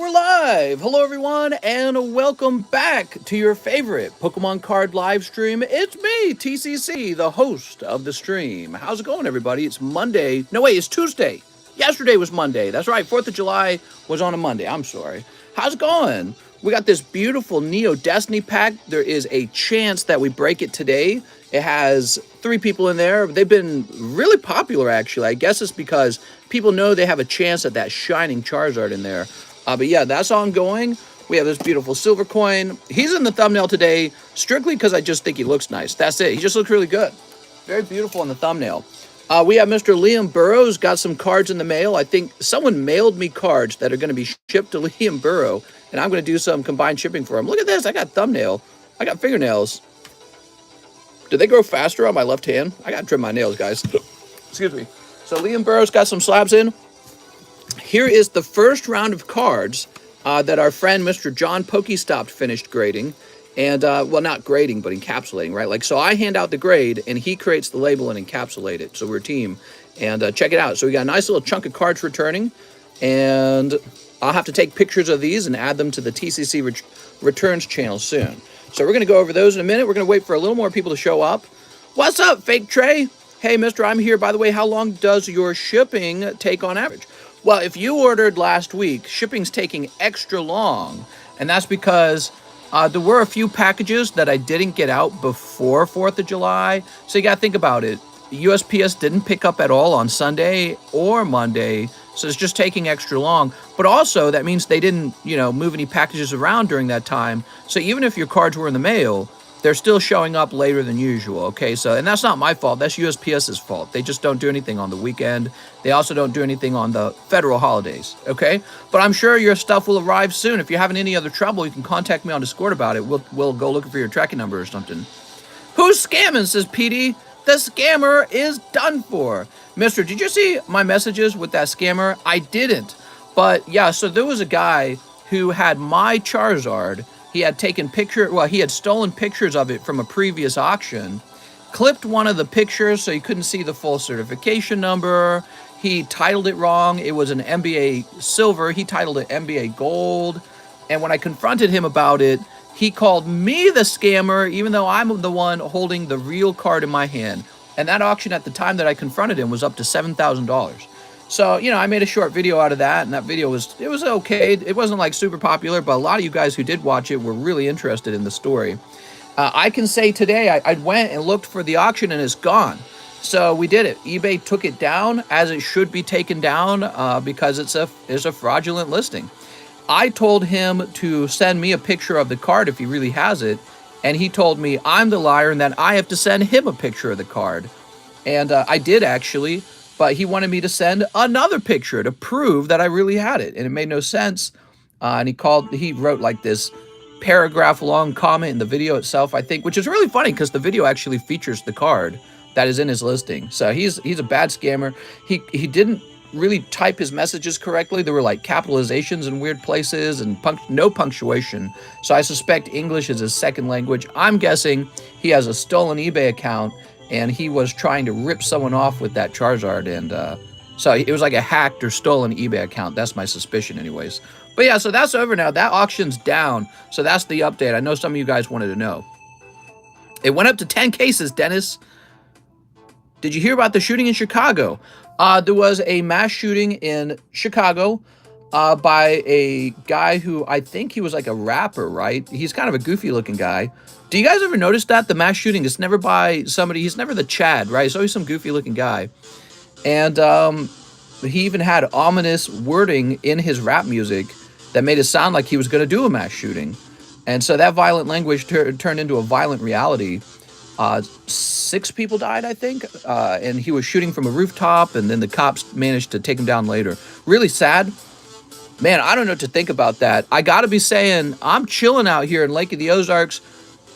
we're live! Hello everyone, and welcome back to your favorite Pokemon card live stream. It's me, TCC, the host of the stream. How's it going, everybody? It's Monday. No, wait, it's Tuesday. Yesterday was Monday. That's right, 4th of July was on a Monday. I'm sorry. How's it going? We got this beautiful Neo Destiny pack. There is a chance that we break it today. It has 3 people in there. They've been really popular, actually. I guess it's because people know they have a chance at that shining Charizard in there. But yeah, that's ongoing. We have this beautiful silver coin. He's in the thumbnail today strictly because I just think he looks nice. That's it. He just looks really good. Very beautiful in the thumbnail. We have Mr. Liam Burrows, got some cards in the mail. I think someone mailed me cards that are going to be shipped to Liam Burrow, and I'm going to do some combined shipping for him. Look at this. I got thumbnail. I got fingernails. Do they grow faster on my left hand? I got to trim my nails, guys. Excuse me. So Liam Burrows got some slabs in. Here is the first round of cards that our friend Mr. John Pokestop finished grading. And, well, not grading, but encapsulating, right? Like, so I hand out the grade, and he creates the label and encapsulate it. So we're a team. And check it out. So we got a nice little chunk of cards returning. And I'll have to take pictures of these and add them to the TCC Returns channel soon. So we're going to go over those in a minute. We're going to wait for a little more people to show up. What's up, Fake Trey? Hey, mister, I'm here. By the way, how long does your shipping take on average? Well, if you ordered last week, shipping's taking extra long. And that's because there were a few packages that I didn't get out before 4th of July. So you got to think about it. USPS didn't pick up at all on Sunday or Monday. So it's just taking extra long. But also, that means they didn't, move any packages around during that time. So even if your cards were in the mail, they're still showing up later than usual, okay? So, and that's not my fault. That's USPS's fault. They just don't do anything on the weekend. They also don't do anything on the federal holidays, okay? But I'm sure your stuff will arrive soon. If you're having any other trouble, you can contact me on Discord about it. We'll go looking for your tracking number or something. Who's scamming, says PD. The scammer is done for. Mister, did you see my messages with that scammer? I didn't. But, yeah, so there was a guy who had my Charizard. He had taken he had stolen pictures of it from a previous auction, clipped one of the pictures so you couldn't see the full certification number. He titled it wrong. It was an NBA Silver. He titled it NBA Gold. And when I confronted him about it, he called me the scammer, even though I'm the one holding the real card in my hand. And that auction at the time that I confronted him was up to $7,000. So, I made a short video out of that, and that video was okay. It wasn't like super popular, but a lot of you guys who did watch it were really interested in the story. I can say today I went and looked for the auction, and it's gone. So we did it. eBay took it down as it should be taken down because it's a fraudulent listing. I told him to send me a picture of the card if he really has it, and he told me I'm the liar and that I have to send him a picture of the card. And I did actually. But he wanted me to send another picture to prove that I really had it. And it made no sense. And he wrote like this paragraph-long comment in the video itself, I think, which is really funny because the video actually features the card that is in his listing. So he's a bad scammer. He didn't really type his messages correctly. There were like capitalizations in weird places and no punctuation. So I suspect English is his second language. I'm guessing he has a stolen eBay account and he was trying to rip someone off with that Charizard. And so it was like a hacked or stolen eBay account. That's my suspicion anyways. But yeah, so that's over now. That auction's down. So that's the update. I know some of you guys wanted to know. It went up to 10 cases, Dennis. Did you hear about the shooting in Chicago? There was a mass shooting in Chicago by a guy who I think he was like a rapper, right? He's kind of a goofy looking guy. Do you guys ever notice that? The mass shooting is never by somebody. He's never the Chad, right? He's always some goofy looking guy. And he even had ominous wording in his rap music that made it sound like he was going to do a mass shooting. And so that violent language turned into a violent reality. 6 people died, I think. And he was shooting from a rooftop, and then the cops managed to take him down later. Really sad. Man, I don't know what to think about that. I got to be saying, I'm chilling out here in Lake of the Ozarks.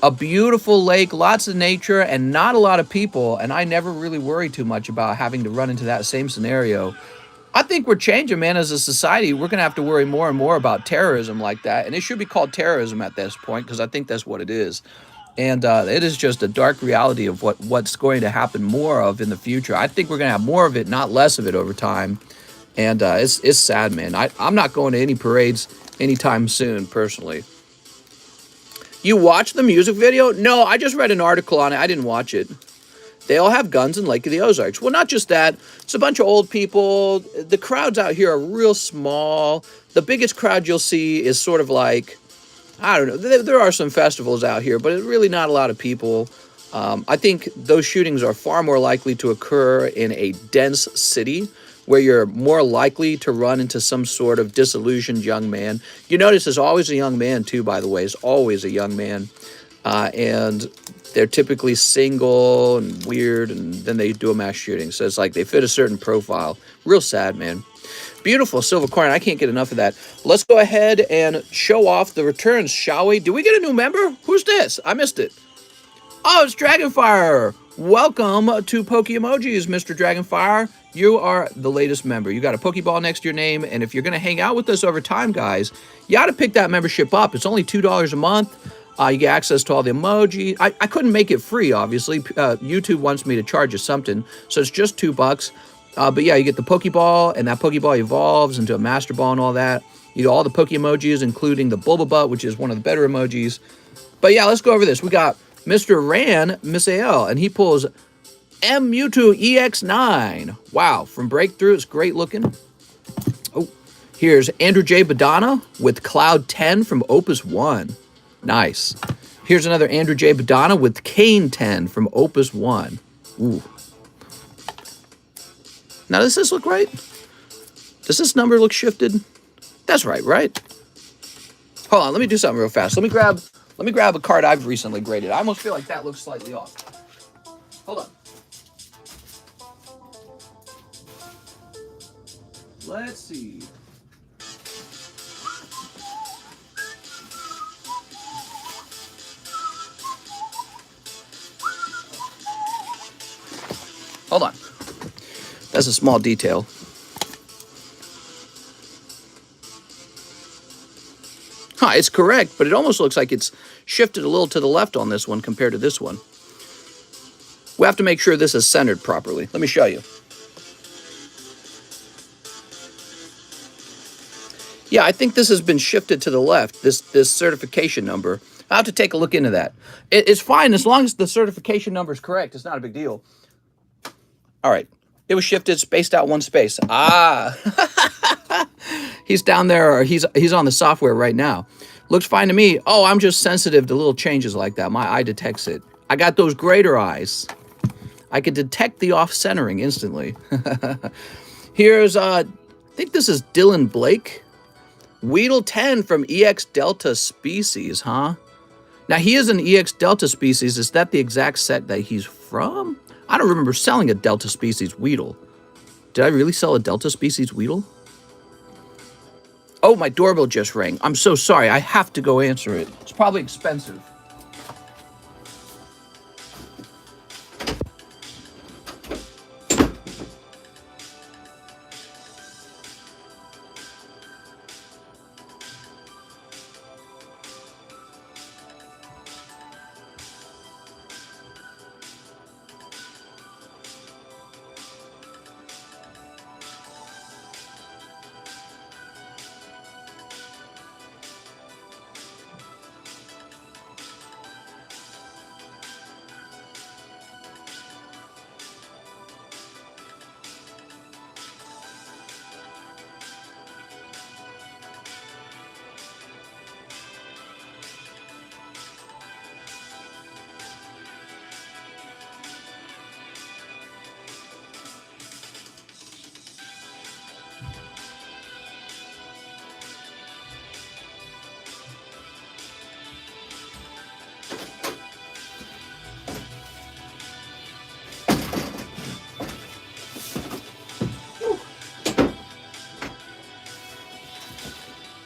A beautiful lake, lots of nature, and not a lot of people. And I never really worry too much about having to run into that same scenario. I think we're changing, man, as a society. We're going to have to worry more and more about terrorism like that. And it should be called terrorism at this point, because I think that's what it is. And it is just a dark reality of what's going to happen more of in the future. I think we're going to have more of it, not less of it over time. And it's sad, man. I'm not going to any parades anytime soon, personally. You watched the music video? No, I just read an article on it. I didn't watch it. They all have guns in Lake of the Ozarks. Well, not just that. It's a bunch of old people. The crowds out here are real small. The biggest crowd you'll see is sort of like, I don't know. There are some festivals out here, but it's really not a lot of people. I think those shootings are far more likely to occur in a dense city where you're more likely to run into some sort of disillusioned young man. You notice there's always a young man, too, by the way. It's always a young man. And they're typically single and weird, and then they do a mass shooting. So it's like they fit a certain profile. Real sad, man. Beautiful silver coin. I can't get enough of that. Let's go ahead and show off the returns, shall we? Do we get a new member? Who's this? I missed it. Oh, it's Dragonfire. Welcome to Poke Emojis, Mr. Dragonfire. You are the latest member. You got a Pokeball next to your name, and if you're going to hang out with us over time, guys, you got to pick that membership up. It's only $2 a month. You get access to all the emoji. I couldn't make it free, obviously. YouTube wants me to charge you something, so it's just $2. But yeah, you get the Pokeball, and that Pokeball evolves into a Master Ball and all that. You get all the Poke emojis, including the Bulbabutt, which is one of the better emojis. But yeah, let's go over this. We got Mr. Ran Misael, and he pulls M Mewtwo EX9. Wow, from Breakthrough, it's great looking. Oh, here's Andrew J. Badana with Cloud 10 from Opus 1. Nice. Here's another Andrew J. Badana with Kane 10 from Opus 1. Ooh. Now, does this look right? Does this number look shifted? That's right, right? Hold on, let me do something real fast. Let me grab a card I've recently graded. I almost feel like that looks slightly off. Hold on. Let's see. Hold on. That's a small detail. Huh, it's correct, but it almost looks like it's shifted a little to the left on this one compared to this one. We have to make sure this is centered properly. Let me show you. Yeah, I think this has been shifted to the left, this certification number. I'll have to take a look into that. It's fine as long as the certification number is correct. It's not a big deal. All right. It was shifted, spaced out one space. Ah. He's down there, or he's on the software right now. Looks fine to me. Oh, I'm just sensitive to little changes like that. My eye detects it. I got those greater eyes. I can detect the off-centering instantly. Here's, I think this is Dylan Blake. Weedle 10 from EX Delta Species, huh? Now, he is an EX Delta Species. Is that the exact set that he's from? I don't remember selling a Delta Species Weedle. Did I really sell a Delta Species Weedle? Oh, my doorbell just rang. I'm so sorry. I have to go answer it. It's probably expensive.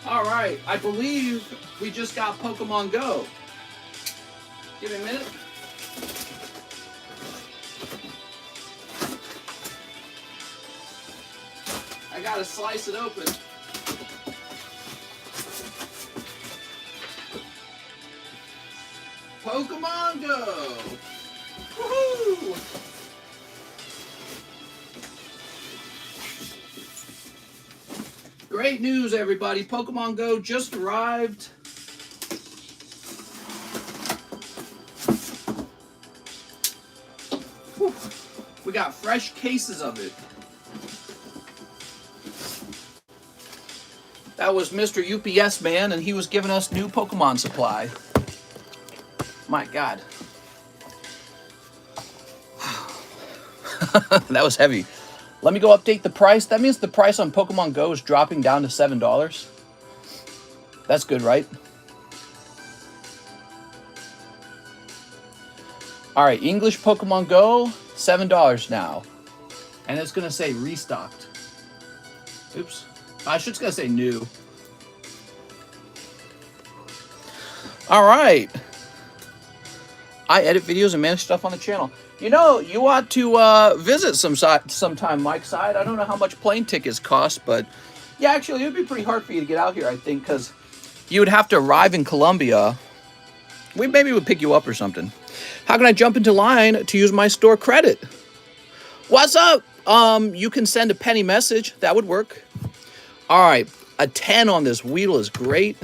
All right, I believe we just got Pokemon Go. Give me a minute. I gotta slice it open. Pokemon Go! Woohoo! Great news, everybody. Pokemon Go just arrived. Whew. We got fresh cases of it. That was Mr. UPS man, and he was giving us new Pokemon supply. My God. That was heavy. Let me go update the price. That means the price on Pokemon Go is dropping down to $7. That's good, right? All right, English Pokemon Go, $7 now. And it's going to say restocked. Oops. I should going to say new. All right. I edit videos and manage stuff on the channel. You know, you ought to visit sometime Mike's side. I don't know how much plane tickets cost, but yeah, actually, it would be pretty hard for you to get out here, I think, because you would have to arrive in Colombia. We maybe would pick you up or something. How can I jump into line to use my store credit? What's up? You can send a penny message. That would work. All right, a 10 on this Weedle is great.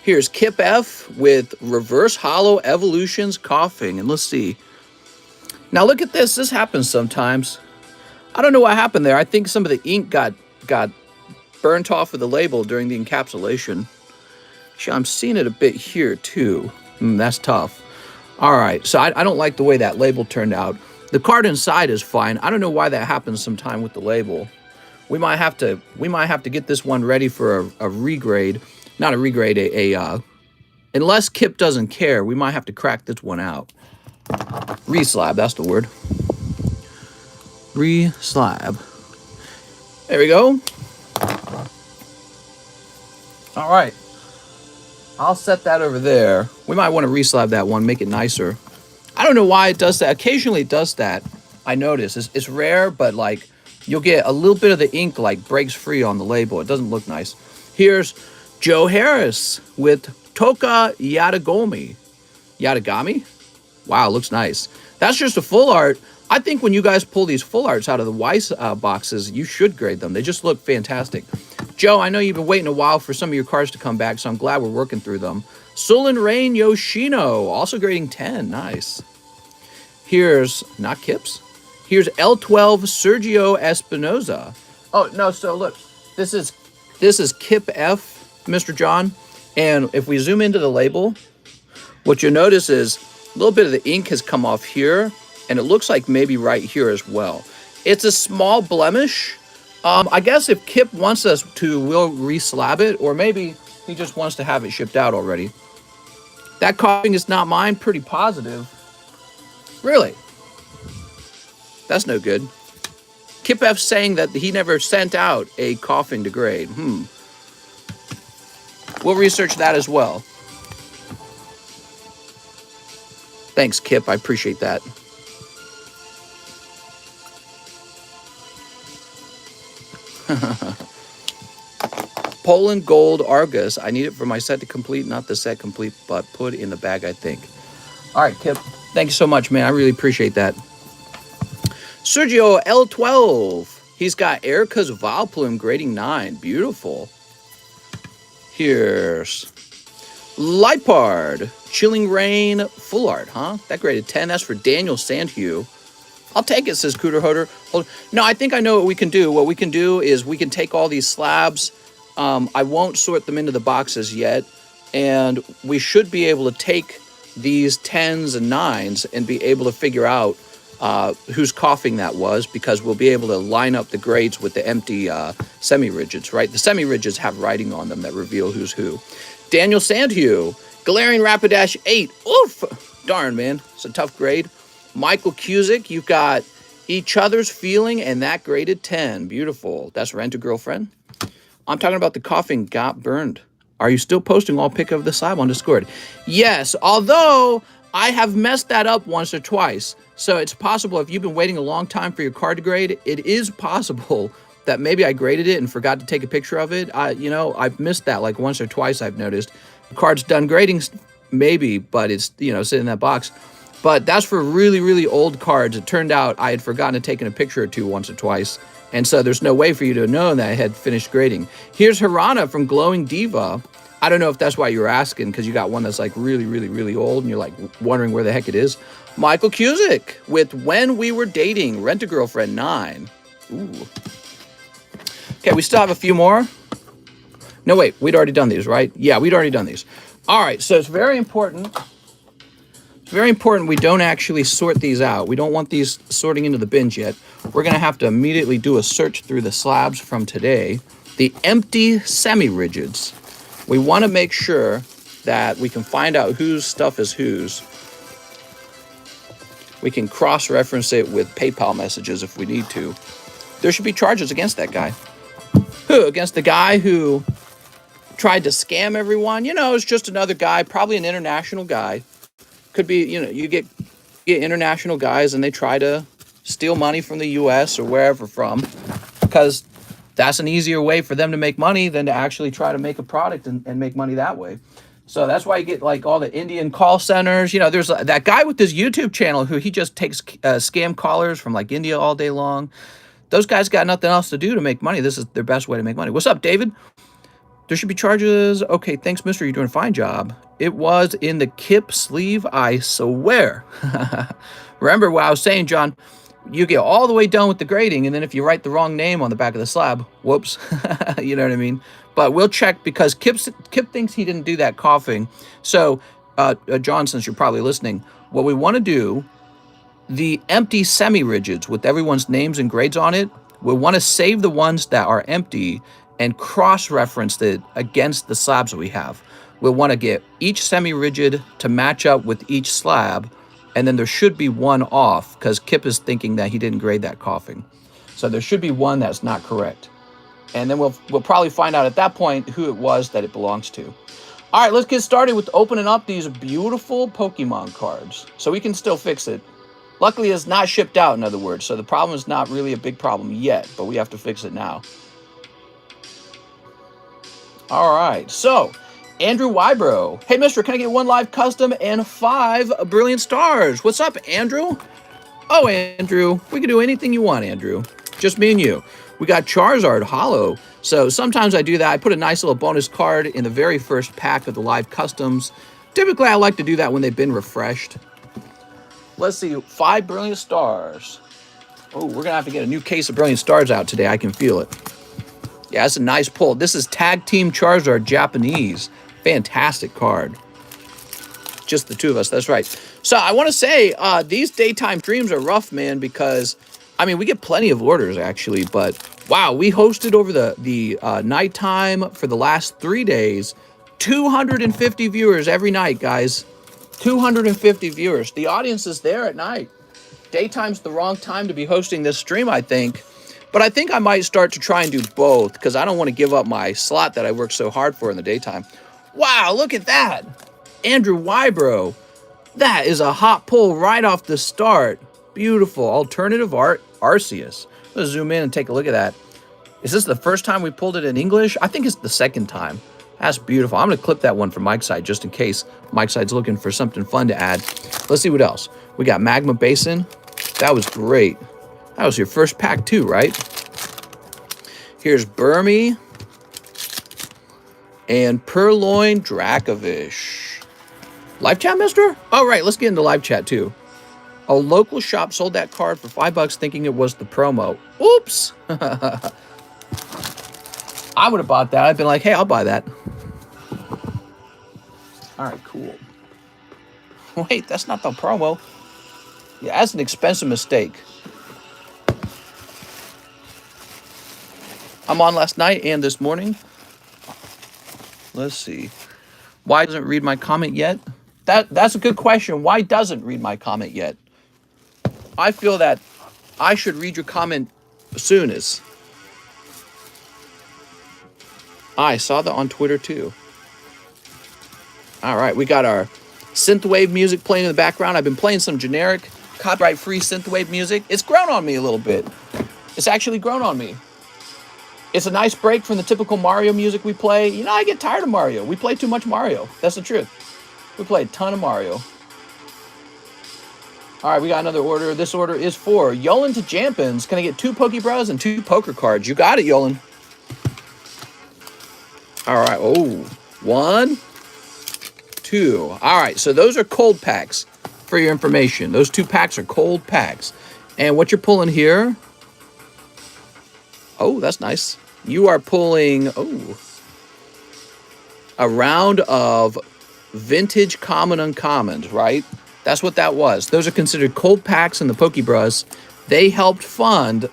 Here's Kip F with Reverse Hollow Evolutions Coughing. And let's see. Now look at this. This happens sometimes. I don't know what happened there. I think some of the ink got burnt off of the label during the encapsulation. Actually, I'm seeing it a bit here too. That's tough. All right. So I don't like the way that label turned out. The card inside is fine. I don't know why that happens sometime with the label. We might have to get this one ready for a regrade. Not a regrade, unless Kip doesn't care, we might have to crack this one out. Reslab, that's the word. Reslab. There we go. All right. I'll set that over there. We might want to reslab that one, make it nicer. I don't know why it does that. Occasionally it does that. I notice. It's rare, but like you'll get a little bit of the ink like breaks free on the label. It doesn't look nice. Here's Joe Harris with Toka Yatagami. Yatagami? Wow, looks nice. That's just a full art. I think when you guys pull these full arts out of the Weiss boxes, you should grade them. They just look fantastic. Joe, I know you've been waiting a while for some of your cards to come back, so I'm glad we're working through them. Sullen Rain Yoshino, also grading 10. Nice. Here's, not Kips. Here's L12 Sergio Espinoza. Oh, no, so look, this is Kip F, Mr. John, and if we zoom into the label, what you'll notice is a little bit of the ink has come off here, and it looks like maybe right here as well. It's a small blemish. I guess if Kip wants us to, we'll reslab it, or maybe he just wants to have it shipped out already. That coughing is not mine, pretty positive. Really? That's no good. Kip F's saying that he never sent out a coughing to grade. We'll research that as well. Thanks, Kip. I appreciate that. Poland Gold Argus. I need it for my set to complete, not the set complete, but put in the bag, I think. All right, Kip. Thank you so much, man. I really appreciate that. Sergio L12. He's got Erica's Vileplume grading 9. Beautiful. Here's Lipard, Chilling Rain, full art, huh? That graded 10. That's for Daniel Sandhue. I'll take it, says Cooter Hoder. No, I think I know what we can do. What we can do is we can take all these slabs. I won't sort them into the boxes yet. And we should be able to take these 10s and 9s and be able to figure out whose coughing that was, because we'll be able to line up the grades with the empty semi-rigids, right? The semi-rigids have writing on them that reveal who's who. Daniel Sandhue, Galarian Rapidash 8. Oof! Darn, man. It's a tough grade. Michael Cusick, you've got Each Other's Feeling, and that graded 10. Beautiful. That's Rent-A-Girlfriend. I'm talking about the coughing got burned. Are you still posting all pick of the slab on Discord? Yes, although I have messed that up once or twice. So it's possible if you've been waiting a long time for your card to grade, it is possible that maybe I graded it and forgot to take a picture of it. I've missed that like once or twice, I've noticed. The card's done grading, maybe, but it's, sitting in that box. But that's for really, really old cards. It turned out I had forgotten to take a picture or two once or twice, And so there's no way for you to know that I had finished grading. Here's Hirana from Glowing Diva. I don't know if that's why you were asking, because you got one that's like really, really, really old and you're like wondering where the heck it is. Michael Cusick with When We Were Dating, Rent a Girlfriend 9. Ooh. Okay, we still have a few more. No, wait, we'd already done these, right? Yeah, we'd already done these. All right, so it's very important. It's very important we don't actually sort these out. We don't want these sorting into the bins yet. We're going to have to immediately do a search through the slabs from today. The empty semi-rigids. We want to make sure that we can find out whose stuff is whose. We can cross-reference it with PayPal messages if we need to. There should be charges against that guy. Who? Against the guy who tried to scam everyone? You know, it's just another guy, probably an international guy. Could be, you know, you get international guys and they try to steal money from the US or wherever from, because that's an easier way for them to make money than to actually try to make a product and make money that way. So that's why you get like all the Indian call centers. You know, there's that guy with this YouTube channel who he just takes scam callers from like India all day long. Those guys got nothing else to do to make money. This is their best way to make money. What's up, David? There should be charges. Okay, thanks, mister. You're doing a fine job. It was in the Kip sleeve, I swear. Remember what I was saying, John? You get all the way done with the grading, and then if you write the wrong name on the back of the slab, whoops. You know what I mean? But we'll check, because Kip thinks he didn't do that coughing. So, John, since you're probably listening, what we want to do, the empty semi-rigids with everyone's names and grades on it, we want to save the ones that are empty and cross-reference it against the slabs that we have. We'll want to get each semi-rigid to match up with each slab, and then there should be one off, because Kip is thinking that he didn't grade that coughing. So there should be one that's not correct. And then we'll probably find out at that point who it was that it belongs to. All right, let's get started with opening up these beautiful Pokemon cards. So we can still fix it. Luckily, it's not shipped out, in other words, so the problem is not really a big problem yet, but we have to fix it now. All right, so Andrew Wybro. Hey, mister, can I get 1 live custom and 5 brilliant stars? What's up, Andrew? Oh, Andrew, we can do anything you want, Andrew. Just me and you. We got Charizard Hollow. So sometimes I do that. I put a nice little bonus card in the very first pack of the live customs. Typically, I like to do that when they've been refreshed. Let's see, 5 brilliant stars. Oh, we're going to have to get a new case of brilliant stars out today. I can feel it. Yeah, that's a nice pull. This is Tag Team Charizard Japanese. Fantastic card. Just the two of us, that's right. So I want to say, these daytime streams are rough, man, because, I mean, we get plenty of orders, actually, but wow, we hosted over the nighttime for the last 3 days. 250 viewers every night, guys. 250 viewers. The audience is there at night. Daytime's the wrong time to be hosting this stream, I think. But I think I might start to try and do both, because I don't want to give up my slot that I worked so hard for in the daytime. Wow, look at that. Andrew Wybro. That is a hot pull right off the start. Beautiful. Alternative art, Arceus. Let's zoom in and take a look at that. Is this the first time we pulled it in English? I think it's the second time. That's beautiful. I'm going to clip that one from Mike's side just in case Mike's side's looking for something fun to add. Let's see what else. We got Magma Basin. That was great. That was your first pack too, right? Here's Burmy and Purloin Dracovish. Live chat, mister? All right, let's get into live chat too. A local shop sold that card for $5 thinking it was the promo. Oops. I would have bought that. I'd been like, hey, I'll buy that. All right, cool. Wait, that's not the promo. Yeah, that's an expensive mistake. I'm on last night and this morning. Let's see. Why doesn't read my comment yet? That's a good question. Why doesn't read my comment yet? I feel that I should read your comment soonest. I saw that on Twitter too. All right, we got our synthwave music playing in the background. I've been playing some generic copyright-free synthwave music. It's grown on me a little bit. It's actually grown on me. It's a nice break from the typical Mario music we play. You know, I get tired of Mario. We play too much Mario. That's the truth. We play a ton of Mario. All right, we got another order. This order is for Yolan to Jampins. Can I get 2 Pokebros and 2 poker cards? You got it, Yolan. All right. Oh, 1, 2. All right, so those are cold packs for your information. Those 2 packs are cold packs. And what you're pulling here... Oh, that's nice. You are pulling, a round of vintage common uncommons, right? That's what that was. Those are considered cold packs in the Pokebros. They helped fund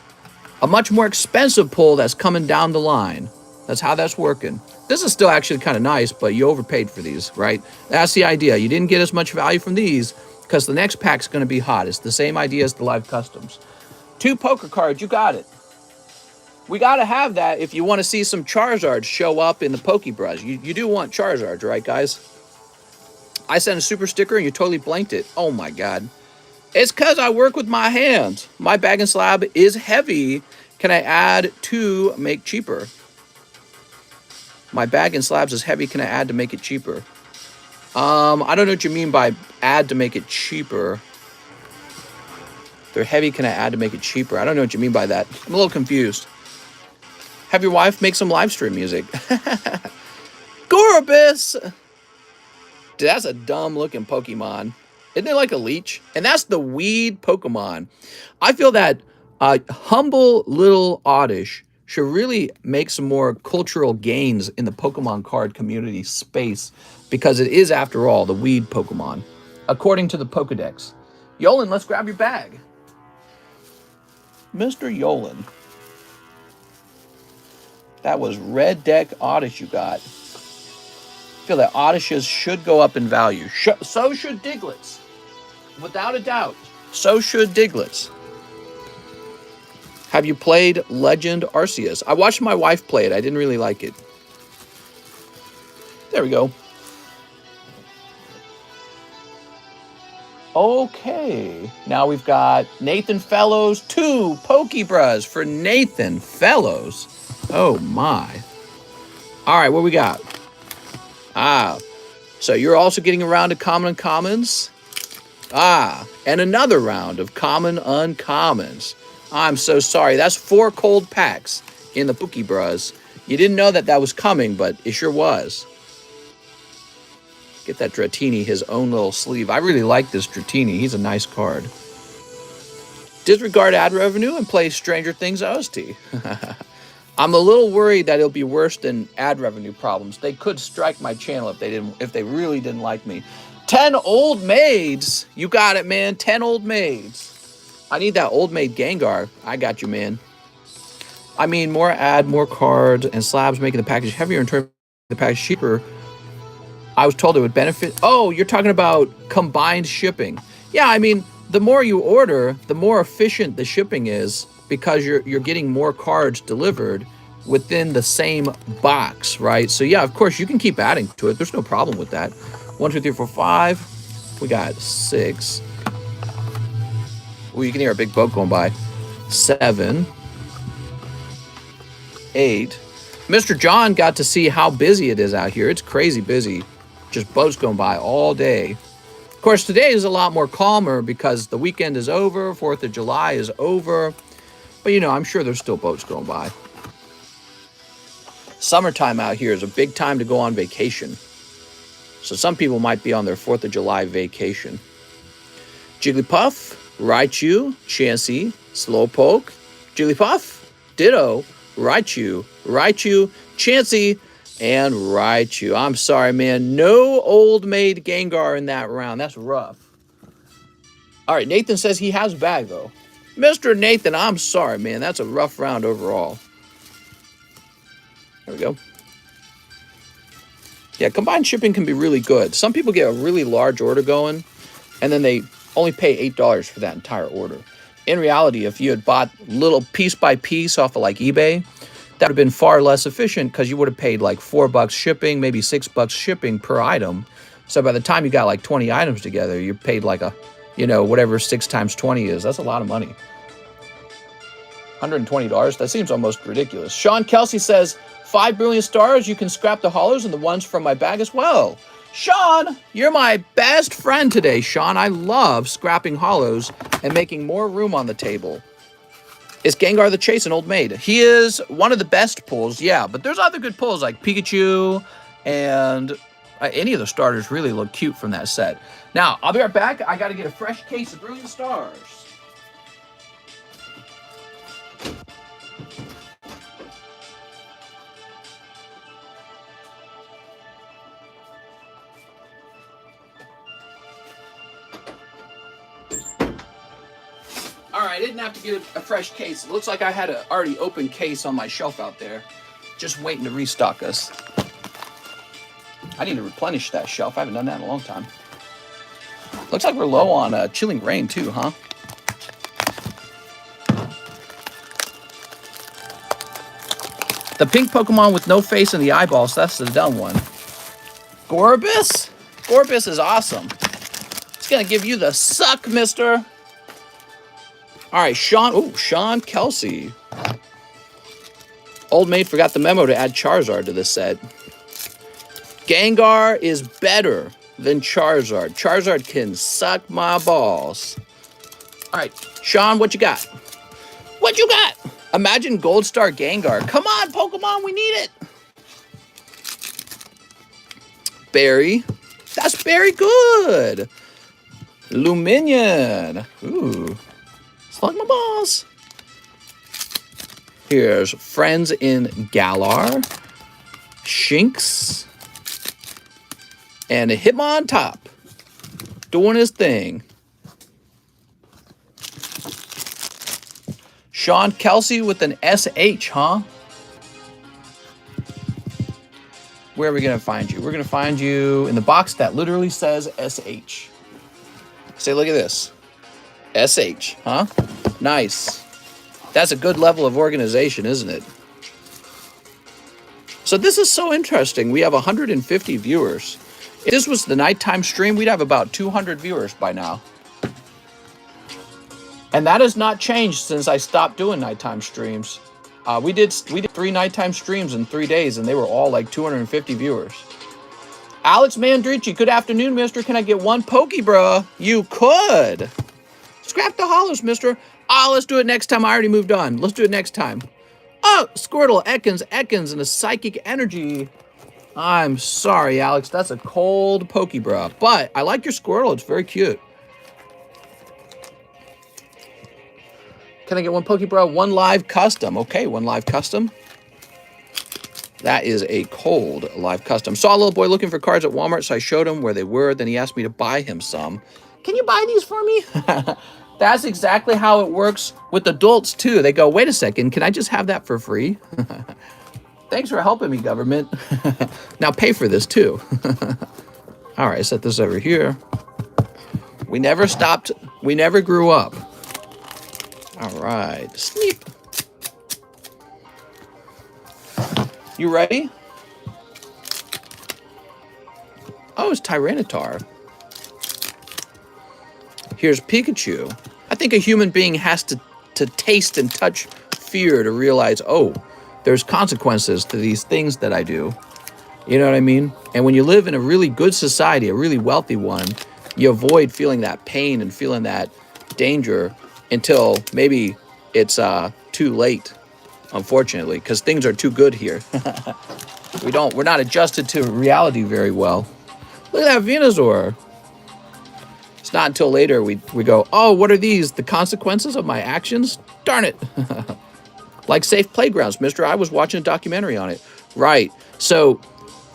a much more expensive pull that's coming down the line. That's how that's working. This is still actually kind of nice, but you overpaid for these, right? That's the idea. You didn't get as much value from these because the next pack's going to be hot. It's the same idea as the live customs. 2 poker cards, you got it. We got to have that if you want to see some Charizards show up in the Pokebros. You do want Charizards, right, guys? I sent a super sticker and you totally blanked it. Oh, my God. It's because I work with my hands. My bag and slab is heavy. Can I add to make cheaper? My bag and slabs is heavy. Can I add to make it cheaper? I don't know what you mean by add to make it cheaper. They're heavy. Can I add to make it cheaper? I don't know what you mean by that. I'm a little confused. Have your wife make some live stream music. Gorbis! Dude, that's a dumb looking Pokemon. Isn't it like a leech? And that's the weed Pokemon. I feel that humble little Oddish should really make some more cultural gains in the Pokemon card community space because it is, after all, the weed Pokemon, according to the Pokedex. Yolan, let's grab your bag. Mr. Yolan. That was red deck Oddish you got. I feel that Oddishes should go up in value. So should Digletts. Without a doubt. So should Digletts. Have you played Legend Arceus? I watched my wife play it. I didn't really like it. There we go. Okay. Now we've got Nathan Fellows. 2 Pokebros for Nathan Fellows. Oh, my. All right, what we got? So you're also getting a round of common uncommons. And another round of common uncommons. I'm so sorry. That's 4 cold packs in the Pokebros. You didn't know that was coming, but it sure was. Get that Dratini his own little sleeve. I really like this Dratini. He's a nice card. Disregard ad revenue and play Stranger Things OST. I'm a little worried that it'll be worse than ad revenue problems. They could strike my channel if they really didn't like me. 10 old maids. You got it, man. 10 old maids. I need that old maid Gengar. I got you, man. I mean, more ad, more cards, and slabs making the package heavier in terms of the package cheaper. I was told it would benefit. Oh, you're talking about combined shipping. Yeah, I mean, the more you order, the more efficient the shipping is because you're getting more cards delivered within the same box, right? So yeah, of course, you can keep adding to it. There's no problem with that. 1, 2, 3, 4, 5. We got 6. Oh, you can hear a big boat going by. 7. 8. Mr. John got to see how busy it is out here. It's crazy busy. Just boats going by all day. Of course, today is a lot more calmer because the weekend is over. 4th of July is over. But, you know, I'm sure there's still boats going by. Summertime out here is a big time to go on vacation. So some people might be on their 4th of July vacation. Jigglypuff, Raichu, Chansey, Slowpoke, Jigglypuff, Ditto, Raichu, Chansey, and Raichu. I'm sorry, man. No old maid Gengar in that round. That's rough. All right, Nathan says he has a bag, though. Mr. Nathan, I'm sorry, man. That's a rough round overall. There we go. Yeah, combined shipping can be really good. Some people get a really large order going, and then they only pay $8 for that entire order. In reality, if you had bought little piece by piece off of like eBay, that would have been far less efficient because you would have paid like $4 shipping, maybe $6 shipping per item. So by the time you got like 20 items together, you paid like a, you know, whatever 6 times 20 is. That's a lot of money. $120? That seems almost ridiculous. Sean Kelsey says, 5 brilliant stars, you can scrap the hollows and the ones from my bag as well. Sean, you're my best friend today, Sean. I love scrapping hollows and making more room on the table. Is Gengar the Chase an old maid? He is one of the best pulls, yeah. But there's other good pulls like Pikachu and any of the starters really look cute from that set. Now, I'll be right back. I got to get a fresh case of Brilliant Stars. All right, I didn't have to get a fresh case. It looks like I had an already open case on my shelf out there, just waiting to restock us. I need to replenish that shelf. I haven't done that in a long time. Looks like we're low on chilling rain too, huh? The pink Pokemon with no face and the eyeballs, that's the dumb one. Gorbis? Gorbis is awesome. It's gonna give you the suck, mister. All right, Sean. Oh, Sean Kelsey. Old maid forgot the memo to add Charizard to this set. Gengar is better than Charizard. Charizard can suck my balls. All right, Sean, what you got? What you got? Imagine Gold Star Gengar. Come on, Pokemon, we need it. Berry. That's very good. Luminion. Ooh. Slug my balls. Here's Friends in Galar. Shinx. And a Hitmontop. Doing his thing. Sean Kelsey with an SH, huh? Where are we going to find you? We're going to find you in the box that literally says SH. Say, look at this. SH, huh? Nice. That's a good level of organization, isn't it? So this is so interesting. We have 150 viewers. If this was the nighttime stream, we'd have about 200 viewers by now. And that has not changed since I stopped doing nighttime streams. We did 3 nighttime streams in 3 days, and they were all like 250 viewers. Alex Mandrici, good afternoon, mister. Can I get one Pokebra? You could. Scrap the hollows, mister. Oh, let's do it next time. I already moved on. Let's do it next time. Oh, Squirtle, Ekans, and a Psychic Energy. I'm sorry, Alex. That's a cold Pokebra. But I like your Squirtle. It's very cute. Can I get one Pokebra? One live custom. Okay, one live custom. That is a cold live custom. Saw a little boy looking for cards at Walmart, so I showed him where they were. Then he asked me to buy him some. Can you buy these for me? That's exactly how it works with adults, too. They go, wait a second, can I just have that for free? Thanks for helping me, government. Now pay for this, too. All right, set this over here. We never stopped. We never grew up. All right, sneak. You ready? Oh, it's Tyranitar. Here's Pikachu. I think a human being has to taste and touch fear to realize, oh, there's consequences to these things that I do. You know what I mean? And when you live in a really good society, a really wealthy one, you avoid feeling that pain and feeling that danger until maybe it's too late, unfortunately, because things are too good here. We're not adjusted to reality very well. Look at that Venusaur. It's not until later we go, oh, what are these? The consequences of my actions? Darn it. Like Safe Playgrounds, mister. I was watching a documentary on it. Right. So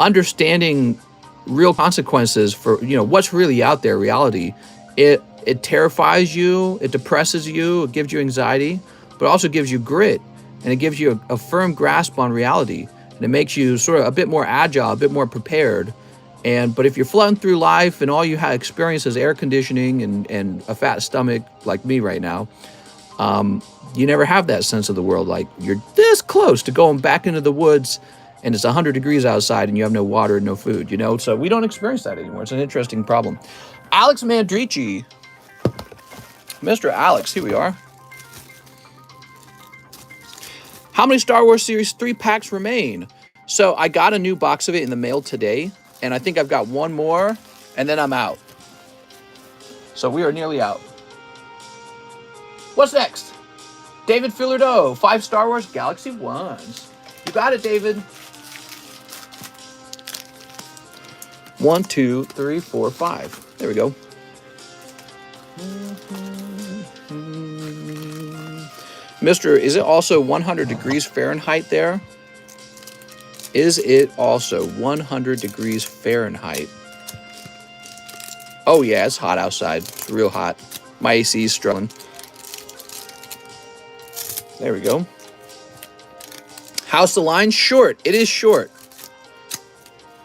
understanding real consequences for, what's really out there, reality, it terrifies you, it depresses you, it gives you anxiety, but also gives you grit, and it gives you a firm grasp on reality, and it makes you sort of a bit more agile, a bit more prepared. But if you're floating through life and all you have experience is air conditioning and a fat stomach like me right now, you never have that sense of the world. Like, you're this close to going back into the woods and it's 100 degrees outside and you have no water and no food, So we don't experience that anymore. It's an interesting problem. Alex Mandrici. Mr. Alex, here we are. How many Star Wars Series 3 packs remain? So I got a new box of it in the mail today. And I think I've got one more, and then I'm out. So we are nearly out. What's next? David Fillardo, 5 Star Wars Galaxy 1s. You got it, David. 1, 2, 3, 4, 5. There we go. Mr., is it also 100 degrees Fahrenheit there? Is it also 100 degrees Fahrenheit? Oh, yeah, it's hot outside. It's real hot. My AC is struggling. There we go. How's the line? Short. It is short.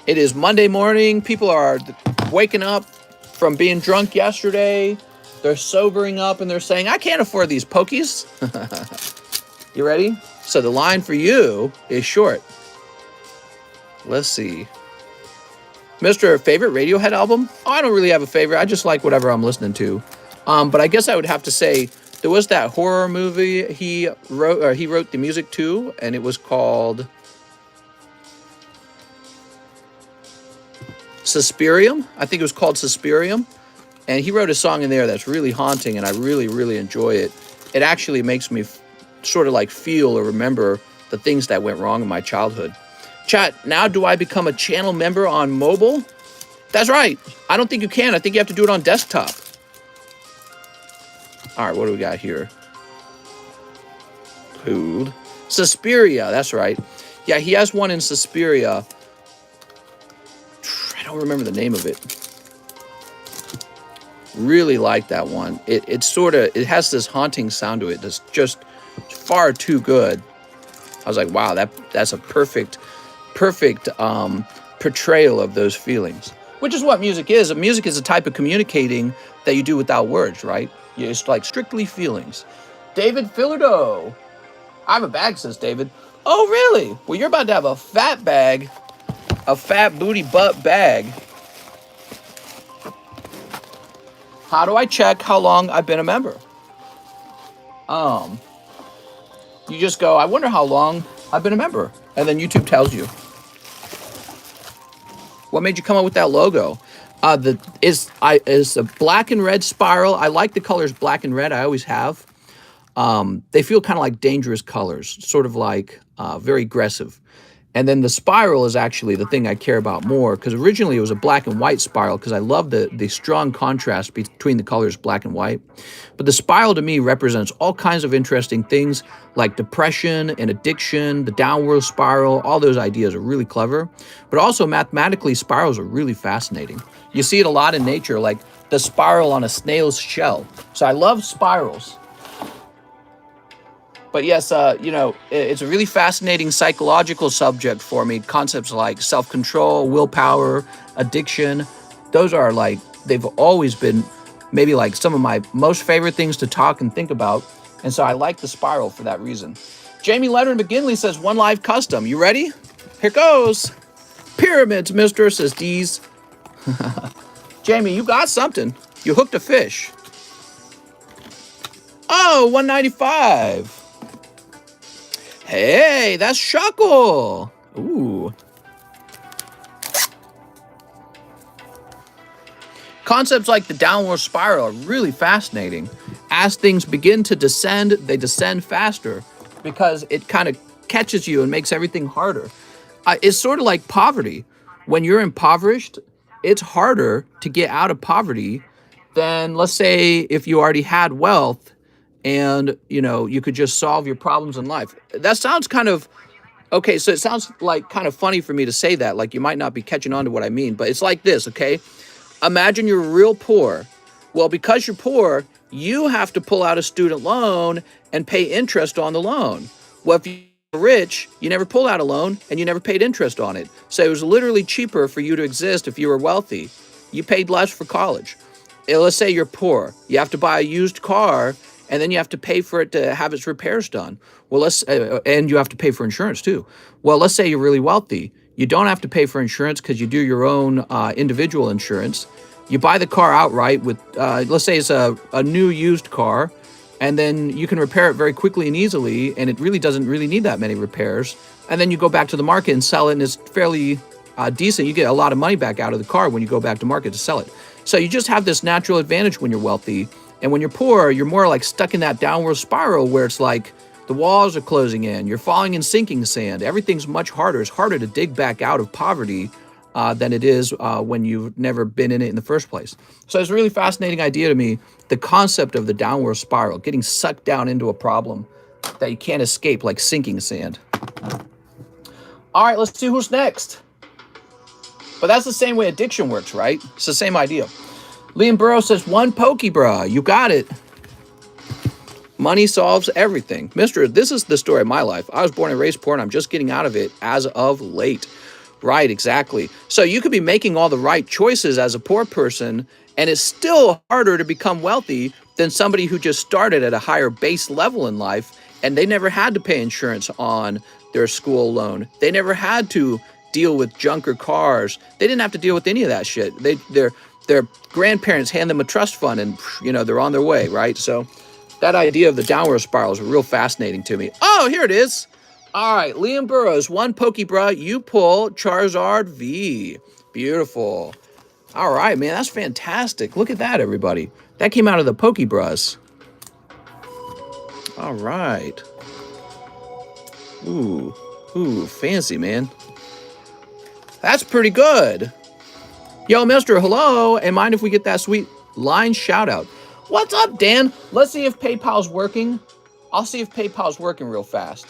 It is Monday morning. People are waking up from being drunk yesterday. They're sobering up and they're saying, I can't afford these pokies. You ready? So the line for you is short. Let's see. Mr. Favorite Radiohead album? Oh, I don't really have a favorite. I just like whatever I'm listening to. But I guess I would have to say there was that horror movie he wrote the music to, and it was called Suspirium. I think it was called Suspirium. And he wrote a song in there that's really haunting, and I really, really enjoy it. It actually makes me sort of like feel or remember the things that went wrong in my childhood. Chat, now do I become a channel member on mobile? That's right. I don't think you can. I think you have to do it on desktop. All right, what do we got here? Food. Suspiria, that's right. Yeah, he has one in Suspiria. I don't remember the name of it. Really like that one. It has this haunting sound to it that's just far too good. I was like, wow, that's a perfect portrayal of those feelings, which is what music is. Music is a type of communicating that you do without words, right? It's like strictly feelings. David Fillardo. I have a bag, says David. Oh, really? Well, you're about to have a fat bag, a fat booty butt bag. How do I check how long I've been a member? You just go, I wonder how long I've been a member. And then YouTube tells you. What made you come up with that logo? It's a black and red spiral. I like the colors black and red. I always have. They feel kind of like dangerous colors, sort of like very aggressive. And then the spiral is actually the thing I care about more, because originally it was a black and white spiral because I love the strong contrast between the colors black and white. But the spiral to me represents all kinds of interesting things like depression and addiction, the downward spiral. All those ideas are really clever. But also mathematically, spirals are really fascinating. You see it a lot in nature, like the spiral on a snail's shell. So I love spirals. But yes, it's a really fascinating psychological subject for me. Concepts like self-control, willpower, addiction, those are like, they've always been maybe like some of my most favorite things to talk and think about. And so I like the spiral for that reason. Jamie Leonard McGinley says, one live custom. You ready? Here goes. Pyramids, mister, says Dees. Jamie, you got something. You hooked a fish. Oh, 195. Hey, that's Shuckle. Ooh. Concepts like the downward spiral are really fascinating. As things begin to descend, they descend faster because it kind of catches you and makes everything harder. It's sort of like poverty. When you're impoverished, it's harder to get out of poverty than, let's say, if you already had wealth and, you could just solve your problems in life. That sounds kind of, okay, so it sounds like kind of funny for me to say that, like you might not be catching on to what I mean, but it's like this, okay? Imagine you're real poor. Well, because you're poor, you have to pull out a student loan and pay interest on the loan. Well, if you're rich, you never pulled out a loan and you never paid interest on it. So it was literally cheaper for you to exist if you were wealthy. You paid less for college. Let's say you're poor. You have to buy a used car and then you have to pay for it to have its repairs done. Well, and you have to pay for insurance too. Well, let's say you're really wealthy. You don't have to pay for insurance because you do your own individual insurance. You buy the car outright with, let's say it's a new used car, and then you can repair it very quickly and easily, and it really doesn't really need that many repairs. And then you go back to the market and sell it, and it's fairly decent, you get a lot of money back out of the card when you go back to market to sell it. So you just have this natural advantage when you're wealthy. And when you're poor, you're more like stuck in that downward spiral where it's like the walls are closing in. You're falling in sinking sand. Everything's much harder. It's harder to dig back out of poverty than it is when you've never been in it in the first place. So it's a really fascinating idea to me, the concept of the downward spiral, getting sucked down into a problem that you can't escape like sinking sand. All right, let's see who's next. But that's the same way addiction works, right? It's the same idea. Liam Burrows says, one pokey, bruh. You got it. Money solves everything. Mister, this is the story of my life. I was born and raised poor, and I'm just getting out of it as of late. Right, exactly. So you could be making all the right choices as a poor person, and it's still harder to become wealthy than somebody who just started at a higher base level in life, and they never had to pay insurance on their school loan. They never had to deal with junker cars. They didn't have to deal with any of that shit. Their grandparents hand them a trust fund, and they're on their way, right? So that idea of the downward spiral is real fascinating to me. Oh, here it is. All right, Liam Burrows, one pokey, bruh. You pull Charizard V. Beautiful. All right, man, that's fantastic. Look at that, everybody. That came out of the Pokey Bros. All right. Ooh, fancy, man. That's pretty good. Yo, mister, hello. And mind if we get that sweet line shout out? What's up, Dan? Let's see if PayPal's working. I'll see if PayPal's working real fast.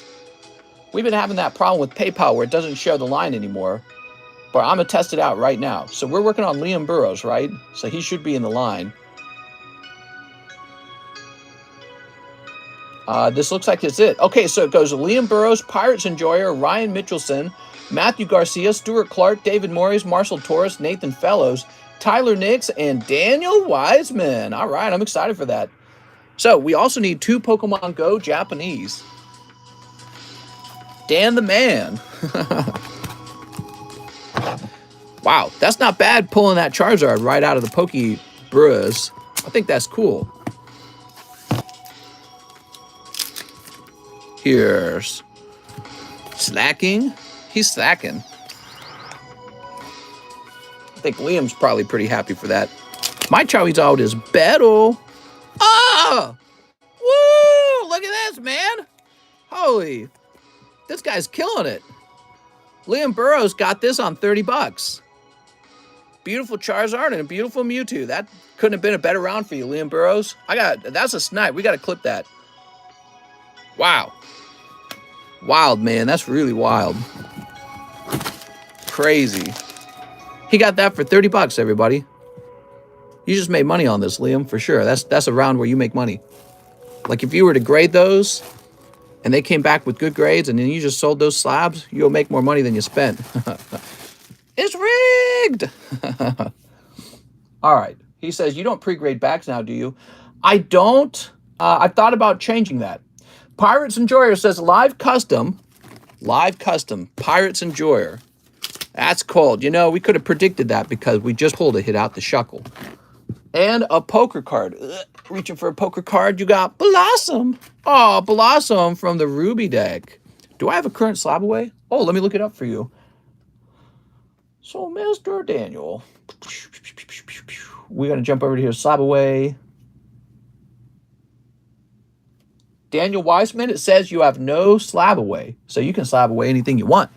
We've been having that problem with PayPal where it doesn't show the line anymore. But I'm going to test it out right now. So we're working on Liam Burrows, right? So he should be in the line. This looks like it's it. Okay, so it goes Liam Burrows, Pirates Enjoyer, Ryan Mitchelson, Matthew Garcia, Stuart Clark, David Morris, Marshall Torres, Nathan Fellows, Tyler Nix, and Daniel Wiseman. All right, I'm excited for that. So we also need 2 Pokemon Go Japanese. Dan the man. Wow, that's not bad pulling that Charizard right out of the Poke Bros. I think that's cool. Here's slacking. He's slacking. I think Liam's probably pretty happy for that. My Charizard is better. Ah! Woo! Look at this, man. Holy. This guy's killing it. Liam Burrows got this on 30 bucks. Beautiful Charizard and a beautiful Mewtwo. That couldn't have been a better round for you, Liam Burrows. That's a snipe. We got to clip that. Wow. Wild, man. That's really wild. Crazy. He got that for 30 bucks, everybody. You just made money on this, Liam, for sure. That's a round where you make money. Like if you were to grade those and they came back with good grades and then you just sold those slabs, you'll make more money than you spent. It's rigged. All right. He says, you don't pre-grade backs now, do you? I don't. I thought about changing that. Pirates Enjoyer says live custom, Pirates Enjoyer. That's cold. We could have predicted that because we just pulled a hit out the shuckle. And a poker card. Reaching for a poker card, you got Blossom. Oh, Blossom from the Ruby deck. Do I have a current SLAB-AWAY? Oh, let me look it up for you. So, Mr. Daniel. We're going to jump over to here. SLAB-AWAY. Daniel Wiseman, it says you have no SLAB-AWAY. So you can SLAB-AWAY anything you want.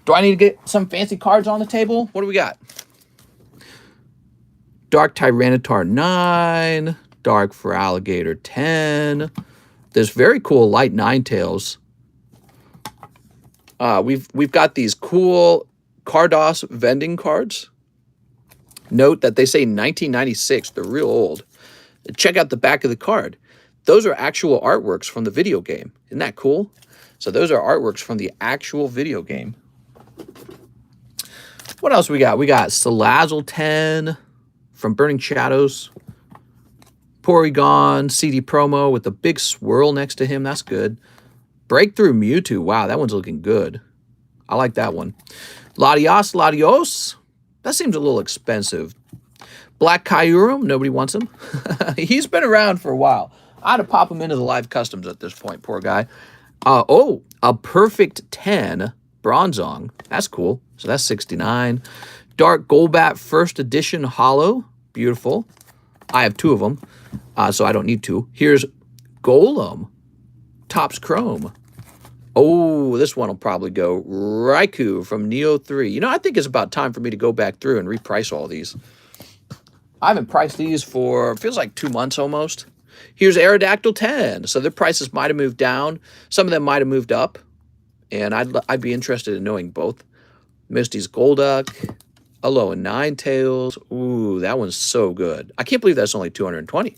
Do I need to get some fancy cards on the table? What do we got? Dark Tyranitar 9. Dark for Alligator 10. There's very cool light Ninetales. We've got these cool Cardos vending cards. Note that they say 1996. They're real old. Check out the back of the card. Those are actual artworks from the video game. Isn't that cool? So those are artworks from the actual video game. What else we got? We got Salazzle 10 from Burning Shadows. Porygon CD promo with a big swirl next to him. That's good. Breakthrough Mewtwo. Wow, that one's looking good. I like that one. Latios. That seems a little expensive. Black Kyurem. Nobody wants him. He's been around for a while. I had to pop him into the live customs at this point. Poor guy. A perfect 10 Bronzong. That's cool. So that's 69. Dark Golbat First Edition Hollow. Beautiful. I have 2 of them, so I don't need 2. Here's Golem. Topps Chrome. Oh, this one will probably go. Raikou from Neo 3. You know, I think it's about time for me to go back through and reprice all these. I haven't priced these for, feels like 2 months almost. Here's Aerodactyl 10. So their prices might have moved down. Some of them might have moved up. And I'd be interested in knowing both. Misty's Golduck. Alolan Ninetales. Ooh, that one's so good. I can't believe that's only 220.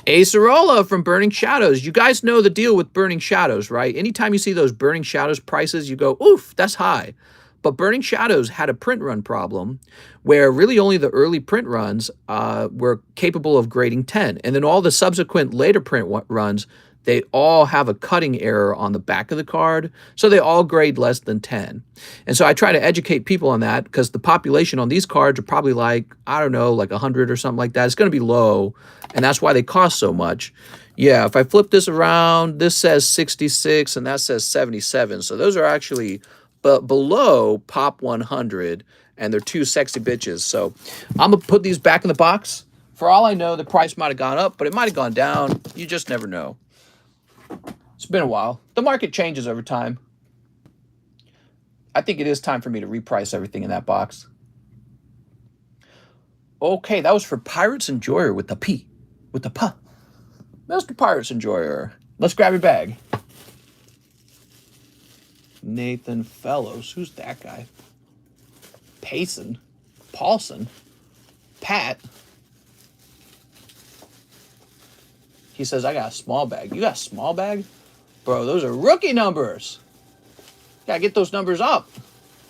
Acerola from Burning Shadows. You guys know the deal with Burning Shadows, right? Anytime you see those Burning Shadows prices, you go, oof, that's high. But Burning Shadows had a print run problem where really only the early print runs were capable of grading 10. And then all the subsequent later print runs, they all have a cutting error on the back of the card. So they all grade less than 10. And so I try to educate people on that because the population on these cards are probably like, I don't know, like 100 or something like that. It's going to be low. And that's why they cost so much. Yeah, if I flip this around, this says 66 and that says 77. So those are actually below Pop 100. And they're 2 sexy bitches. So I'm going to put these back in the box. For all I know, the price might have gone up, but it might have gone down. You just never know. It's been a while. The market changes over time. I think it is time for me to reprice everything in that box. Okay, that was for Pirates Enjoyer with the P. With the P. Mr. Pirates Enjoyer. Let's grab your bag. Nathan Fellows. Who's that guy? Payson. Paulson. Pat. He says, I got a small bag. You got a small bag? Bro, those are rookie numbers. Gotta get those numbers up.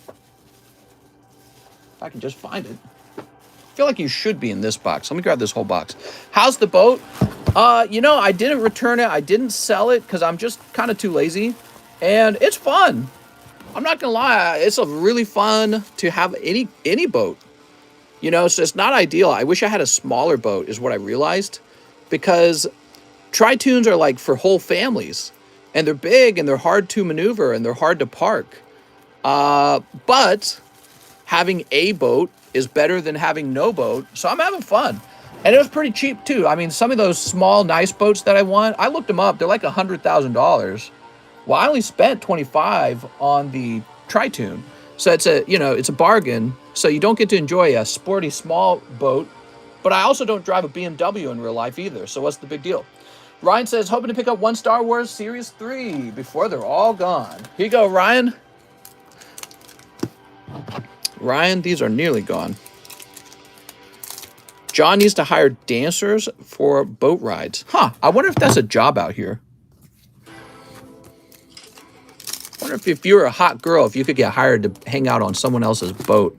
If I can just find it. I feel like you should be in this box. Let me grab this whole box. How's the boat? You know, I didn't return it. I didn't sell it because I'm just kind of too lazy. And it's fun. I'm not going to lie. It's a really fun to have any boat. You know, so it's not ideal. I wish I had a smaller boat is what I realized. Because Tri-Toons are like for whole families. And they're big and they're hard to maneuver and they're hard to park. But having a boat is better than having no boat. So I'm having fun. And it was pretty cheap too. I mean, some of those small, nice boats that I want, I looked them up. They're like $100,000. Well, I only spent $25 on the Tri-Toon. So it's a bargain. So you don't get to enjoy a sporty small boat. But I also don't drive a BMW in real life either. So what's the big deal? Ryan says, hoping to pick up one Star Wars Series 3 before they're all gone. Here you go, Ryan. Ryan, these are nearly gone. John needs to hire dancers for boat rides. Huh, I wonder if that's a job out here. I wonder if you're a hot girl, if you could get hired to hang out on someone else's boat.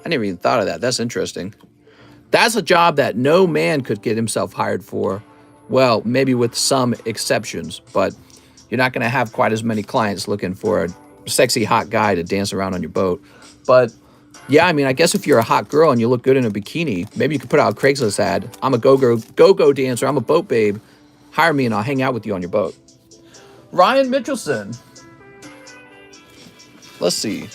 I never even thought of that. That's interesting. That's a job that no man could get himself hired for. Well, maybe with some exceptions, but you're not going to have quite as many clients looking for a sexy hot guy to dance around on your boat. But yeah, I mean, I guess if you're a hot girl and you look good in a bikini, maybe you could put out a Craigslist ad. I'm a go-go dancer. I'm a boat babe. Hire me and I'll hang out with you on your boat. Ryan Mitchelson. Let's see.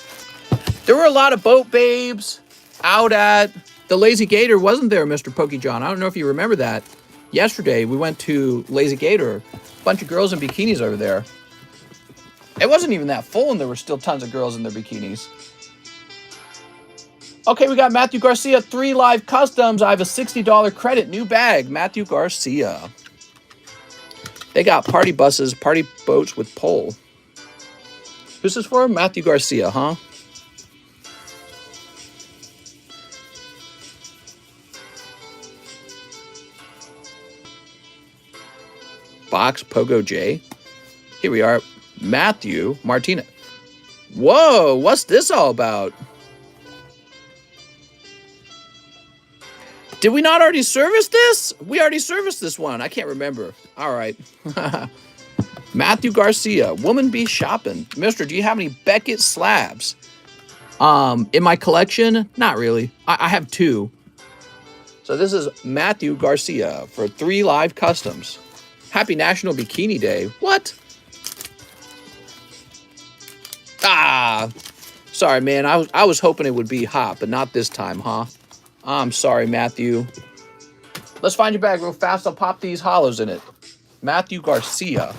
There were a lot of boat babes out at the Lazy Gator, wasn't there, Mr. Pokejohn? I don't know if you remember that. Yesterday, we went to Lazy Gator. A bunch of girls in bikinis over there. It wasn't even that full, and there were still tons of girls in their bikinis. Okay, we got Matthew Garcia, 3 live customs. I have a $60 credit, new bag. Matthew Garcia. They got party buses, party boats with pole. Who's this for? Matthew Garcia, huh? Box Pogo J. Here we are. Matthew Martinez. Whoa, what's this all about? Did we not already service this? We already serviced this one. I can't remember. All right. Matthew Garcia. Woman be shopping. Mister, do you have any Beckett slabs? In my collection? Not really. I have 2. So this is Matthew Garcia for 3 live customs. Happy National Bikini Day. What? Ah, sorry, man. I was hoping it would be hot, but not this time, huh? I'm sorry, Matthew. Let's find your bag real fast. I'll pop these hollows in it. Matthew Garcia.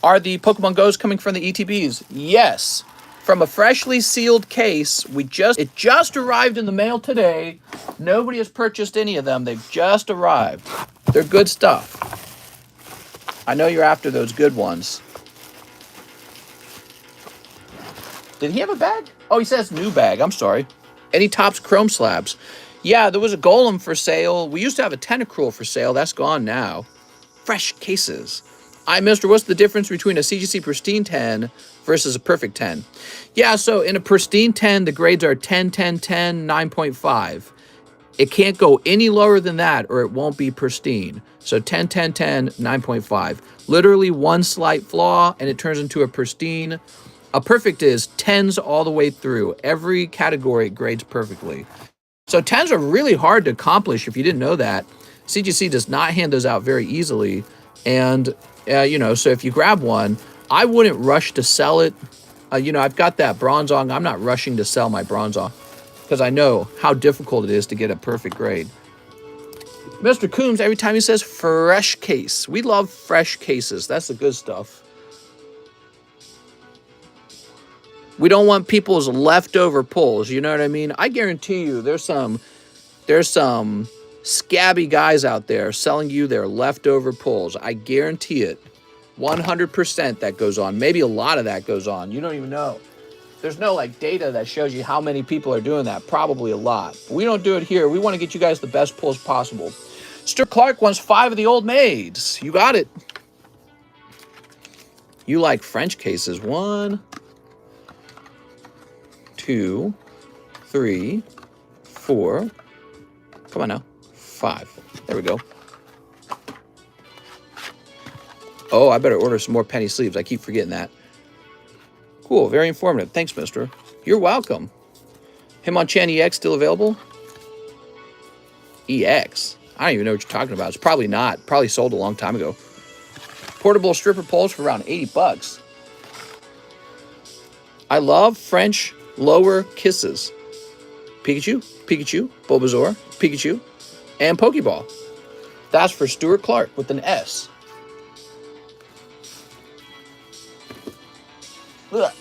Are the Pokemon Go's coming from the ETBs? Yes. From a freshly sealed case. It just arrived in the mail today. Nobody has purchased any of them. They've just arrived. They're good stuff. I know you're after those good ones. Did he have a bag? Oh, he says new bag. I'm sorry. Any Topps Chrome Slabs? Yeah, there was a Golem for sale. We used to have a Tentacruel for sale. That's gone now. Fresh cases. Mister, what's the difference between a CGC Pristine 10 versus a Perfect 10? Yeah, so in a Pristine 10, the grades are 10, 10, 10, 9.5. It can't go any lower than that or it won't be pristine. So 10, 10, 10, 9.5. Literally one slight flaw and it turns into a pristine. A perfect is 10s all the way through. Every category it grades perfectly. So 10s are really hard to accomplish if you didn't know that. CGC does not hand those out very easily. And, so if you grab one, I wouldn't rush to sell it. I've got that Bronzong. I'm not rushing to sell my Bronzong because I know how difficult it is to get a perfect grade. Mr. Coombs, every time he says fresh case. We love fresh cases. That's the good stuff. We don't want people's leftover pulls. You know what I mean? I guarantee you there's some scabby guys out there selling you their leftover pulls. I guarantee it. 100% that goes on. Maybe a lot of that goes on. You don't even know. There's no data that shows you how many people are doing that. Probably a lot. But we don't do it here. We want to get you guys the best pulls possible. Stuart Clark wants 5 of the old maids. You got it. You like French cases. 1, 2, 3, 4. Come on now. 5. There we go. Oh, I better order some more penny sleeves. I keep forgetting that. Cool. Very informative. Thanks, mister. You're welcome. Hitmonchan EX still available? EX? I don't even know what you're talking about. It's probably not. Probably sold a long time ago. Portable stripper poles for around 80 bucks. I love French lower kisses. Pikachu, Bulbasaur, Pikachu, and Pokeball. That's for Stuart Clark with an S. Ugh.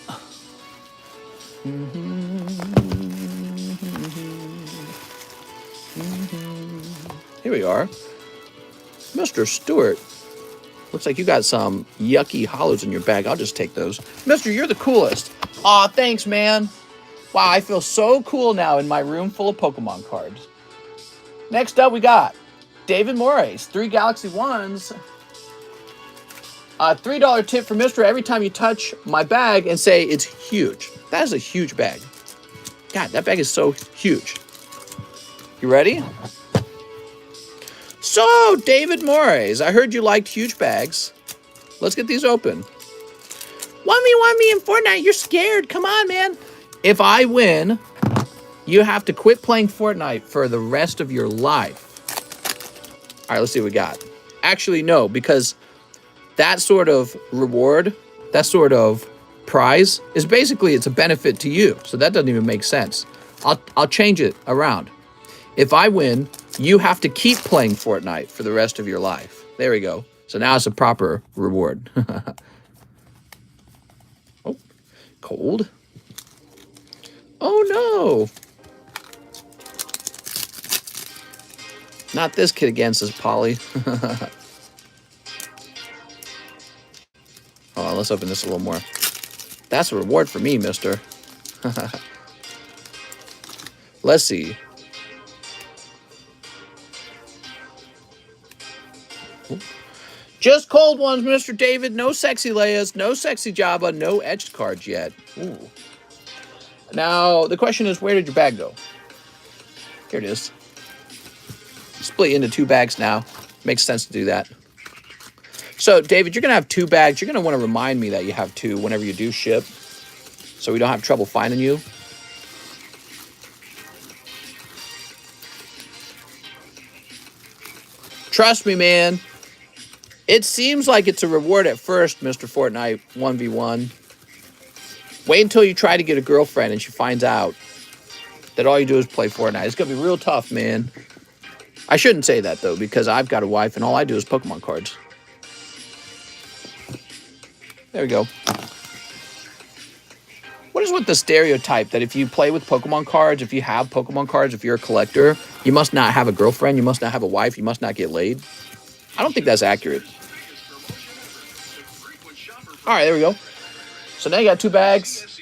Here we are. Mr. Stewart. Looks like you got some yucky hollows in your bag. I'll just take those. Mister, you're the coolest. Aw, thanks, man. Wow, I feel so cool now in my room full of Pokemon cards. Next up, we got David Moraes. 3 Galaxy 1s. $3 tip for Mister every time you touch my bag and say it's huge. That is a huge bag. God, that bag is so huge. You ready? So, David Moraes, I heard you liked huge bags. Let's get these open. 1v1 in Fortnite, you're scared. Come on, man. If I win, you have to quit playing Fortnite for the rest of your life. All right, let's see what we got. Actually, no, because that sort of reward, that sort of prize is basically, it's a benefit to you. So that doesn't even make sense. I'll change it around. If I win, you have to keep playing Fortnite for the rest of your life. There we go. So now it's a proper reward. Oh, cold. Oh no. Not this kid again, says Polly. Hold on, let's open this a little more. That's a reward for me, mister. Let's see. Just cold ones, Mr. David. No sexy Leias, no sexy Jabba, no etched cards yet. Ooh. Now, the question is, where did your bag go? Here it is. Split into 2 bags now. Makes sense to do that. So, David, you're going to have 2 bags. You're going to want to remind me that you have 2 whenever you do ship, so we don't have trouble finding you. Trust me, man. It seems like it's a reward at first, Mr. Fortnite 1v1. Wait until you try to get a girlfriend and she finds out that all you do is play Fortnite. It's going to be real tough, man. I shouldn't say that, though, because I've got a wife and all I do is Pokemon cards. There we go. What is with the stereotype that if you play with Pokemon cards, if you have Pokemon cards, if you're a collector, you must not have a girlfriend, you must not have a wife, you must not get laid? I don't think that's accurate. All right, there we go. So now you got 2 bags.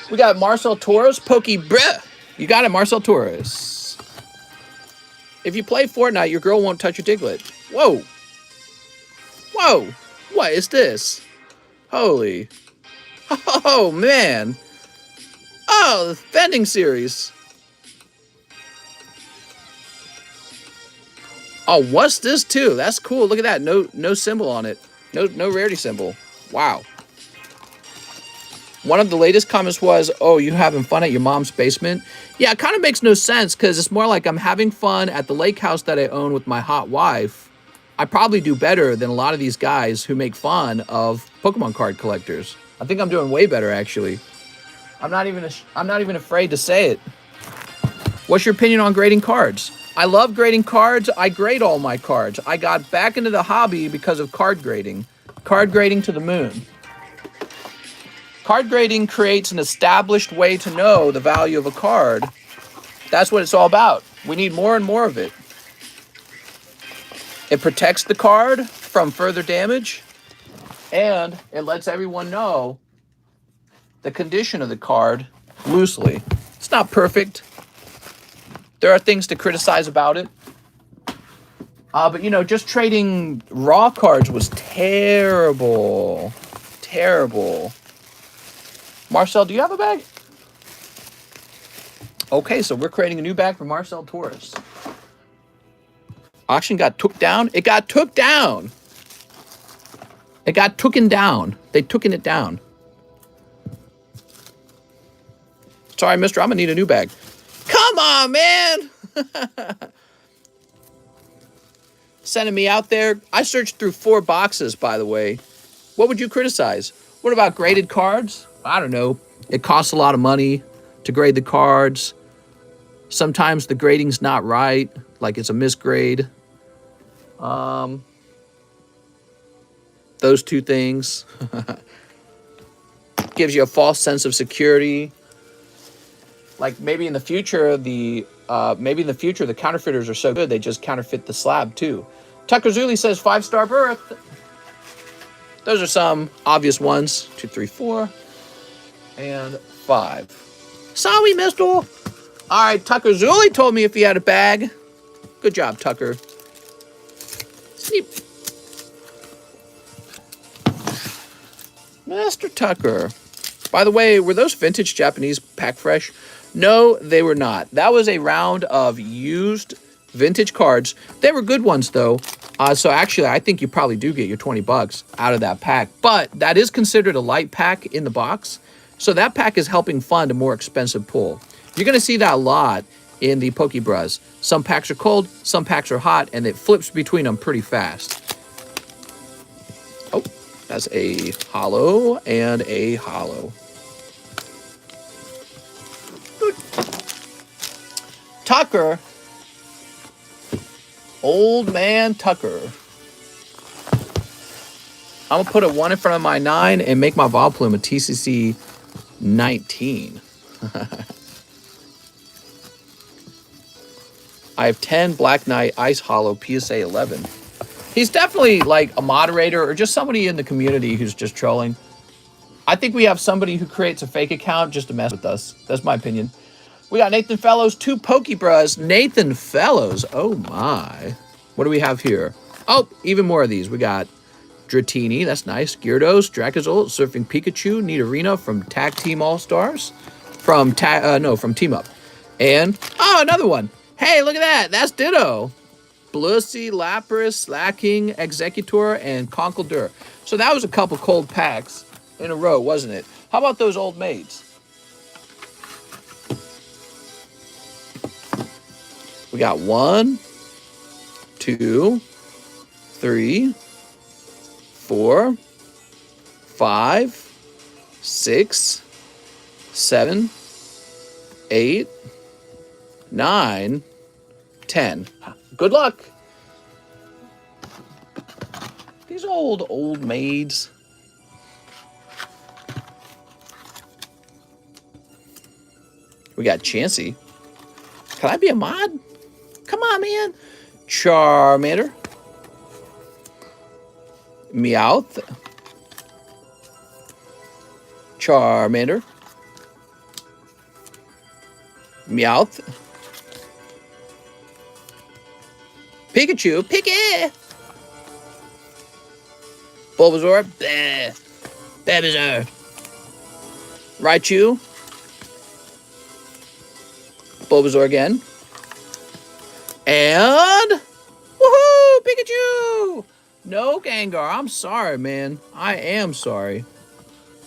We got Marcel Torres, Bruh. You got it, Marcel Torres. If you play Fortnite, your girl won't touch your Diglett. Whoa. Whoa. What is this? Holy. Oh, man. Oh, the vending series. Oh, what's this too? That's cool. Look at that. No symbol on it. No rarity symbol. Wow. One of the latest comments was, oh, you having fun at your mom's basement? Yeah, it kind of makes no sense because it's more like I'm having fun at the lake house that I own with my hot wife. I probably do better than a lot of these guys who make fun of Pokemon card collectors. I think I'm doing way better, actually. I'm not even afraid to say it. What's your opinion on grading cards? I love grading cards. I grade all my cards. I got back into the hobby because of card grading. Card grading to the moon. Card grading creates an established way to know the value of a card. That's what it's all about. We need more and more of it. It protects the card from further damage, and it lets everyone know the condition of the card loosely. It's not perfect. There are things to criticize about it. But, you know, just trading raw cards was terrible. Terrible. Marcel, do you have a bag? Okay, so we're creating a new bag for Marcel Torres. Auction got took down? It got took down. It got tooken down. They tooken it down. Sorry, mister, I'm gonna need a new bag. Come on, man! Sending me out there. I searched through 4 boxes, by the way. What would you criticize? What about graded cards? I don't know. It costs a lot of money to grade the cards. Sometimes the grading's not right, like it's a misgrade. Those 2 things. Gives you a false sense of security. Like maybe in the future, the counterfeiters are so good they just counterfeit the slab too. Tucker Zuli says 5-star berth. Those are some obvious ones. 2, 3, 4, and 5. Sorry, mister. All right, Tucker Zuli told me if he had a bag. Good job, Tucker. Sneap. Master Tucker. By the way, were those vintage Japanese pack fresh? No, they were not. That was a round of used vintage cards. They were good ones, though. So actually, I think you probably do get your 20 bucks out of that pack. But that is considered a light pack in the box. So that pack is helping fund a more expensive pull. You're going to see that a lot in the Pokebuzz. Some packs are cold, some packs are hot, and it flips between them pretty fast. Oh, that's a hollow and a hollow. Tucker. Old man Tucker. I'm going to put a 1 in front of my 9 and make my Volplume a TCC 19. I have 10 Black Knight Ice Hollow PSA 11. He's definitely like a moderator or just somebody in the community who's just trolling. I think we have somebody who creates a fake account just to mess with us. That's my opinion. We got Nathan Fellows, 2 Pokebuzz. Nathan Fellows. Oh, my. What do we have here? Oh, even more of these. We got Dratini. That's nice. Gyarados, Dracozolt, Surfing Pikachu, Nidorina from Tag Team All-Stars. From Team Up. And, oh, another one. Hey, look at that. That's Ditto. Blussy, Lapras, Slacking, Executor, and Conkeldurr. So that was a couple cold packs in a row, wasn't it? How about those old maids? We got 1, 2, 3, 4, 5, 6, 7, 8, 9, 10. Good luck. These old maids. We got Chansey. Can I be a mod? Come on, man. Charmander. Meowth. Charmander. Meowth. Pikachu. Pikachu. Bulbasaur. Bleh. Bulbasaur. Raichu. Bulbasaur again. And woohoo! Pikachu! No Gengar. I'm sorry, man. I am sorry.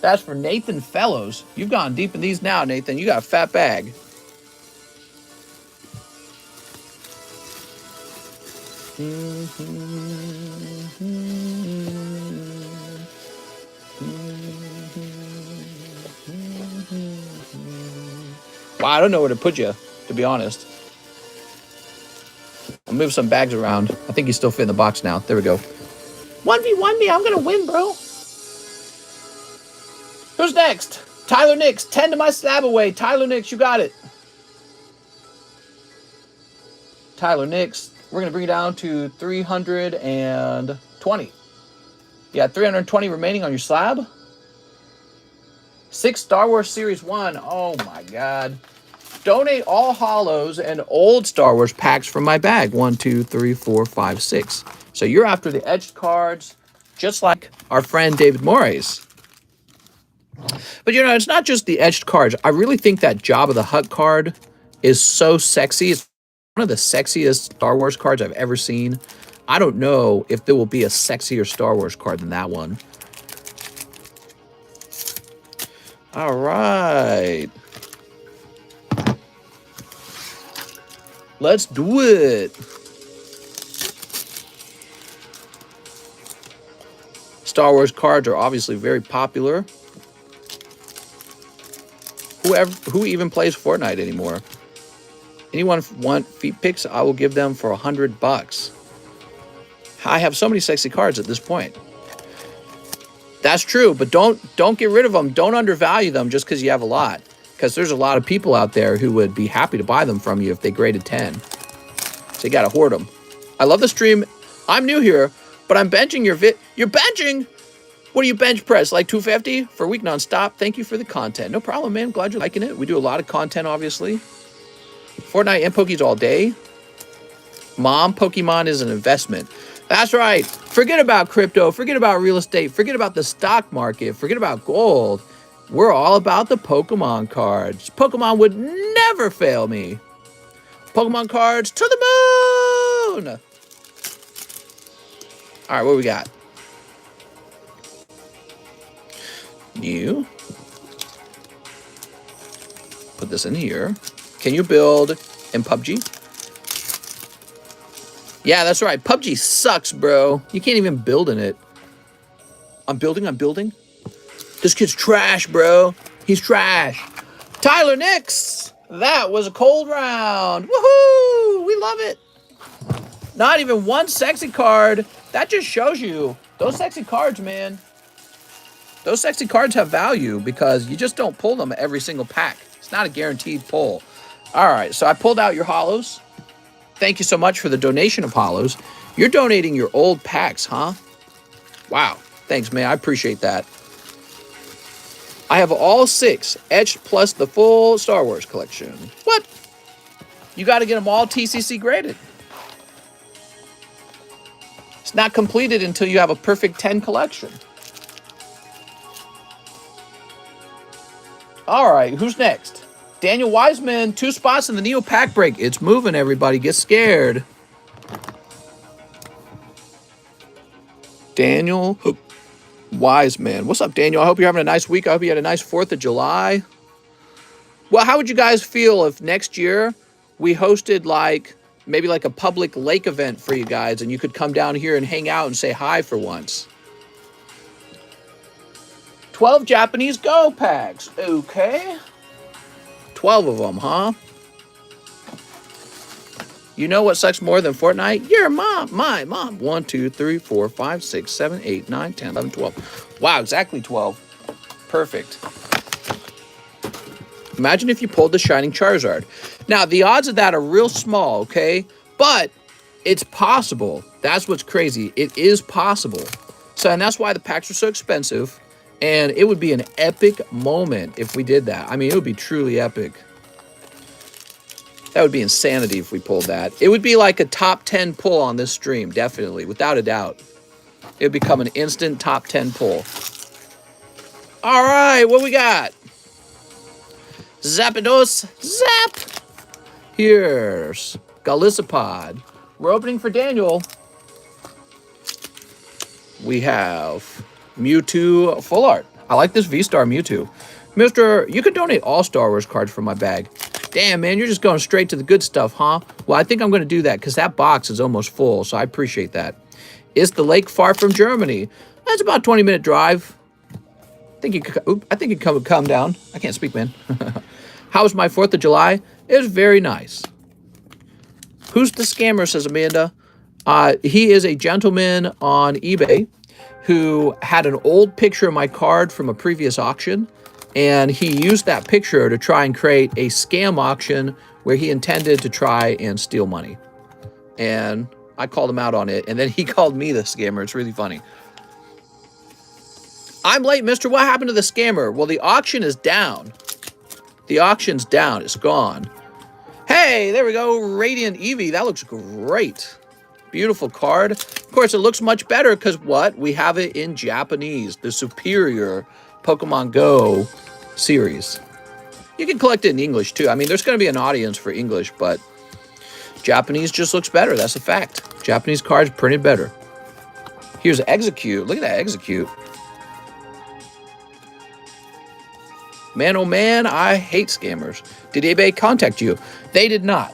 That's for Nathan Fellows. You've gone deep in these now, Nathan. You got a fat bag. Wow, I don't know where to put you, to be honest. I'll move some bags around. I think you still fit in the box now. There we go. 1v1 me. I'm going to win, bro. Who's next? Tyler Nix. 10 to my SLAB-AWAY. Tyler Nix, you got it. Tyler Nix. We're going to bring it down to 320. You got 320 remaining on your slab. 6 Star Wars Series 1. Oh, my God. Donate all hollows and old Star Wars packs from my bag. 1, 2, 3, 4, 5, 6. So you're after the etched cards, just like our friend David Morris. But, you know, it's not just the etched cards. I really think that Jabba the Hutt card is so sexy. It's one of the sexiest Star Wars cards I've ever seen. I don't know if there will be a sexier Star Wars card than that one. All right. Let's do it. Star Wars cards are obviously very popular. Who even plays Fortnite anymore? Anyone want feet pics? I will give them for $100. I have so many sexy cards at this point. That's true, but don't get rid of them. Don't undervalue them just because you have a lot. Because there's a lot of people out there who would be happy to buy them from you if they graded 10. So you gotta hoard them. I love the stream. I'm new here, but I'm benching your vid. You're benching? What do you bench press? Like 250 for a week nonstop? Thank you for the content. No problem, man. Glad you're liking it. We do a lot of content, obviously. Fortnite and Pokies all day. Mom, Pokemon is an investment. That's right. Forget about crypto. Forget about real estate. Forget about the stock market. Forget about gold. We're all about the Pokemon cards. Pokemon would never fail me. Pokemon cards to the moon. All right, what we got? New. Put this in here. Can you build in PUBG? Yeah, that's right. PUBG sucks, bro. You can't even build in it. I'm building. This kid's trash, bro. He's trash. Tyler Nix. That was a cold round. Woohoo! We love it. Not even one sexy card. That just shows you. Those sexy cards, man. Those sexy cards have value because you just don't pull them every single pack. It's not a guaranteed pull. All right, so I pulled out your hollows. Thank you so much for the donation of hollows. You're donating your old packs, huh? Wow. Thanks, man. I appreciate that. I have all 6 etched plus the full Star Wars collection. What? You got to get them all TCC graded. It's not completed until you have a perfect 10 collection. All right, who's next? Daniel Wiseman, 2 spots in the Neo pack break. It's moving, everybody. Get scared. Daniel Wiseman. What's up, Daniel? I hope you're having a nice week. I hope you had a nice 4th of July. Well, how would you guys feel if next year we hosted maybe a public lake event for you guys and you could come down here and hang out and say hi for once? 12 Japanese Go packs. Okay. 12 of them, huh? You know what sucks more than Fortnite? Your mom, my mom. 1, 2, 3, 4, 5, 6, 7, 8, 9, 10, 11, 12. Wow, exactly 12. Perfect. Imagine if you pulled the Shining Charizard. Now, the odds of that are real small, okay? But it's possible. That's what's crazy. It is possible. So, and that's why the packs are so expensive. And it would be an epic moment if we did that. I mean, it would be truly epic. That would be insanity if we pulled that. It would be like a top 10 pull on this stream, definitely, without a doubt. It would become an instant top 10 pull. All right, what we got? Zapdos, zap! Here's Galissapod. We're opening for Daniel. We have Mewtwo Full Art. I like this V-Star Mewtwo. Mister, you can donate all Star Wars cards from my bag. Damn, man, you're just going straight to the good stuff, huh? Well, I think I'm going to do that because that box is almost full, so I appreciate that. Is the lake far from Germany? That's about a 20-minute drive. I think you can come down. I can't speak, man. How was my 4th of July? It was very nice. Who's the scammer, says Amanda. He is a gentleman on eBay who had an old picture of my card from a previous auction. And he used that picture to try and create a scam auction where he intended to try and steal money. And I called him out on it. And then he called me the scammer. It's really funny. I'm late, mister. What happened to the scammer? Well, the auction is down. The auction's down. It's gone. Hey, there we go. Radiant Eevee. That looks great. Beautiful card. Of course, it looks much better because what? We have it in Japanese. The superior Pokemon Go series. You can collect it in English too. I mean, there's going to be an audience for English, but Japanese just looks better. That's a fact. Japanese cards printed better. Here's Execute. Look at that Execute. Man, oh man, I hate scammers. Did eBay contact you? They did not.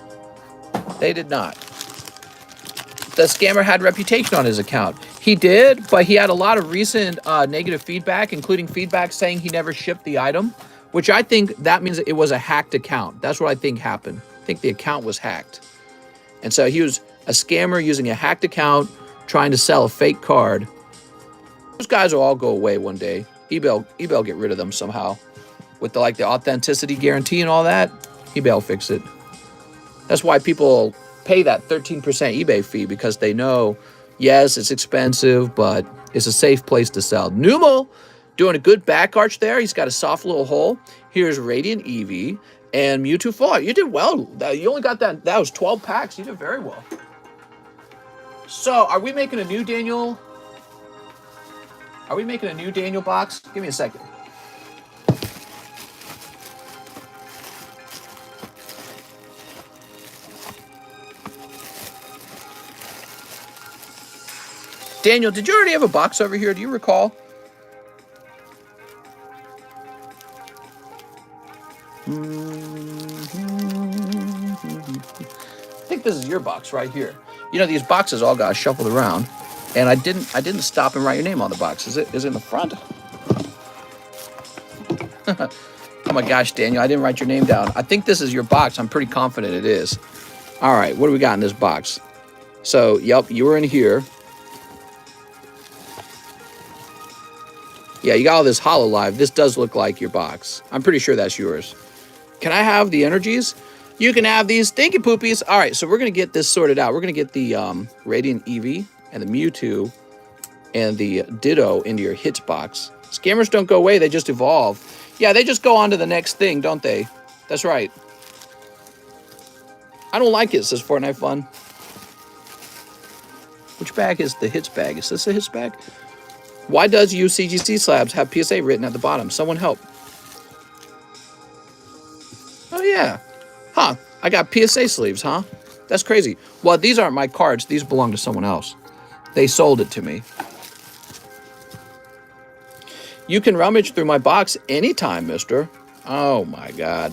They did not. The scammer had reputation on his account. He did, but he had a lot of recent negative feedback, including feedback saying he never shipped the item, which I think that means it was a hacked account. That's what I think happened. I think the account was hacked. And so he was a scammer using a hacked account, trying to sell a fake card. Those guys will all go away one day. eBay will get rid of them somehow. With the authenticity guarantee and all that, eBay will fix it. That's why people pay that 13% eBay fee, because they know, yes, it's expensive, but it's a safe place to sell. Numo doing a good back arch there. He's got a soft little hole. Here's Radiant Eevee and Mewtwo Full Art. You did well. You only got that. That was 12 packs. You did very well. So, are we making a new Daniel? Are we making a new Daniel box? Give me a second. Daniel, did you already have a box over here? Do you recall? I think this is your box right here. You know, these boxes all got shuffled around, and I didn't stop and write your name on the box. Is it in the front? Oh my gosh, Daniel, I didn't write your name down. I think this is your box. I'm pretty confident it is. All right, what do we got in this box? So, yep, you were in here. Yeah, you got all this Hololive. This does look like your box. I'm pretty sure that's yours. Can I have the energies? You can have these. Thank you, Poopies. All right, so we're going to get this sorted out. We're going to get the Radiant Eevee and the Mewtwo and the Ditto into your hits box. Scammers don't go away. They just evolve. Yeah, they just go on to the next thing, don't they? That's right. I don't like it, says Fortnite Fun. Which bag is the hits bag? Is this a hits bag? Why does UCGC Slabs have PSA written at the bottom? Someone help. Oh, yeah. Huh. I got PSA sleeves, huh? That's crazy. Well, these aren't my cards. These belong to someone else. They sold it to me. You can rummage through my box anytime, mister. Oh, my God.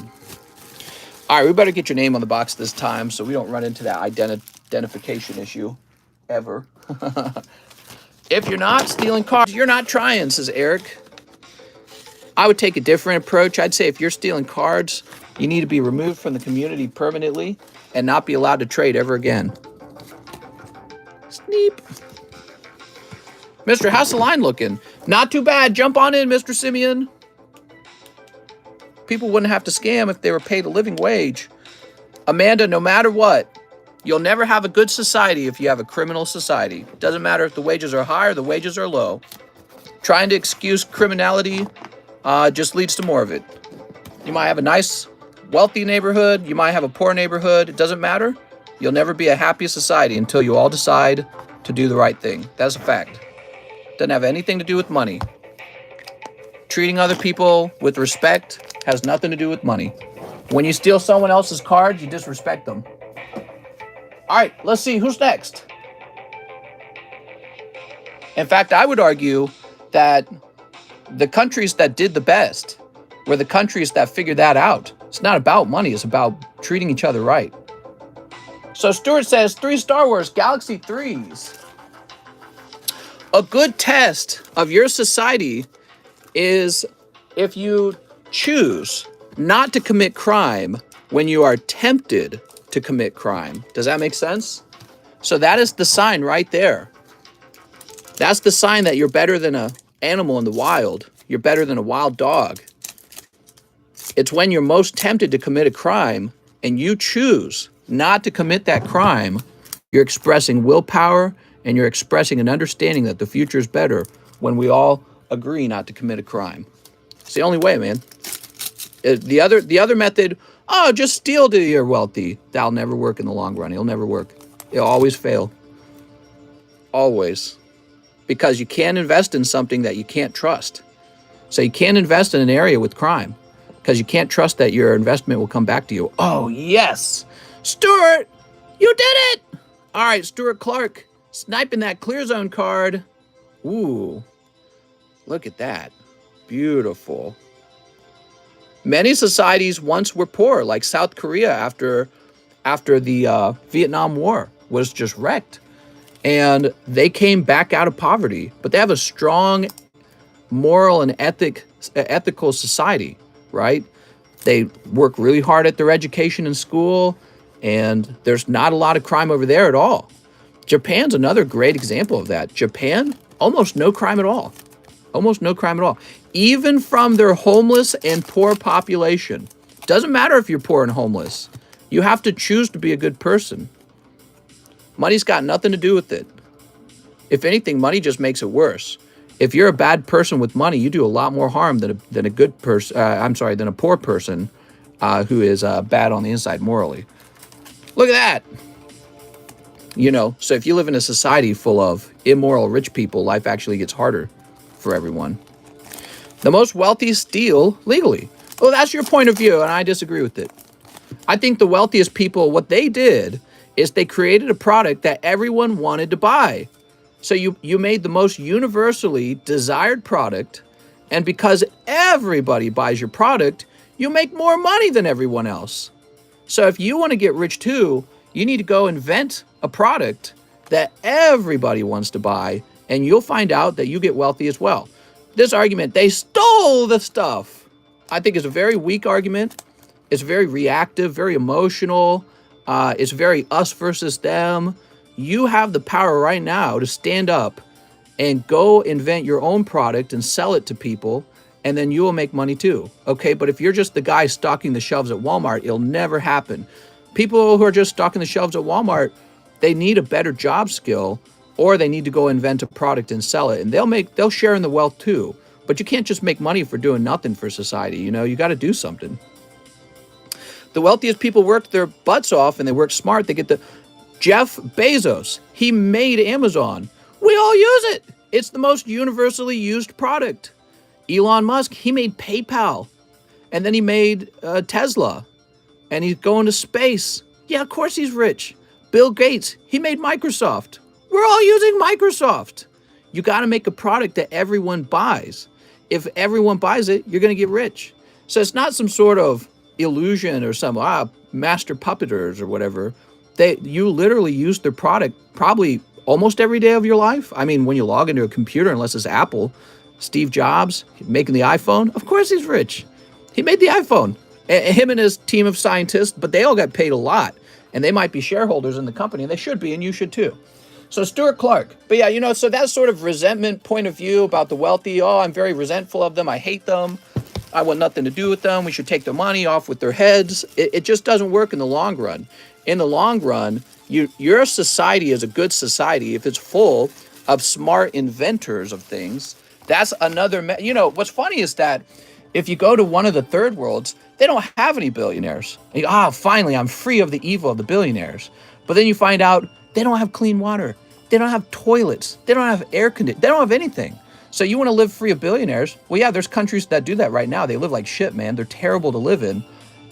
All right, we better get your name on the box this time so we don't run into that identification issue ever. If you're not stealing cards, you're not trying, says Eric. I would take a different approach. I'd say if you're stealing cards, you need to be removed from the community permanently and not be allowed to trade ever again. Sneep. Mr. How's the line looking? Not too bad. Jump on in, Mr. Simeon. People wouldn't have to scam if they were paid a living wage. Amanda, no matter what, you'll never have a good society if you have a criminal society. Doesn't matter if the wages are high or the wages are low. Trying to excuse criminality just leads to more of it. You might have a nice, wealthy neighborhood. You might have a poor neighborhood. It doesn't matter. You'll never be a happy society until you all decide to do the right thing. That's a fact. Doesn't have anything to do with money. Treating other people with respect has nothing to do with money. When you steal someone else's cards, you disrespect them. All right, let's see. Who's next? In fact, I would argue that the countries that did the best were the countries that figured that out. It's not about money. It's about treating each other right. So Stuart says, 3 Star Wars Galaxy 3s. A good test of your society is if you choose not to commit crime when you are tempted to commit crime. Does that make sense? So that is the sign right there. That's the sign that you're better than an animal in the wild. You're better than a wild dog. It's when you're most tempted to commit a crime and you choose not to commit that crime, you're expressing willpower and you're expressing an understanding that the future is better when we all agree not to commit a crime. It's the only way, man. The other method, oh, just steal till you're wealthy. That'll never work in the long run. It'll never work. It'll always fail. Always. Because you can't invest in something that you can't trust. So you can't invest in an area with crime because you can't trust that your investment will come back to you. Oh, yes. Stuart, you did it. All right, Stuart Clark, sniping that clear zone card. Ooh, look at that. Beautiful. Many societies once were poor, like South Korea after the Vietnam War was just wrecked. And they came back out of poverty, but they have a strong moral and ethical society, right? They work really hard at their education in school, and there's not a lot of crime over there at all. Japan's another great example of that. Japan, almost no crime at all. Almost no crime at all. Even from their homeless and poor population. Doesn't matter if you're poor and homeless. You have to choose to be a good person. Money's got nothing to do with it. If anything, money just makes it worse. If you're a bad person with money, you do a lot more harm than a good person. Than a poor person who is bad on the inside morally. Look at that. You know, so if you live in a society full of immoral rich people, life actually gets harder for everyone. The most wealthy steal legally. Well, that's your point of view, and I disagree with it. I think the wealthiest people, what they did is they created a product that everyone wanted to buy. So you made the most universally desired product, and because everybody buys your product, you make more money than everyone else. So if you want to get rich too, you need to go invent a product that everybody wants to buy, and you'll find out that you get wealthy as well. This argument, they stole the stuff, I think is a very weak argument. It's very reactive, very emotional. It's very us versus them. You have the power right now to stand up and go invent your own product and sell it to people, and then you will make money too. Okay, but if you're just the guy stocking the shelves at Walmart, it'll never happen. People who are just stocking the shelves at Walmart, they need a better job skill, or they need to go invent a product and sell it, and they'll share in the wealth too. But you can't just make money for doing nothing for society. You know, you got to do something. The wealthiest people worked their butts off, and they work smart. They get the Jeff Bezos. He made Amazon. We all use it. It's the most universally used product. Elon Musk, he made PayPal, and then he made Tesla, and he's going to space. Yeah, of course he's rich. Bill Gates, he made Microsoft. We're all using Microsoft. You got to make a product that everyone buys. If everyone buys it, you're going to get rich. So it's not some sort of illusion or some master puppeters or whatever. You literally use their product probably almost every day of your life. I mean, when you log into a computer, unless it's Apple, Steve Jobs making the iPhone. Of course he's rich. He made the iPhone. Him and his team of scientists, but they all got paid a lot. And they might be shareholders in the company, and they should be, and you should too. So Stuart Clark. But yeah, you know, so that sort of resentment point of view about the wealthy. Oh, I'm very resentful of them. I hate them. I want nothing to do with them. We should take their money off with their heads. It just doesn't work in the long run. In the long run, your society is a good society if it's full of smart inventors of things. That's another, you know, what's funny is that if you go to one of the third worlds, they don't have any billionaires. You go, finally, I'm free of the evil of the billionaires. But then you find out they don't have clean water. They don't have toilets. They don't have air conditioning. They don't have anything. So you want to live free of billionaires? Well, yeah, there's countries that do that right now. They live like shit, man. They're terrible to live in.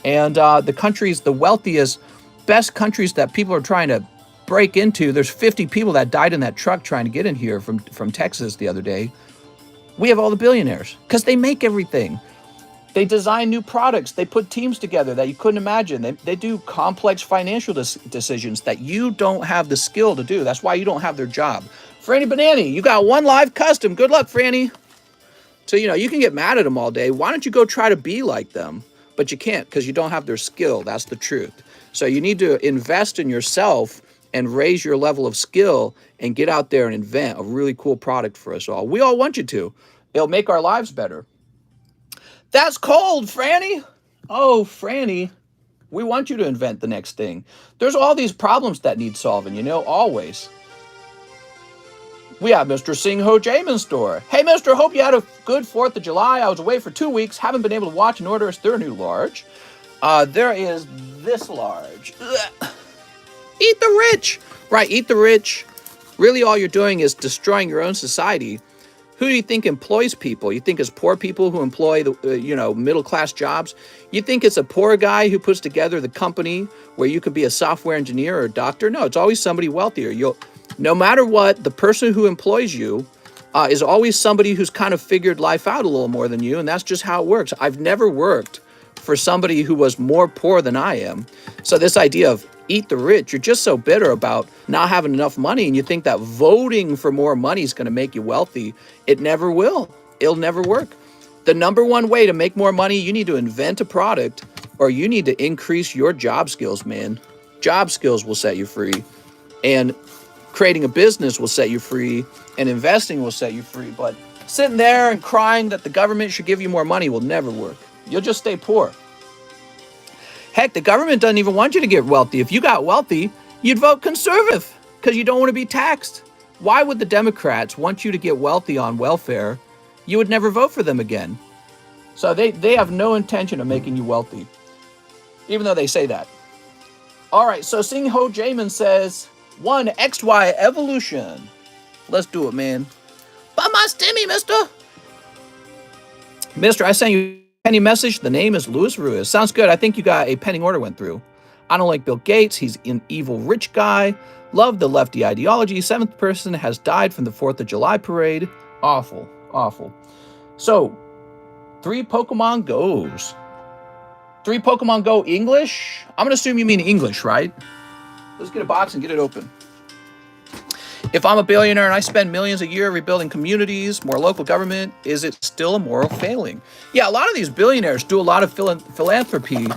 And the countries, the wealthiest, best countries that people are trying to break into, there's 50 people that died in that truck trying to get in here from Texas the other day. We have all the billionaires because they make everything. They design new products. They put teams together that you couldn't imagine. They do complex financial decisions that you don't have the skill to do. That's why you don't have their job. Franny Banani, you got one live custom. Good luck, Franny. So, you know, you can get mad at them all day. Why don't you go try to be like them? But you can't because you don't have their skill. That's the truth. So you need to invest in yourself and raise your level of skill and get out there and invent a really cool product for us all. We all want you to. It'll make our lives better. That's cold, Franny. Oh, Franny, we want you to invent the next thing. There's all these problems that need solving, you know, always. We have Mr. Sing Ho Jamin store. Hey, mister, hope you had a good 4th of July. I was away for 2 weeks. Haven't been able to watch and order. Is there a new large? There is this large. Ugh. Eat the rich. Right, eat the rich. Really, all you're doing is destroying your own society. Who do you think employs people? You think it's poor people who employ the, middle-class jobs? You think it's a poor guy who puts together the company where you could be a software engineer or a doctor? No, it's always somebody wealthier. No matter what, the person who employs you is always somebody who's kind of figured life out a little more than you, and that's just how it works. I've never worked for somebody who was more poor than I am. So this idea of eat the rich, you're just so bitter about not having enough money, and you think that voting for more money is going to make you wealthy. It never will. It'll never work. The number one way to make more money, you need to invent a product, or you need to increase your job skills, man. Job skills will set you free, and creating a business will set you free, and investing will set you free. But sitting there and crying that the government should give you more money will never work. You'll just stay poor. Heck, the government doesn't even want you to get wealthy. If you got wealthy, you'd vote conservative because you don't want to be taxed. Why would the Democrats want you to get wealthy on welfare? You would never vote for them again. So they have no intention of making you wealthy, even though they say that. All right, so Sing Ho Jamin says, 1 XY evolution. Let's do it, man. Buy my stimmy, mister. Mister, I sent you penny message. The name is Louis Ruiz. Sounds good. I think you got a pending order went through. I don't like Bill Gates. He's an evil rich guy. Love the lefty ideology. 7th person has died from the 4th of July parade. Awful. Awful. So, 3 Pokemon Go's. 3 Pokemon Go English? I'm going to assume you mean English, right? Let's get a box and get it open. If I'm a billionaire and I spend millions a year rebuilding communities, more local government, is it still a moral failing? Yeah, a lot of these billionaires do a lot of philanthropy,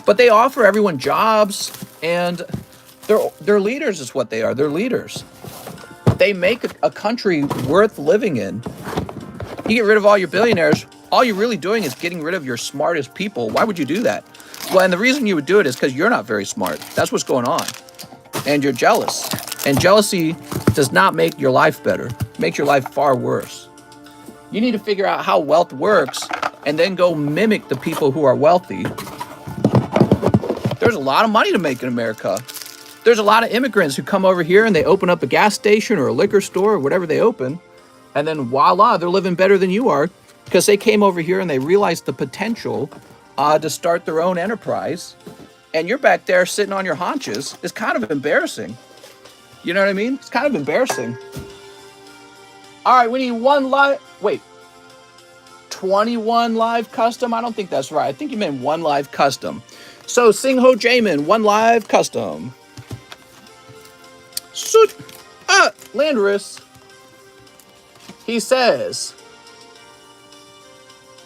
but they offer everyone jobs, and they're leaders is what they are. They're leaders. They make a country worth living in. You get rid of all your billionaires, all you're really doing is getting rid of your smartest people. Why would you do that? Well, and the reason you would do it is because you're not very smart. That's what's going on. And you're jealous. And jealousy does not make your life better. It makes your life far worse. You need to figure out how wealth works and then go mimic the people who are wealthy. There's a lot of money to make in America. There's a lot of immigrants who come over here and they open up a gas station or a liquor store or whatever they open. And then voila, they're living better than you are because they came over here and they realized the potential to start their own enterprise. And you're back there sitting on your haunches. It's kind of embarrassing. You know what I mean? It's kind of embarrassing. All right, we need 21 live custom? I don't think that's right. I think you meant 1 live custom. So, Sing Ho Jamin, 1 live custom. Landorus. He says,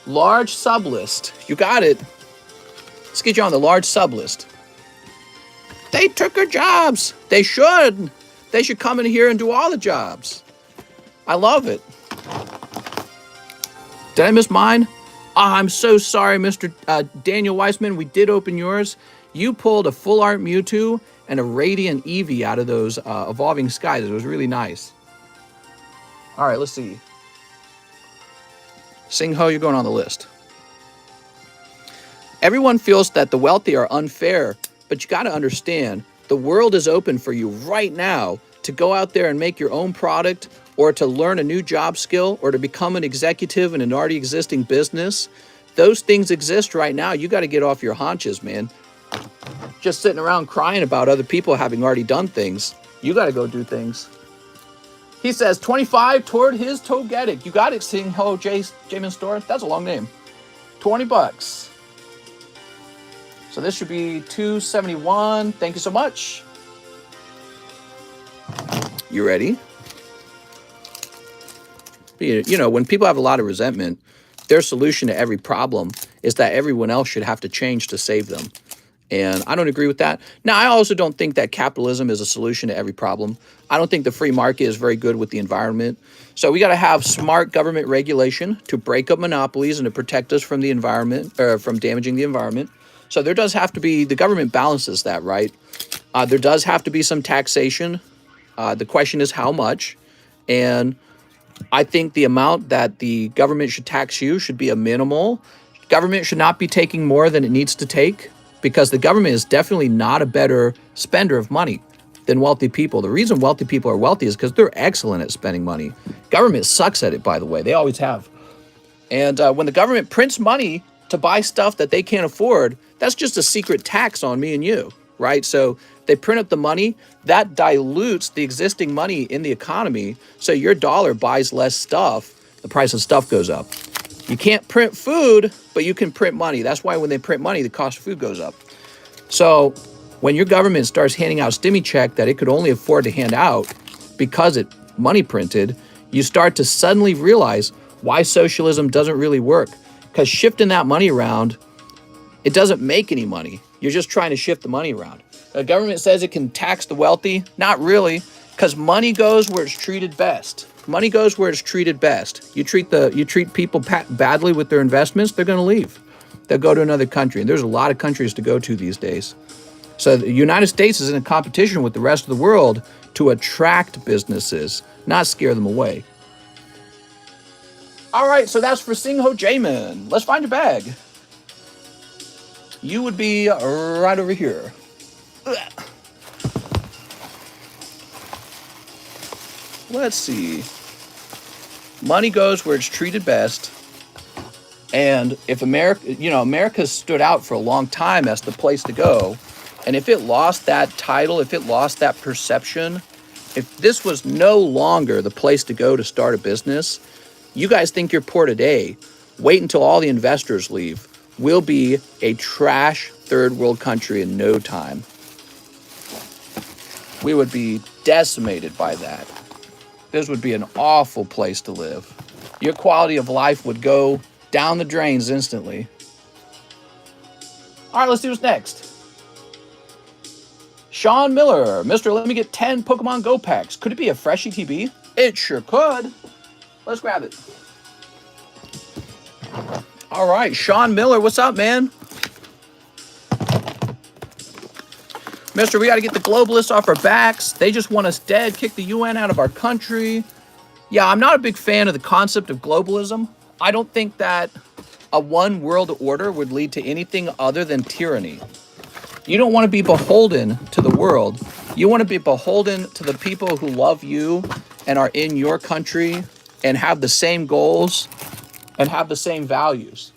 Large sublist. You got it. Let's get you on the large sublist. They took our jobs. They should. They should come in here and do all the jobs. I love it. Did I miss mine? I'm so sorry, Mr. Daniel Weissman. We did open yours. You pulled a full art Mewtwo and a Radiant Eevee out of those Evolving Skies. It was really nice. All right, let's see. Sing Ho, you're going on the list. Everyone feels that the wealthy are unfair, but you got to understand, the world is open for you right now to go out there and make your own product, or to learn a new job skill, or to become an executive in an already existing business. Those things exist right now. You got to get off your haunches, man. Just sitting around crying about other people having already done things. You got to go do things. He says 25 toward his Togetic. You got it, Sing Ho Jamin Store. That's a long name. 20 bucks. So this should be 271. Thank you so much. You ready? You know, when people have a lot of resentment, their solution to every problem is that everyone else should have to change to save them. And I don't agree with that. Now, I also don't think that capitalism is a solution to every problem. I don't think the free market is very good with the environment. So we got to have smart government regulation to break up monopolies and to protect us from the environment, or from damaging the environment. So there does have to be, the government balances that, right? There does have to be some taxation. The question is how much. And I think the amount that the government should tax you should be a minimal. Government should not be taking more than it needs to take, because the government is definitely not a better spender of money than wealthy people. The reason wealthy people are wealthy is because they're excellent at spending money. Government sucks at it, by the way. They always have. And when the government prints money to buy stuff that they can't afford, that's just a secret tax on me and you, right? So they print up the money, that dilutes the existing money in the economy, so your dollar buys less stuff, the price of stuff goes up. You can't print food, but you can print money. That's why when they print money, the cost of food goes up. So when your government starts handing out stimmy check that it could only afford to hand out because it money printed, you start to suddenly realize why socialism doesn't really work. Because shifting that money around, it doesn't make any money. You're just trying to shift the money around. The government says it can tax the wealthy. Not really, because money goes where it's treated best. Money goes where it's treated best. You treat people badly with their investments, they're going to leave. They'll go to another country. And there's a lot of countries to go to these days. So the United States is in a competition with the rest of the world to attract businesses, not scare them away. All right, so that's for Sing Ho Jamin. Let's find your bag. You would be right over here. Let's see. Money goes where it's treated best. And if America stood out for a long time as the place to go. And if it lost that title, if it lost that perception, if this was no longer the place to go to start a business, you guys think you're poor today. Wait until all the investors leave. We'll be a trash third world country in no time. We would be decimated by that. This would be an awful place to live. Your quality of life would go down the drains instantly. All right, let's see what's next. Sean Miller. Mr. Let me get 10 Pokemon Go packs. Could it be a fresh ETB? It sure could. Let's grab it. All right, Sean Miller, what's up, man? Mister, we got to get the globalists off our backs. They just want us dead, kick the UN out of our country. Yeah, I'm not a big fan of the concept of globalism. I don't think that a one world order would lead to anything other than tyranny. You don't want to be beholden to the world. You want to be beholden to the people who love you and are in your country and have the same goals and have the same values.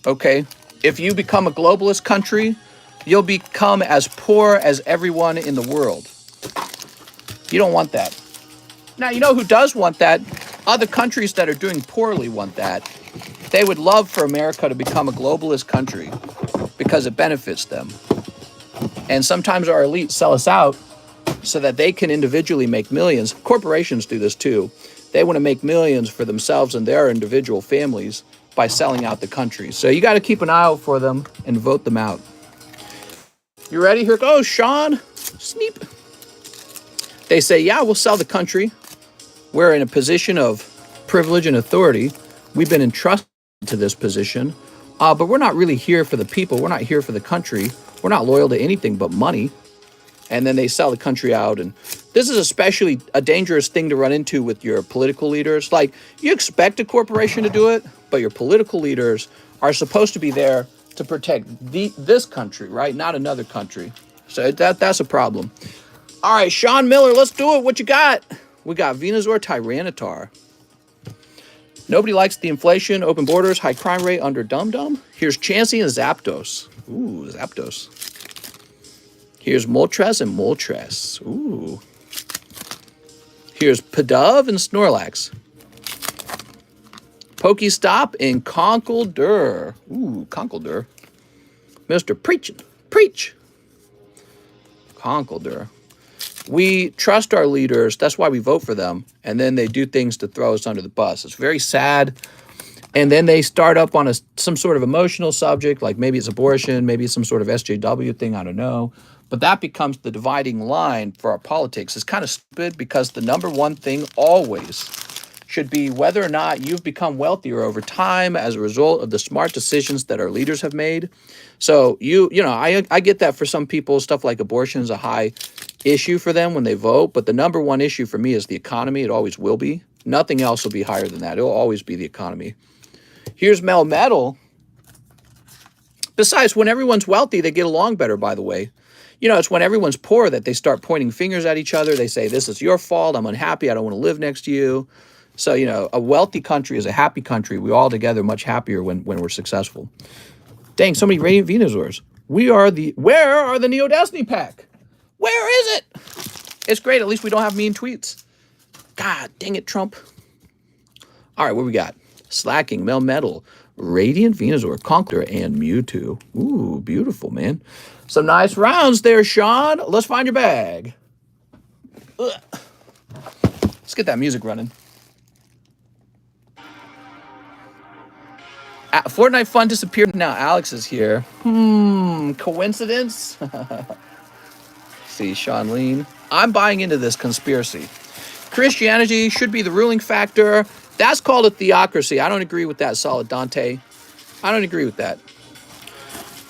Okay? If you become a globalist country, you'll become as poor as everyone in the world. You don't want that. Now, you know who does want that? Other countries that are doing poorly want that. They would love for America to become a globalist country because it benefits them. And sometimes our elites sell us out so that they can individually make millions. Corporations do this too. They want to make millions for themselves and their individual families by selling out the country. So you got to keep an eye out for them and vote them out. You ready? Here goes, Sean. Sneep. They say, yeah, we'll sell the country. We're in a position of privilege and authority. We've been entrusted to this position, but we're not really here for the people. We're not here for the country. We're not loyal to anything but money. And then they sell the country out. And this is especially a dangerous thing to run into with your political leaders. Like, you expect a corporation to do it, but your political leaders are supposed to be there to protect this country, right? Not another country. So that's a problem. All right, Sean Miller, let's do it. What you got? We got Venusaur Tyranitar. Nobody likes the inflation, open borders, high crime rate under Dum-Dum. Here's Chansey and Zapdos. Ooh, Zapdos. Here's Moltres and Moltres. Ooh. Here's Pidove and Snorlax. Pokestop and Conkeldurr. Ooh, Conkeldurr. Mr. Preachin'. Preach. Conkeldurr. We trust our leaders. That's why we vote for them. And then they do things to throw us under the bus. It's very sad. And then they start up on some sort of emotional subject, like maybe it's abortion, maybe it's some sort of SJW thing, I don't know. But that becomes the dividing line for our politics. It's kind of stupid because the number one thing always should be whether or not you've become wealthier over time as a result of the smart decisions that our leaders have made. So, you know, I get that for some people, stuff like abortion is a high issue for them when they vote. But the number one issue for me is the economy. It always will be. Nothing else will be higher than that. It'll always be the economy. Here's Melmetal. Besides, when everyone's wealthy, they get along better, by the way. You know, it's when everyone's poor that they start pointing fingers at each other. They say, this is your fault. I'm unhappy. I don't want to live next to you. So, you know, a wealthy country is a happy country. We're all together much happier when we're successful. Dang, so many Radiant Venusaurs. Where are the Neo Destiny pack? Where is it? It's great. At least we don't have mean tweets. God dang it, Trump. All right, what we got? Slacking, Melmetal, Radiant Venusaur, Conkeldurr, and Mewtwo. Ooh, beautiful, man. Some nice rounds there, Sean. Let's find your bag. Ugh. Let's get that music running. Fortnite fun disappeared. Now Alex is here. Coincidence? See, Sean Lean. I'm buying into this conspiracy. Christianity should be the ruling factor. That's called a theocracy. I don't agree with that, Solid Dante. I don't agree with that.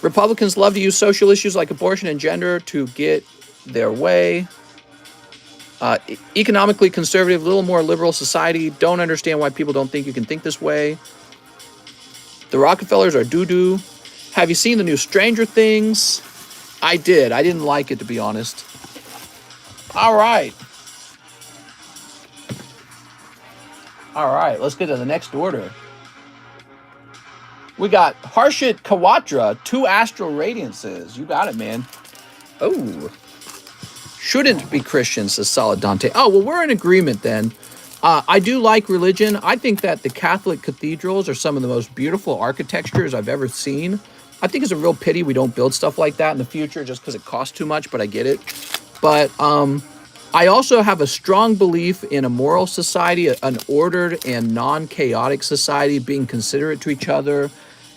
Republicans love to use social issues like abortion and gender to get their way. Economically conservative, a little more liberal society. Don't understand why people don't think you can think this way. The Rockefellers are doo-doo. Have you seen the new Stranger Things? I did. I didn't like it, to be honest. All right. All right, let's get to the next order. We got Harshit Kawatra, 2 Astral Radiances. You got it, man. Oh. Shouldn't be Christian, says Solid Dante. Oh, well, we're in agreement then. I do like religion. I think that the Catholic cathedrals are some of the most beautiful architectures I've ever seen. I think it's a real pity we don't build stuff like that in the future just because it costs too much, but I get it. But I also have a strong belief in a moral society, an ordered and non-chaotic society, being considerate to each other,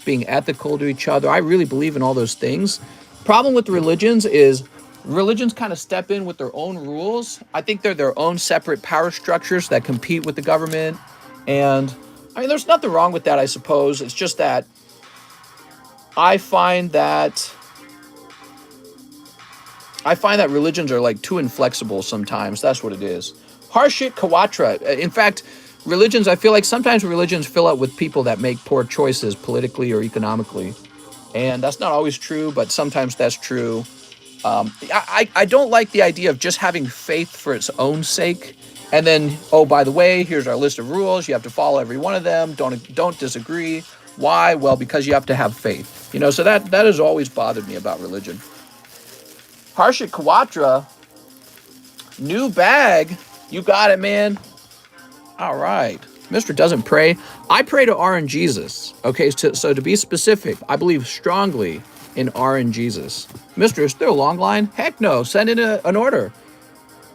being ethical to each other. I really believe in all those things. Problem with religions is religions kind of step in with their own rules. I think they're their own separate power structures that compete with the government. And I mean, there's nothing wrong with that, I suppose. It's just that I find that religions are like too inflexible sometimes. That's what it is. Harshit Kawatra. In fact, religions, I feel like sometimes religions fill up with people that make poor choices politically or economically. And that's not always true, but sometimes that's true. I don't like the idea of just having faith for its own sake. And then, oh, by the way, here's our list of rules. You have to follow every one of them. Don't disagree. Why? Well, because you have to have faith. You know, so that has always bothered me about religion. Harshit Kawatra, new bag. You got it, man. All right. Mr. Doesn't Pray. I pray to R and Jesus. Okay, so to be specific, I believe strongly in R and Jesus. Mr. Is there a long line? Heck no. Send in an order.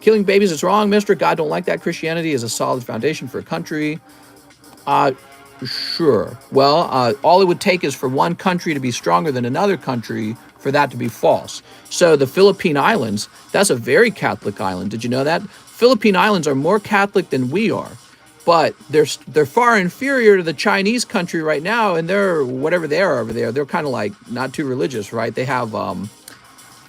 Killing babies is wrong, mister. God don't like that. Christianity is a solid foundation for a country. Sure. Well, all it would take is for one country to be stronger than another country for that to be false. So the Philippine Islands, that's a very Catholic island. Did you know that? Philippine Islands are more Catholic than we are, but they're far inferior to the Chinese country right now, and they're whatever they are over there. They're kind of like not too religious, right? They have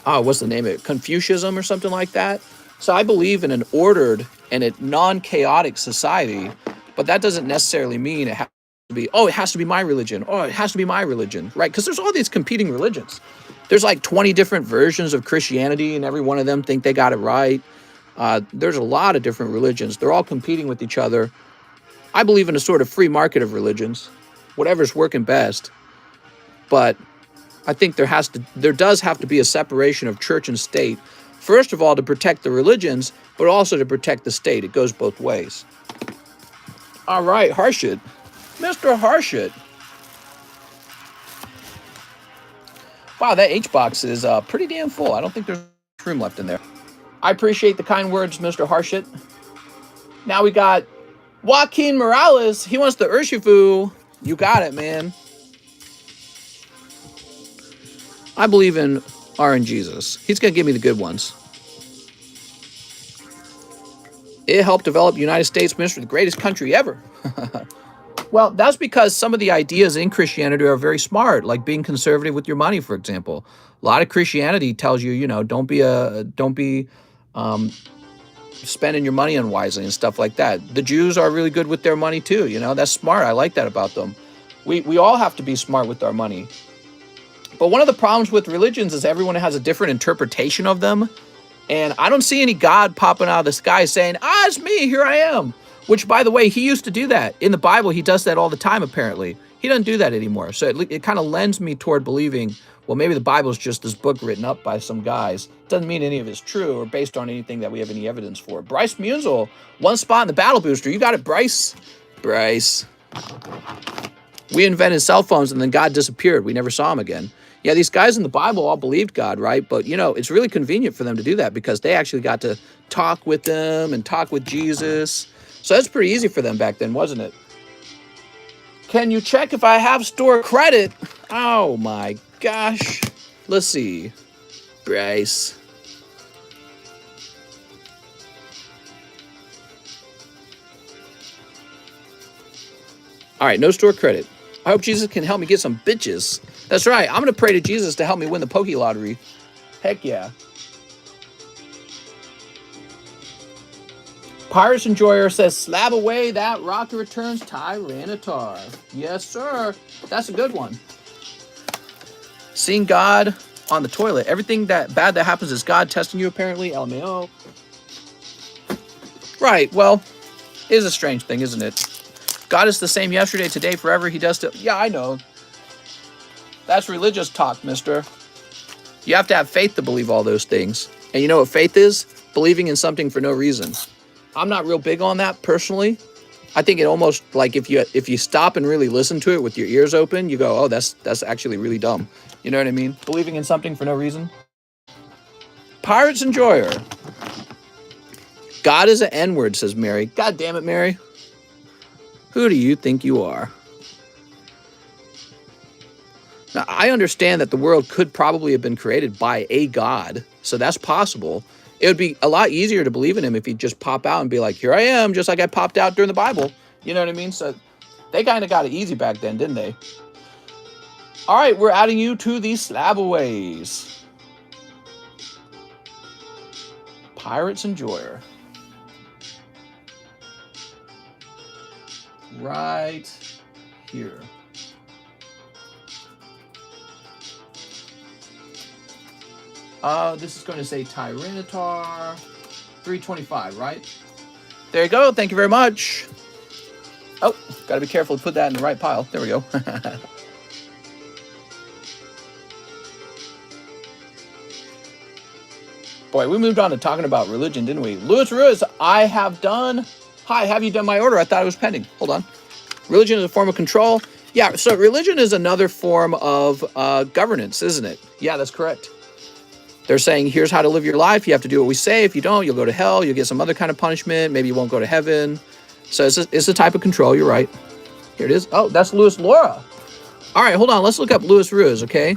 what's the name of it? Confucianism or something like that. So I believe in an ordered and a non-chaotic society, but that doesn't necessarily mean it has to be, oh, it has to be my religion. Oh, it has to be my religion, right? Because there's all these competing religions. There's like 20 different versions of Christianity, and every one of them think they got it right. There's a lot of different religions. They're all competing with each other. I believe in a sort of free market of religions, whatever's working best. But I think there does have to be a separation of church and state. First of all, to protect the religions, but also to protect the state. It goes both ways. All right, Harshit. Mr. Harshit. Wow, that H-box is pretty damn full. I don't think there's room left in there. I appreciate the kind words, Mr. Harshit. Now we got Joaquin Morales. He wants the Urshifu. You got it, man. I believe in Jesus. He's going to give me the good ones. It helped develop the United States, mister, the greatest country ever. Well, that's because some of the ideas in Christianity are very smart, like being conservative with your money, for example. A lot of Christianity tells you, you know, don't be spending your money unwisely and stuff like that. The Jews are really good with their money too. You know, that's smart. I like that about them. We all have to be smart with our money. But one of the problems with religions is everyone has a different interpretation of them. And I don't see any God popping out of the sky saying, it's me, here I am. Which, by the way, he used to do that. In the Bible, he does that all the time, apparently. He doesn't do that anymore. So it kind of lends me toward believing, well, maybe the Bible's just this book written up by some guys. Doesn't mean any of it's true or based on anything that we have any evidence for. Bryce Munzel, one spot in the battle booster. You got it, Bryce. Bryce. We invented cell phones and then God disappeared. We never saw him again. Yeah, these guys in the Bible all believed God, right? But, you know, it's really convenient for them to do that because they actually got to talk with them and talk with Jesus. So that's pretty easy for them back then, wasn't it? Can you check if I have store credit? Oh, my gosh. Let's see. Bryce. All right, no store credit. I hope Jesus can help me get some bitches. That's right. I'm going to pray to Jesus to help me win the Poke Lottery. Heck yeah. Pirates Enjoyer says, SLAB-AWAY, that rocket returns Tyranitar. Yes, sir. That's a good one. Seeing God on the toilet. Everything that bad that happens is God testing you, apparently. LMAO. Right. Well, it is a strange thing, isn't it? God is the same yesterday, today, forever. He does still. Yeah, I know. That's religious talk, mister. You have to have faith to believe all those things. And you know what faith is? Believing in something for no reason. I'm not real big on that personally. I think it almost like if you stop and really listen to it with your ears open, you go, oh, that's actually really dumb. You know what I mean? Believing in something for no reason. Pirates Enjoyer. God is an N-word, says Mary. God damn it, Mary. Who do you think you are? Now, I understand that the world could probably have been created by a God, so that's possible. It would be a lot easier to believe in him if he'd just pop out and be like, here I am, just like I popped out during the Bible. You know what I mean? So they kind of got it easy back then, didn't they? All right, we're adding you to the SLAB-AWAYs. Pirates Enjoyer. Right here. This is going to say Tyranitar 325, right? There you go. Thank you very much. Oh, got to be careful to put that in the right pile. There we go. Boy, we moved on to talking about religion, didn't we? Louis Ruiz, Hi, have you done my order? I thought it was pending. Hold on. Religion is a form of control. Yeah, so religion is another form of governance, isn't it? Yeah, that's correct. They're saying, here's how to live your life. You have to do what we say. If you don't, you'll go to hell. You'll get some other kind of punishment. Maybe you won't go to heaven. So it's a type of control. You're right. Here it is. Oh, that's Louis Laura. All right, hold on. Let's look up Louis Ruiz, okay?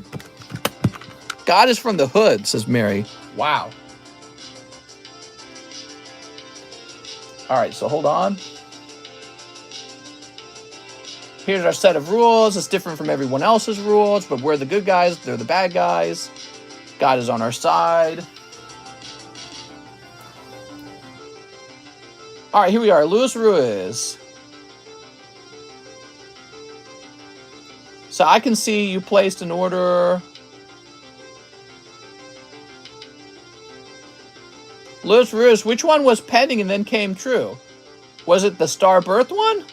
God is from the hood, says Mary. Wow. All right, so hold on. Here's our set of rules. It's different from everyone else's rules, but we're the good guys. They're the bad guys. God is on our side. All right, here we are. Louis Ruiz. So I can see you placed an order. Louis Ruiz, which one was pending and then came true? Was it the Star Birth one?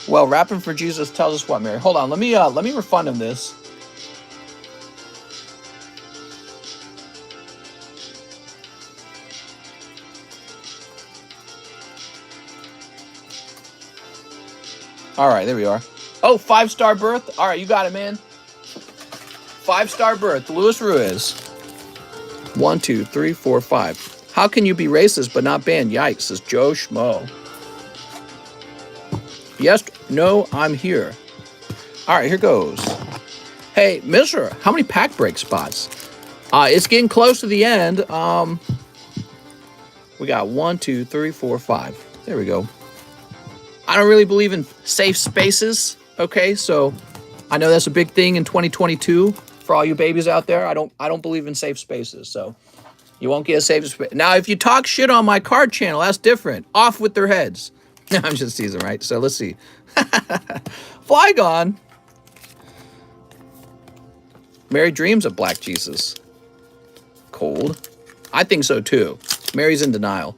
Well, Rapping for Jesus tells us what, Mary? Hold on, let me refund him this. All right, there we are. Oh, 5-star birth. All right, you got it, man. 5-star birth, Louis Ruiz. 1, 2, 3, 4, 5. How can you be racist but not banned? Yikes, says Joe Schmo. Yes, no, I'm here. All right, here goes. Hey, mister, how many pack break spots? It's getting close to the end. We got 1, 2, 3, 4, 5. There we go. I don't really believe in safe spaces. Okay, so I know that's a big thing in 2022 for all you babies out there. I don't believe in safe spaces, so you won't get a safe space. Now, if you talk shit on my card channel, that's different. Off with their heads. I'm just teasing, right? So let's see. Flygon. Mary dreams of Black Jesus. Cold. I think so too. Mary's in denial.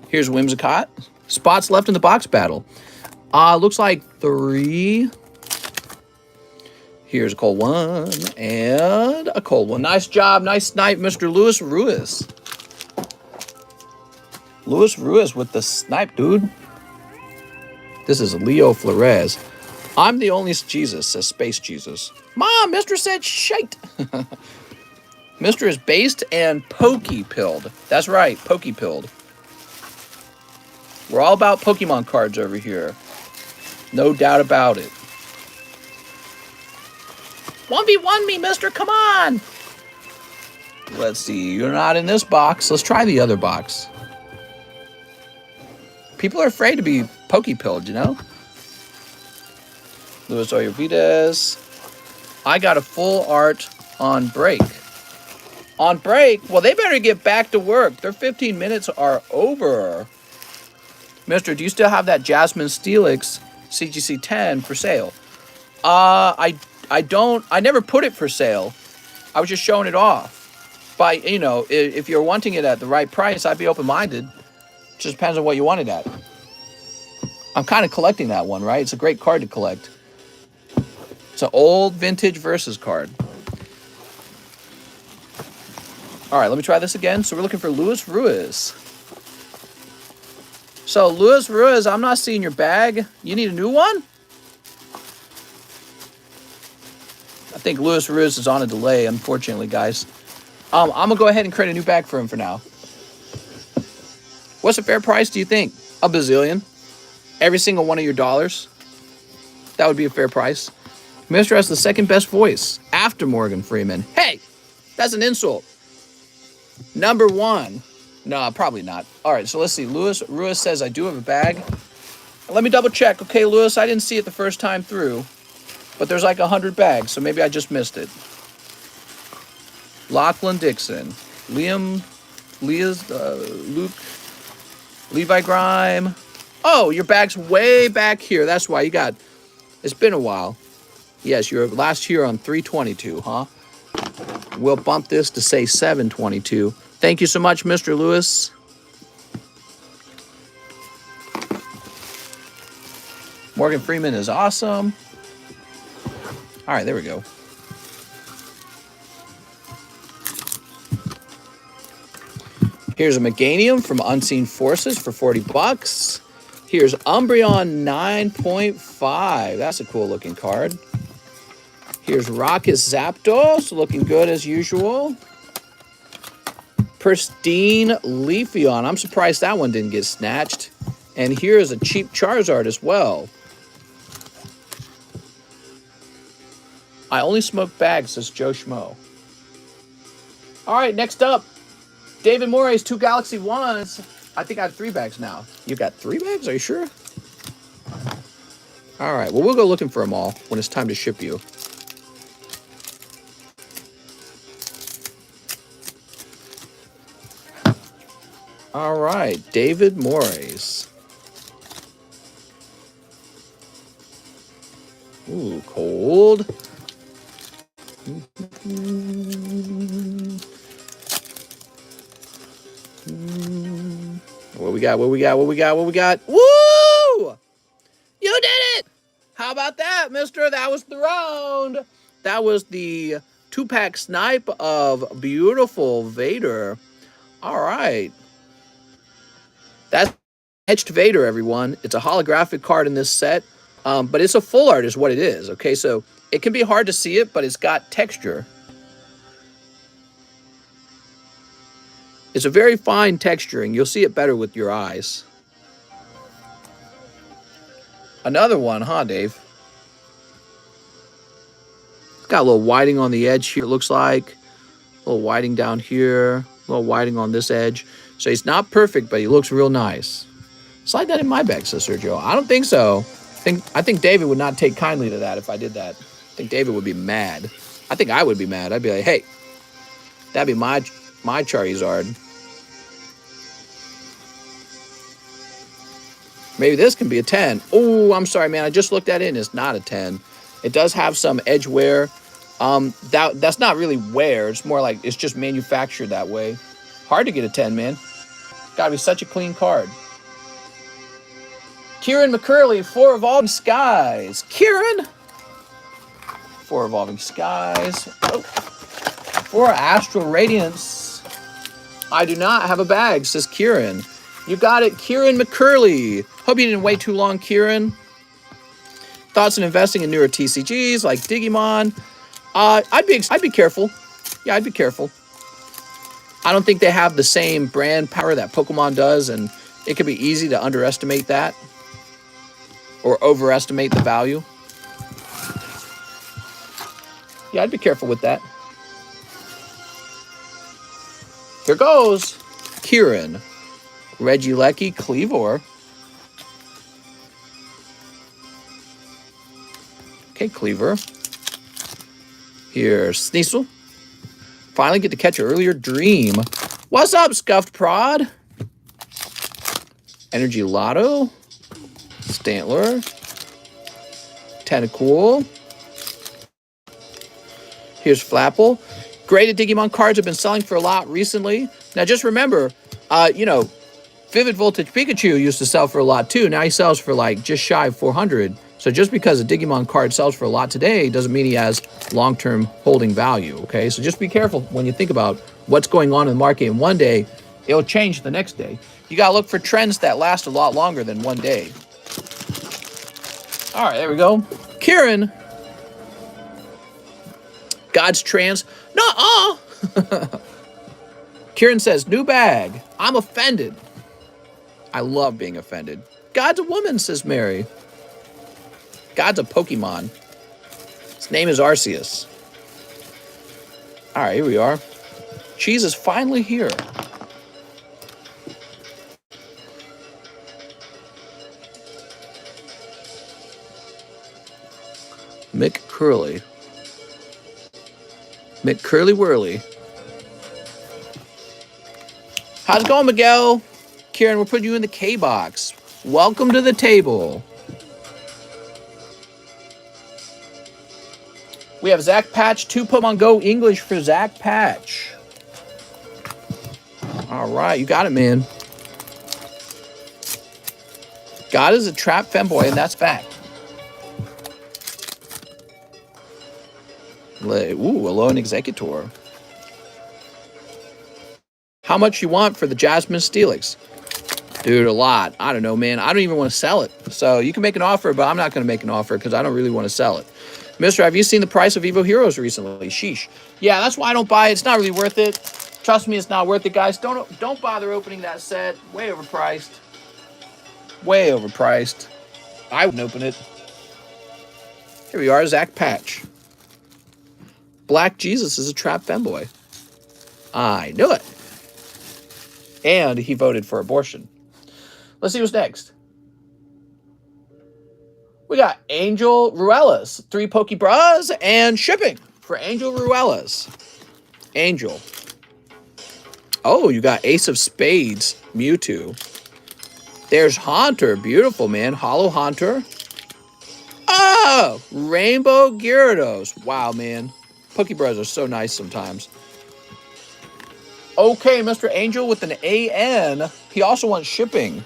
Here's Whimsicott. Spots left in the box battle. Looks like 3. Here's a cold one and a cold one. Nice job. Nice snipe, Mr. Louis Ruiz. Louis Ruiz with the snipe, dude. This is Leo Flores. I'm the only Jesus, says Space Jesus. Mom, Mister said shite. Mister is based and pokey-pilled. That's right, pokey-pilled. We're all about Pokemon cards over here. No doubt about it. 1v1 me, mister, come on! Let's see, you're not in this box. Let's try the other box. People are afraid to be pokey-pilled, you know? Luis Oyervides. I got a full art on break. On break? Well, they better get back to work. Their 15 minutes are over. Mister, do you still have that Jasmine Steelix CGC 10 for sale? I don't. I never put it for sale. I was just showing it off. But, you know, if you're wanting it at the right price, I'd be open-minded. Just depends on what you want it at. I'm kind of collecting that one, right? It's a great card to collect. It's an old vintage versus card. All right, let me try this again. So we're looking for Louis Ruiz. So, Louis Ruiz, I'm not seeing your bag. You need a new one? I think Louis Ruiz is on a delay, unfortunately, guys. I'm going to go ahead and create a new bag for him for now. What's a fair price, do you think? A bazillion. Every single one of your dollars. That would be a fair price. Mister has the second best voice after Morgan Freeman. Hey, that's an insult. Number 1. No, probably not. All right, so let's see. Louis Ruiz says, I do have a bag. Let me double check. Okay, Louis, I didn't see it the first time through. But there's like 100 bags, so maybe I just missed it. Lachlan Dixon. Luke, Levi Grime. Oh, your bag's way back here. That's why you got... It's been a while. Yes, you're last here on 322, huh? We'll bump this to say 722. Thank you so much, Mr. Lewis. Morgan Freeman is awesome. All right, there we go. Here's a Meganium from Unseen Forces for 40 bucks. Here's Umbreon 9.5. That's a cool looking card. Here's Rocket Zapdos, looking good as usual. Pristine Leafeon. I'm surprised that one didn't get snatched. And here's a cheap Charizard as well. I only smoke bags, says Joe Schmo. All right, next up, David Morey's 2 Galaxy Ones. I think I have 3 bags now. You got 3 bags? Are you sure? All right, well, we'll go looking for them all when it's time to ship you. All right, David Morey's. Ooh, cold. What we got? What we got? What we got? What we got? Woo! You did it! How about that, mister? That was the round. That was the 2-pack snipe of beautiful Vader. All right. That's etched Vader, everyone. It's a holographic card in this set, but it's a full art is what it is, okay? So it can be hard to see it, but it's got texture. It's a very fine texturing. You'll see it better with your eyes. Another one, huh, Dave? It's got a little whiting on the edge here, it looks like. A little whiting down here. A little whiting on this edge. So he's not perfect, but he looks real nice. Slide that in my bag, says Sergio. I don't think so. I think David would not take kindly to that if I did that. I think David would be mad. I think I would be mad. I'd be like, hey, that'd be my Charizard. Maybe this can be a 10. Oh, I'm sorry, man. I just looked at it and it's not a 10. It does have some edge wear. That's not really wear. It's more like it's just manufactured that way. Hard to get a 10, man. Gotta be such a clean card. Kieran McCurley, 4 Evolving Skies. Kieran! 4 Evolving Skies. Oh. 4 Astral Radiance. I do not have a bag, says Kieran. You got it, Kieran McCurley. Hope you didn't wait too long, Kieran. Thoughts on investing in newer TCGs like Digimon? I'd be careful. Yeah, I'd be careful. I don't think they have the same brand power that Pokemon does, and it can be easy to underestimate that or overestimate the value. Yeah, I'd be careful with that. Here goes Kieran. Regieleki, Cleavor. Okay, Cleaver. Here's Sneasel. Finally get to catch an earlier dream. What's up, Scuffed Prod? Energy Lotto. Stantler. Tentacool. Here's Flapple. Graded Digimon cards have been selling for a lot recently. Now just remember, Vivid Voltage Pikachu used to sell for a lot too. Now he sells for like just shy of 400. So just because a Digimon card sells for a lot today doesn't mean he has long-term holding value, okay? So just be careful when you think about what's going on in the market. And one day, it'll change the next day. You gotta look for trends that last a lot longer than one day. All right, there we go. Kieran. God's trans. Nuh-uh. Kieran says, new bag. I'm offended. I love being offended. God's a woman, says Mary. God's a Pokemon. His name is Arceus. All right, here we are. Cheese is finally here. Mick Curly. Mick Curly Whirly. How's it going, Miguel? Kieran, we're putting you in the K-Box. Welcome to the table. We have Zach Patch, 2 Pokemon Go English for Zach Patch. All right, you got it, man. God is a trap femboy, and that's fact. Ooh, Alone Executor. How much you want for the Jasmine Steelix? Dude, a lot. I don't know, man. I don't even want to sell it. So you can make an offer, but I'm not going to make an offer because I don't really want to sell it. Mister, have you seen the price of Evo Heroes recently? Sheesh. Yeah, that's why I don't buy it. It's not really worth it. Trust me, it's not worth it, guys. Don't bother opening that set. Way overpriced. Way overpriced. I wouldn't open it. Here we are, Zach Patch. Black Jesus is a trap femboy. I knew it. And he voted for abortion. Let's see what's next. We got Angel Ruelas, 3 Pokebras and shipping for Angel Ruelas. Angel. Oh, you got Ace of Spades, Mewtwo. There's Haunter, beautiful, man. Hollow Haunter. Oh, Rainbow Gyarados. Wow, man. Pokebras are so nice sometimes. Okay, Mr. Angel with an AN. He also wants shipping.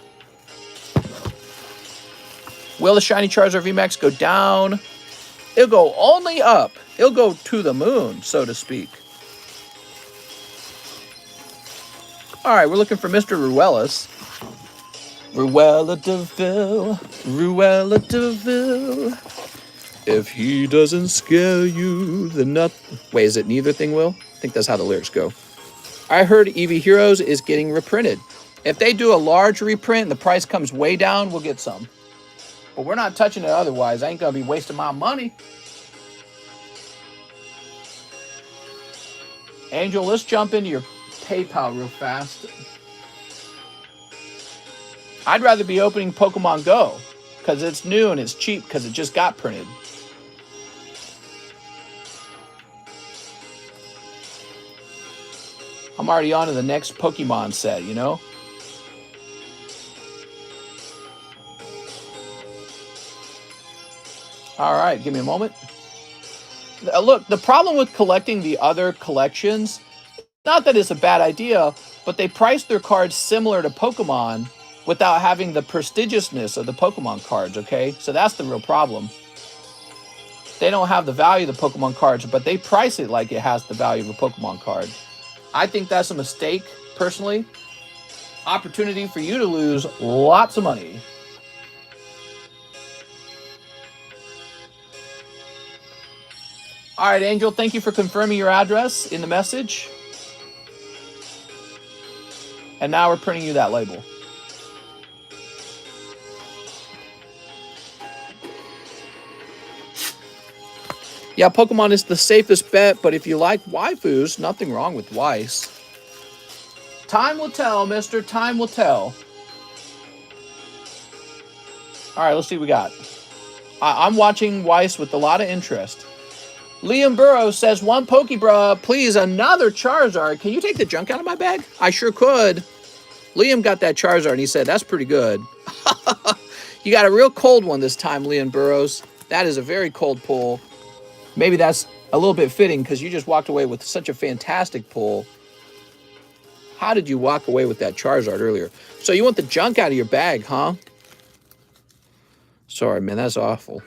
Will the Shiny Charizard VMAX go down? It'll go only up. It'll go to the moon, so to speak. All right, we're looking for Mr. Ruelas. Ruella DeVille. Ruella DeVille. If he doesn't scare you, then nothing. Wait, is it neither thing will? I think that's how the lyrics go. I heard EV Heroes is getting reprinted. If they do a large reprint and the price comes way down, we'll get some. But we're not touching it otherwise. I ain't going to be wasting my money. Angel, let's jump into your PayPal real fast. I'd rather be opening Pokemon Go because it's new and it's cheap because it just got printed. I'm already on to the next Pokemon set, you know? All right, give me a moment. Look, the problem with collecting the other collections, not that it's a bad idea, but they price their cards similar to Pokemon without having the prestigiousness of the Pokemon cards, okay? So that's the real problem. They don't have the value of the Pokemon cards, but they price it like it has the value of a Pokemon card. I think that's a mistake, personally. Opportunity for you to lose lots of money. All right, Angel, thank you for confirming your address in the message. And now we're printing you that label. Yeah, Pokemon is the safest bet, but if you like waifus, nothing wrong with Weiss. Time will tell, mister. Time will tell. All right, let's see what we got. I'm watching Weiss with a lot of interest. Liam Burrows says, 1 Pokebra, please, another Charizard. Can you take the junk out of my bag? I sure could. Liam got that Charizard, and he said, that's pretty good. You got a real cold one this time, Liam Burrows. That is a very cold pull. Maybe that's a little bit fitting because you just walked away with such a fantastic pull. How did you walk away with that Charizard earlier? So you want the junk out of your bag, huh? Sorry, man, that's awful.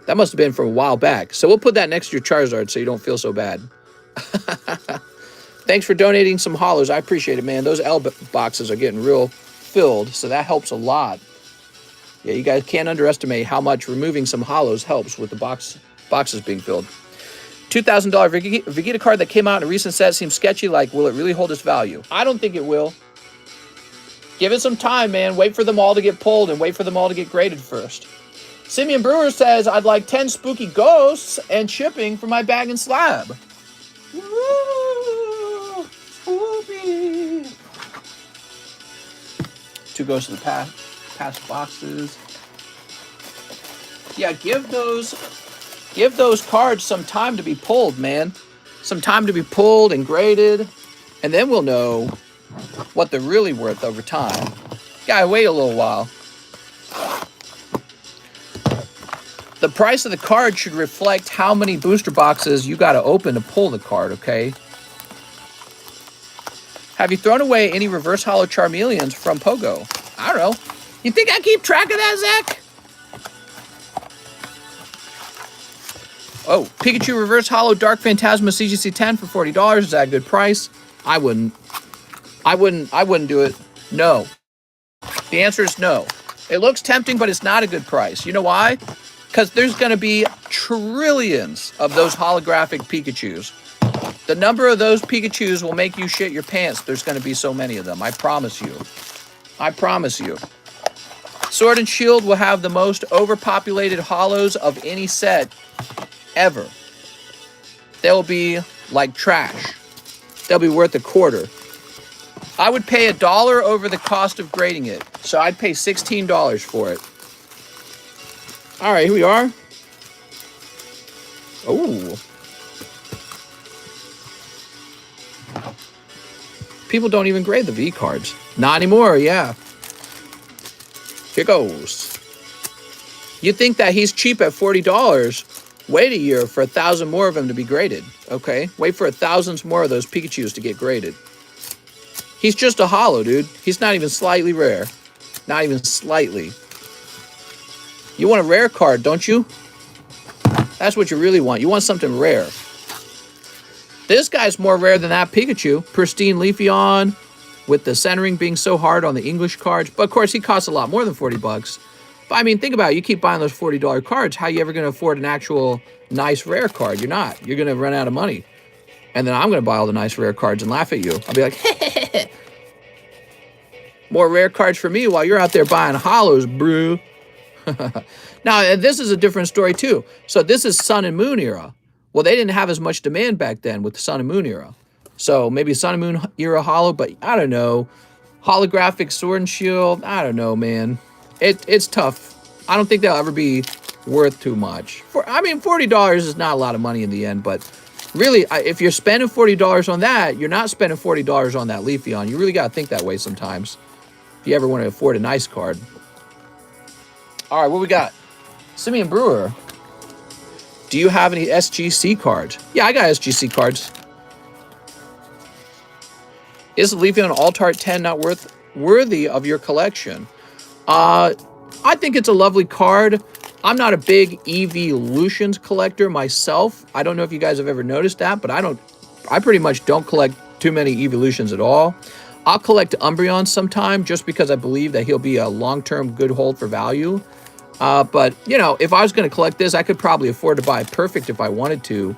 That must have been from a while back. So we'll put that next to your Charizard so you don't feel so bad. Thanks for donating some hollows. I appreciate it, man. Those L boxes are getting real filled, so that helps a lot. Yeah, you guys can't underestimate how much removing some hollows helps with the boxes being filled. $2,000 Vegeta card that came out in a recent set seems sketchy. Like, will it really hold its value? I don't think it will. Give it some time, man. Wait for them all to get pulled and wait for them all to get graded first. Simeon Brewer says, I'd like 10 spooky ghosts and shipping for my bag and slab. Woo! Spooky! 2 ghosts of the past boxes. Yeah, give those cards some time to be pulled, man. Some time to be pulled and graded, and then we'll know what they're really worth over time. Gotta wait a little while. The price of the card should reflect how many booster boxes you gotta open to pull the card, okay? Have you thrown away any reverse hollow Charmeleons from Pogo? I don't know. You think I keep track of that, Zach? Oh, Pikachu Reverse Hollow Dark Phantasma CGC 10 for $40. Is that a good price? I wouldn't do it. No. The answer is no. It looks tempting, but it's not a good price. You know why? because there's going to be trillions of those holographic Pikachus. The number of those Pikachus will make you shit your pants. There's going to be so many of them. I promise you. I promise you. Sword and Shield will have the most overpopulated holos of any set ever. They'll be like trash. They'll be worth a quarter. I would pay $1 over the cost of grading it. So I'd pay $16 for it. All right, here we are. Oh. People don't even grade the V cards. Not anymore, yeah. Here goes. You think that he's cheap at $40. Wait a year for 1,000 more of them to be graded, okay? Wait for 1,000 more of those Pikachus to get graded. He's just a holo, dude. He's not even slightly rare. Not even slightly. You want a rare card, don't you? That's what you really want. You want something rare. This guy's more rare than that Pikachu. Pristine Leafeon, with the centering being so hard on the English cards. But of course, he costs a lot more than 40 bucks. But I mean, think about it. You keep buying those $40 cards. How are you ever going to afford an actual nice rare card? You're not. You're going to run out of money. And then I'm going to buy all the nice rare cards and laugh at you. I'll be like, more rare cards for me while you're out there buying holos, brew. Now, this is a different story too. So this is Sun and Moon era. Well, they didn't have as much demand back then with the Sun and Moon era. So maybe Sun and Moon era holo, but I don't know. Holographic Sword and Shield, I don't know, man. It's tough. I don't think they'll ever be worth too much. I mean, $40 is not a lot of money in the end, but really, if you're spending $40 on that, you're not spending $40 on that Leafeon. You really got to think that way sometimes if you ever want to afford a nice card. All right, what we got? Simeon Brewer. Do you have any SGC cards? Yeah, I got SGC cards. Is the Leafeon Altart 10 not worthy of your collection? I think it's a lovely card. I'm not a big Evolutions collector myself. I don't know if you guys have ever noticed that, but I pretty much don't collect too many Evolutions at all. I'll collect Umbreon sometime just because I believe that he'll be a long-term good hold for value. But, you know, if I was going to collect this, I could probably afford to buy a Perfect if I wanted to.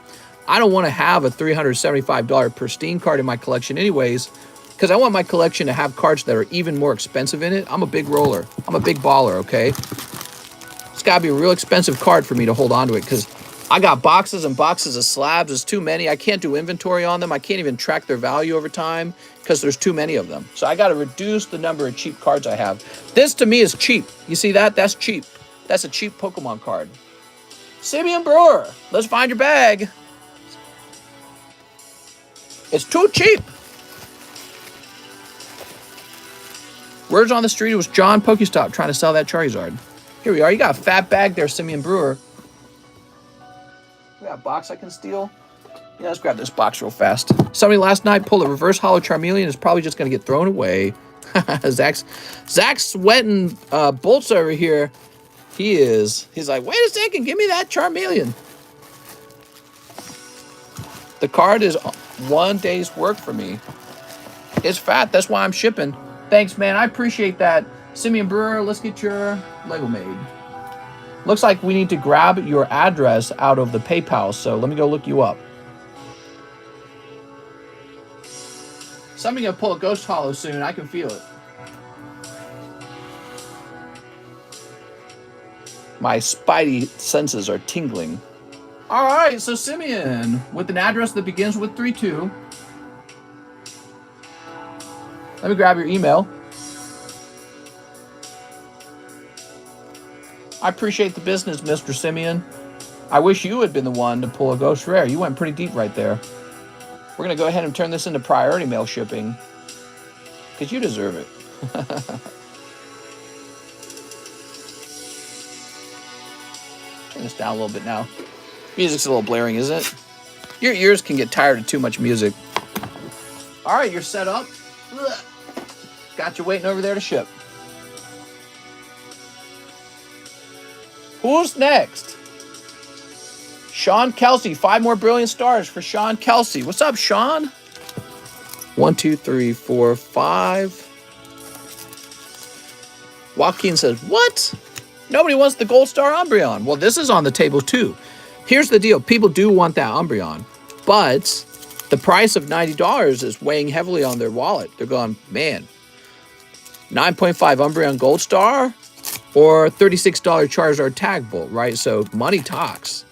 I don't want to have a $375 Pristine card in my collection anyways, because I want my collection to have cards that are even more expensive in it. I'm a big roller. I'm a big baller, okay? It's got to be a real expensive card for me to hold on to it, because I got boxes and boxes of slabs. There's too many. I can't do inventory on them. I can't even track their value over time because there's too many of them. So I got to reduce the number of cheap cards I have. This, to me, is cheap. You see that? That's cheap. That's a cheap Pokemon card. Simeon Brewer, let's find your bag. It's too cheap. Words on the street, it was John Pokestop trying to sell that Charizard. Here we are. You got a fat bag there, Simeon Brewer. We got a box I can steal. Yeah, let's grab this box real fast. Somebody last night pulled a reverse holo Charmeleon. It's probably just going to get thrown away. Zach's sweating bolts over here. He's like, wait a second, give me that Charmeleon. The card is 1 day's work for me. It's fat, that's why I'm shipping. Thanks, man, I appreciate that. Simeon Brewer, let's get your Lego made. Looks like we need to grab your address out of the PayPal, so let me go look you up. Somebody's gonna pull a Ghost Holo soon, I can feel it. My spidey senses are tingling. All right, so Simeon, with an address that begins with 32. Let me grab your email. I appreciate the business, Mr. Simeon. I wish you had been the one to pull a Ghost Rare. You went pretty deep right there. We're going to go ahead and turn this into priority mail shipping because you deserve it. Turn this down a little bit now. Music's a little blaring, isn't it? Your ears can get tired of too much music. All right, you're set up. Got you waiting over there to ship. Who's next? Sean Kelsey. 5 more brilliant stars for Sean Kelsey. What's up, Sean? 1, 2, 3, 4, 5. Joaquin says, what? Nobody wants the Gold Star Umbreon. Well, this is on the table too. Here's the deal. People do want that Umbreon, but the price of $90 is weighing heavily on their wallet. They're going, man, 9.5 Umbreon Gold Star or $36 Charizard Tag Bolt, right? So money talks.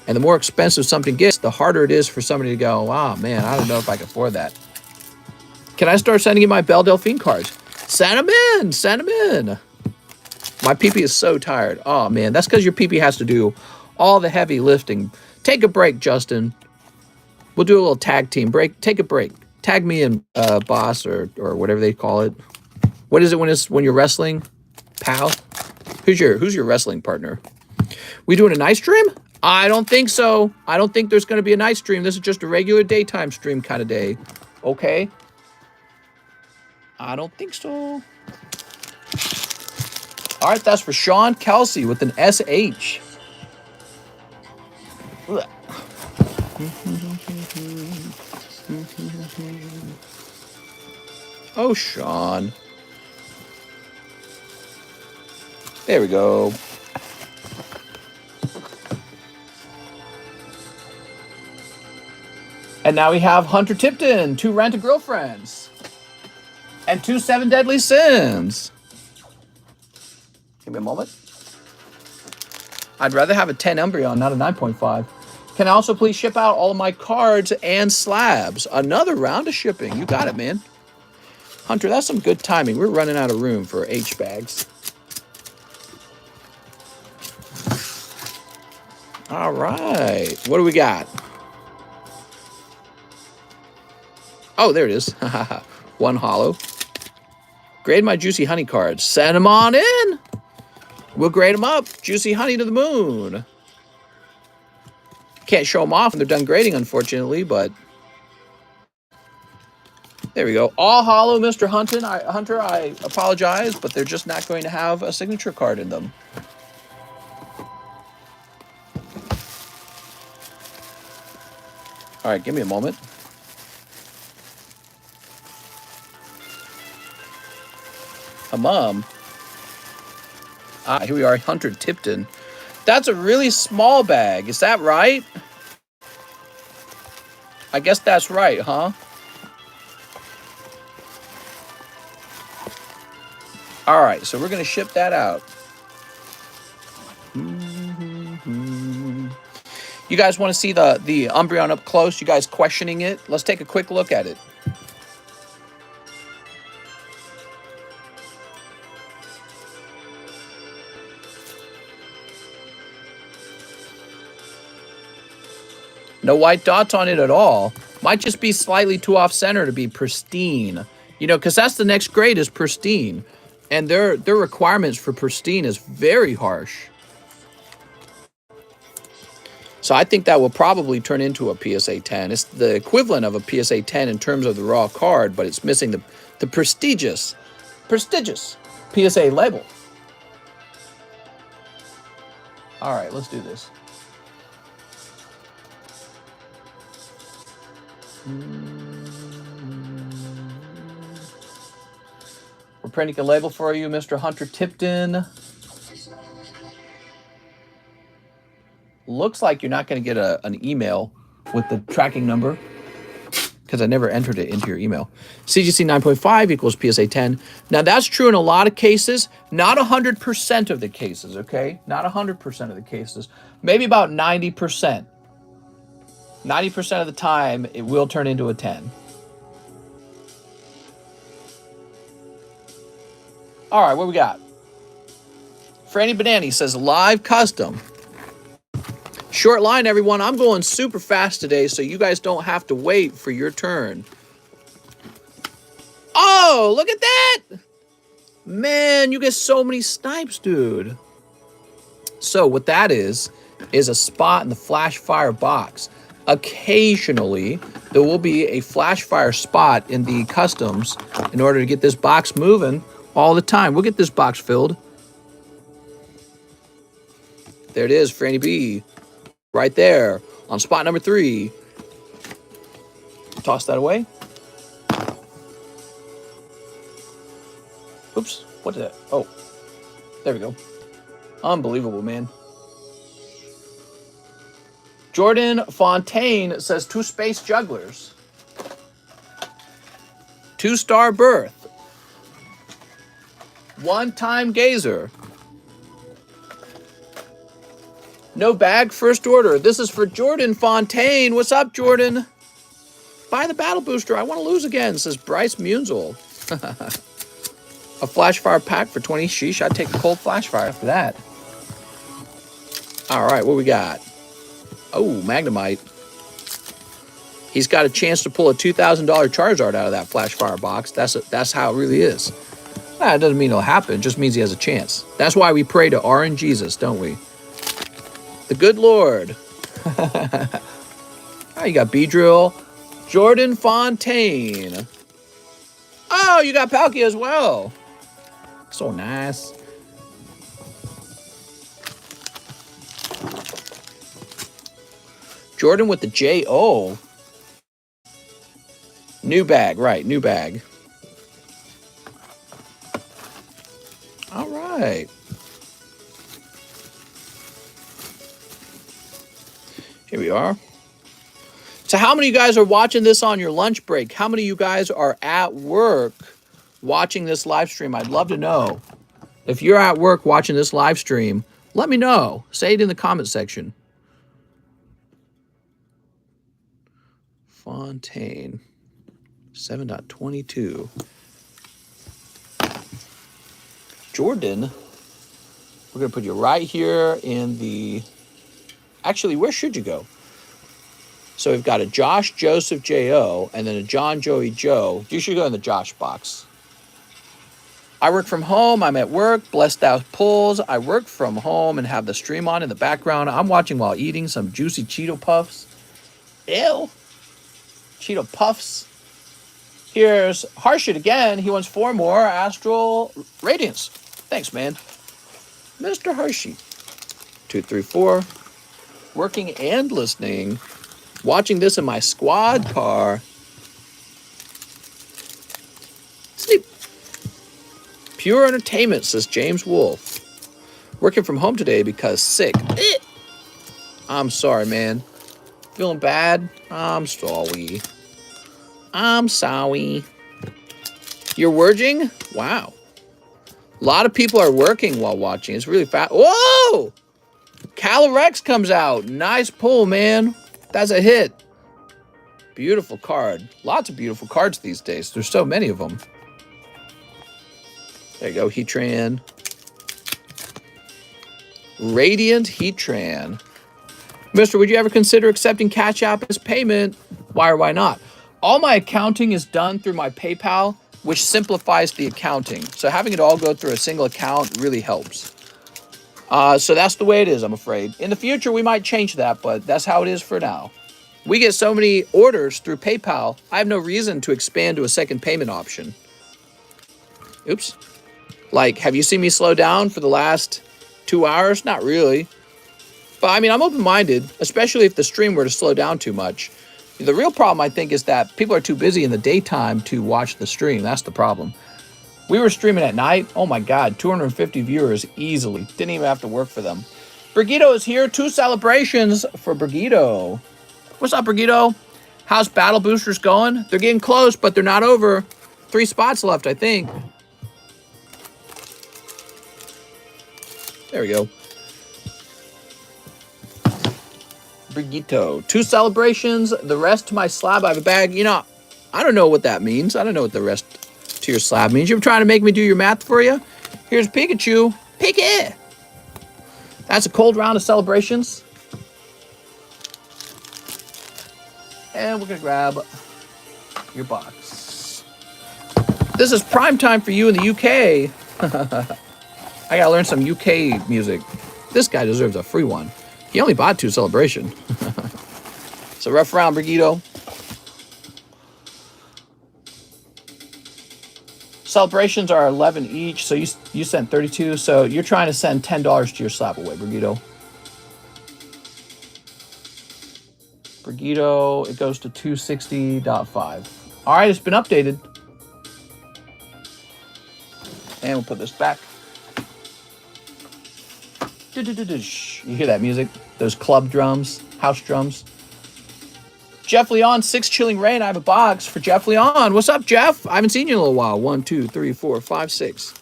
And the more expensive something gets, the harder it is for somebody to go, oh, man, I don't know if I can afford that. Can I start sending you my Belle Delphine cards? Send them in. Send them in. My PP is so tired. Oh, man, that's because your PP has to do all the heavy lifting. Take a break, Justin. We'll do a little tag team break. Take a break. Tag me in, boss, or whatever they call it. What is it when you're wrestling, pal? Who's your wrestling partner? We doing a night stream? I don't think so. I don't think there's going to be a night stream. This is just a regular daytime stream kind of day. Okay. I don't think so. All right, that's for Sean Kelsey with an SH. Oh, Sean. There we go. And now we have Hunter Tipton, 2 Rent a Girlfriends, and 2 7 Deadly Sins. Give me a moment. I'd rather have a 10 Umbreon, not a 9.5. Can I also please ship out all of my cards and slabs? Another round of shipping. You got it, man. Hunter, that's some good timing. We're running out of room for H bags. All right. What do we got? Oh, there it is. 1 holo. Grade my Juicy Honey cards. Send them on in. We'll grade them up. Juicy Honey to the moon. Can't show them off when they're done grading, unfortunately, but there we go. All holo, Mr. Hunter, I apologize, but they're just not going to have a signature card in them. All right, give me a moment. Mom. Ah, here we are, Hunter Tipton. That's a really small bag. Is that right? I guess that's right, huh? All right, so we're going to ship that out. You guys want to see the Umbreon up close? You guys questioning it? Let's take a quick look at it. No white dots on it at all. Might just be slightly too off center to be pristine. You know, because that's the next grade is pristine. And their requirements for pristine is very harsh. So I think that will probably turn into a PSA 10. It's the equivalent of a PSA 10 in terms of the raw card, but it's missing the prestigious PSA label. All right, let's do this. We're printing a label for you, Mr. Hunter Tipton. Looks like you're not going to get an email with the tracking number because I never entered it into your email. CGC 9.5 equals PSA 10. Now, that's true in a lot of cases. Not 100% of the cases, okay? Not 100% of the cases. Maybe about 90%. 90% of the time, it will turn into a 10. All right, what we got? Franny Banani says, live custom. Short line, everyone. I'm going super fast today, so you guys don't have to wait for your turn. Oh, look at that! Man, you get so many snipes, dude. So what that is a spot in the flash fire box. Occasionally, there will be a flash fire spot in the customs in order to get this box moving all the time. We'll get this box filled. There it is, Franny B. Right there on spot number 3. Toss that away. Oops, what is that? Oh, there we go. Unbelievable, man. Jordan Fontaine says 2 space jugglers. 2-star berth. 1-time gazer. No bag, first order. This is for Jordan Fontaine. What's up, Jordan? Buy the battle booster. I want to lose again, says Bryce Munzel. A flash fire pack for 20. Sheesh, I'd take a cold flash fire after that. All right, what we got? Oh, Magnemite. He's got a chance to pull a $2,000 Charizard out of that flash fire box. That's how it really is. It doesn't mean it'll happen. It just means he has a chance. That's why we pray to RN Jesus, don't we? The good Lord. Oh, you got Beedrill. Jordan Fontaine. Oh, you got Palkia as well. So nice. Jordan with the J-O. New bag, right, new bag. All right. Here we are. So how many of you guys are watching this on your lunch break? How many of you guys are at work watching this live stream? I'd love to know. If you're at work watching this live stream, let me know. Say it in the comment section. Fontaine. 7.22. Jordan, we're going to put you right here in the... Actually, where should you go? So we've got a Josh Joseph J.O. and then a John Joey Joe. You should go in the Josh box. I work from home. I'm at work. Blessed out pulls. I work from home and have the stream on in the background. I'm watching while eating some juicy Cheeto Puffs. Ew. Cheeto Puffs. Here's Harshit again. He wants 4 more Astral Radiance. Thanks, man. Mr. Hershey. 2, 3, 4. Working and listening. Watching this in my squad car. Sleep. Pure entertainment, says James Wolfe. Working from home today because sick. I'm sorry, man. Feeling bad? I'm sorry. I'm sorry. You're working? Wow. A lot of people are working while watching. It's really fast. Whoa! Calyrex comes out. Nice pull, man. That's a hit. Beautiful card. Lots of beautiful cards these days. There's so many of them. There you go, Heatran. Radiant Heatran. Mister, would you ever consider accepting Cash App as payment? Why or why not? All my accounting is done through my PayPal, which simplifies the accounting. So having it all go through a single account really helps. So that's the way it is, I'm afraid. In the future, we might change that, but that's how it is for now. We get so many orders through PayPal, I have no reason to expand to a second payment option. Oops. Like, have you seen me slow down for the last 2 hours? Not really. But, I mean, I'm open-minded, especially if the stream were to slow down too much. The real problem, I think, is that people are too busy in the daytime to watch the stream. That's the problem. We were streaming at night. Oh, my God. 250 viewers easily. Didn't even have to work for them. Brigido is here. 2 celebrations for Brigido. What's up, Brigido? How's Battle Boosters going? They're getting close, but they're not over. 3 spots left, I think. There we go. Brigido. 2 celebrations. The rest to my slab. I have a bag. You know, I don't know what that means. I don't know what the rest to your slab means. You're trying to make me do your math for you? Here's Pikachu. Pika! That's a cold round of celebrations. And we're going to grab your box. This is prime time for you in the UK. I got to learn some UK music. This guy deserves a free one. He only bought 2 celebration. It's a rough round, Brigido. Celebrations are 11 each, so you sent 32. So you're trying to send $10 to your SLAB-AWAY, Brigido. Brigido, it goes to 260.5. All right, it's been updated. And we'll put this back. You hear that music? Those club drums, house drums. Jeff Leon, 6 Chilling Rain. I have a box for Jeff Leon. What's up, Jeff? I haven't seen you in a little while. 1, 2, 3, 4, 5, 6.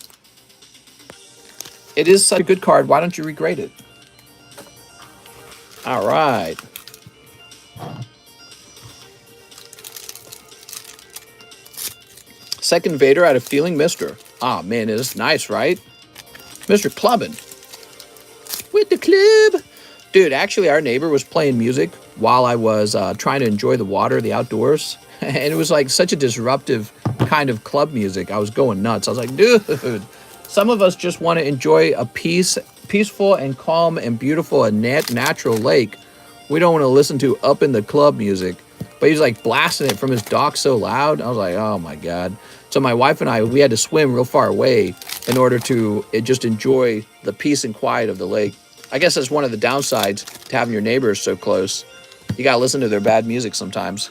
It is such a good card. Why don't you regrade it? All right. Second Vader out of Feeling Mister. Ah, man, it is nice, right? Mr. Clubbin. With the club. Dude, actually, our neighbor was playing music while I was trying to enjoy the water, the outdoors. And it was like such a disruptive kind of club music. I was going nuts. I was like, dude, some of us just want to enjoy a peaceful and calm and beautiful and natural lake. We don't want to listen to up in the club music. But he was like blasting it from his dock so loud. I was like, oh my God. So my wife and I, we had to swim real far away in order to just enjoy the peace and quiet of the lake. I guess that's one of the downsides to having your neighbors so close. You got to listen to their bad music sometimes.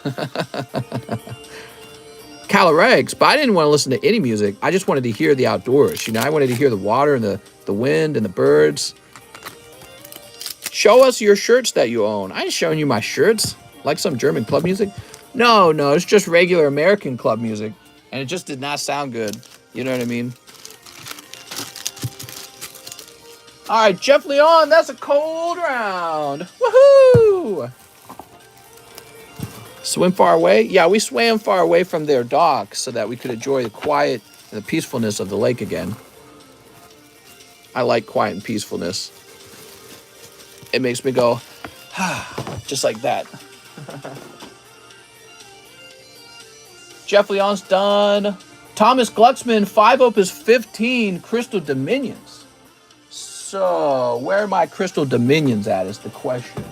Caloregs, but I didn't want to listen to any music. I just wanted to hear the outdoors. You know, I wanted to hear the water and the wind and the birds. Show us your shirts that you own. I ain't showing you my shirts. Like some German club music? No, it's just regular American club music. And it just did not sound good. You know what I mean? All right, Jeff Leon, that's a cold round. Woohoo! Swim far away? Yeah, we swam far away from their dock so that we could enjoy the quiet and the peacefulness of the lake again. I like quiet and peacefulness. It makes me go, just like that. Jeff Leon's done. Thomas Glucksman, 5 Opus 15 Crystal Dominions. So, where are my Crystal Dominions at is the question.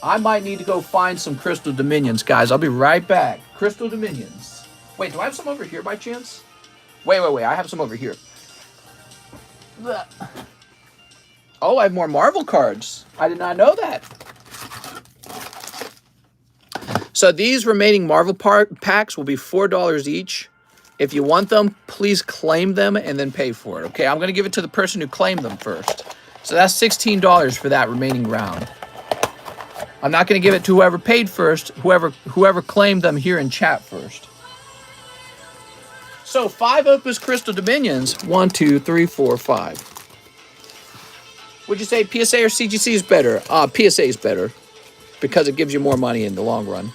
I might need to go find some Crystal Dominions, guys. I'll be right back. Crystal Dominions. Wait, do I have some over here by chance? Wait. I have some over here. Oh, I have more Marvel cards. I did not know that. So these remaining Marvel packs will be $4 each. If you want them, please claim them and then pay for it. Okay, I'm going to give it to the person who claimed them first. So that's $16 for that remaining round. I'm not going to give it to whoever paid first, whoever claimed them here in chat first. So 5 Opus Crystal Dominions, 1, 2, 3, 4, 5. Would you say PSA or CGC is better? PSA is better because it gives you more money in the long run.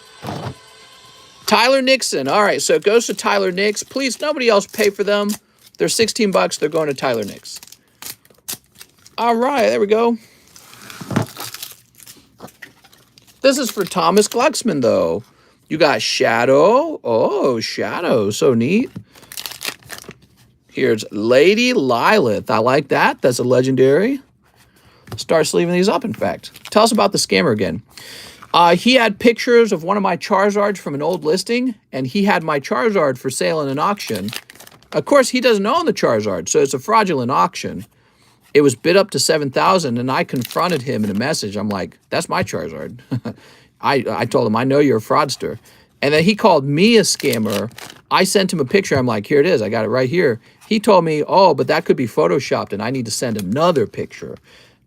Tyler Nixon. All right, so it goes to Tyler Nix. Please, nobody else pay for them. They're $16. They're going to Tyler Nix. All right, there we go. This is for Thomas Glucksman, though. You got Shadow. Oh, Shadow. So neat. Here's Lady Lilith. I like that. That's a legendary. Start sleeving these up, in fact. Tell us about the scammer again. He had pictures of one of my Charizards from an old listing, and he had my Charizard for sale in an auction. Of course, he doesn't own the Charizard, so it's a fraudulent auction. It was bid up to $7,000, and I confronted him in a message. I'm like, that's my Charizard. I told him, I know you're a fraudster. And then he called me a scammer. I sent him a picture. I'm like, here it is. I got it right here. He told me, oh, but that could be photoshopped, and I need to send another picture.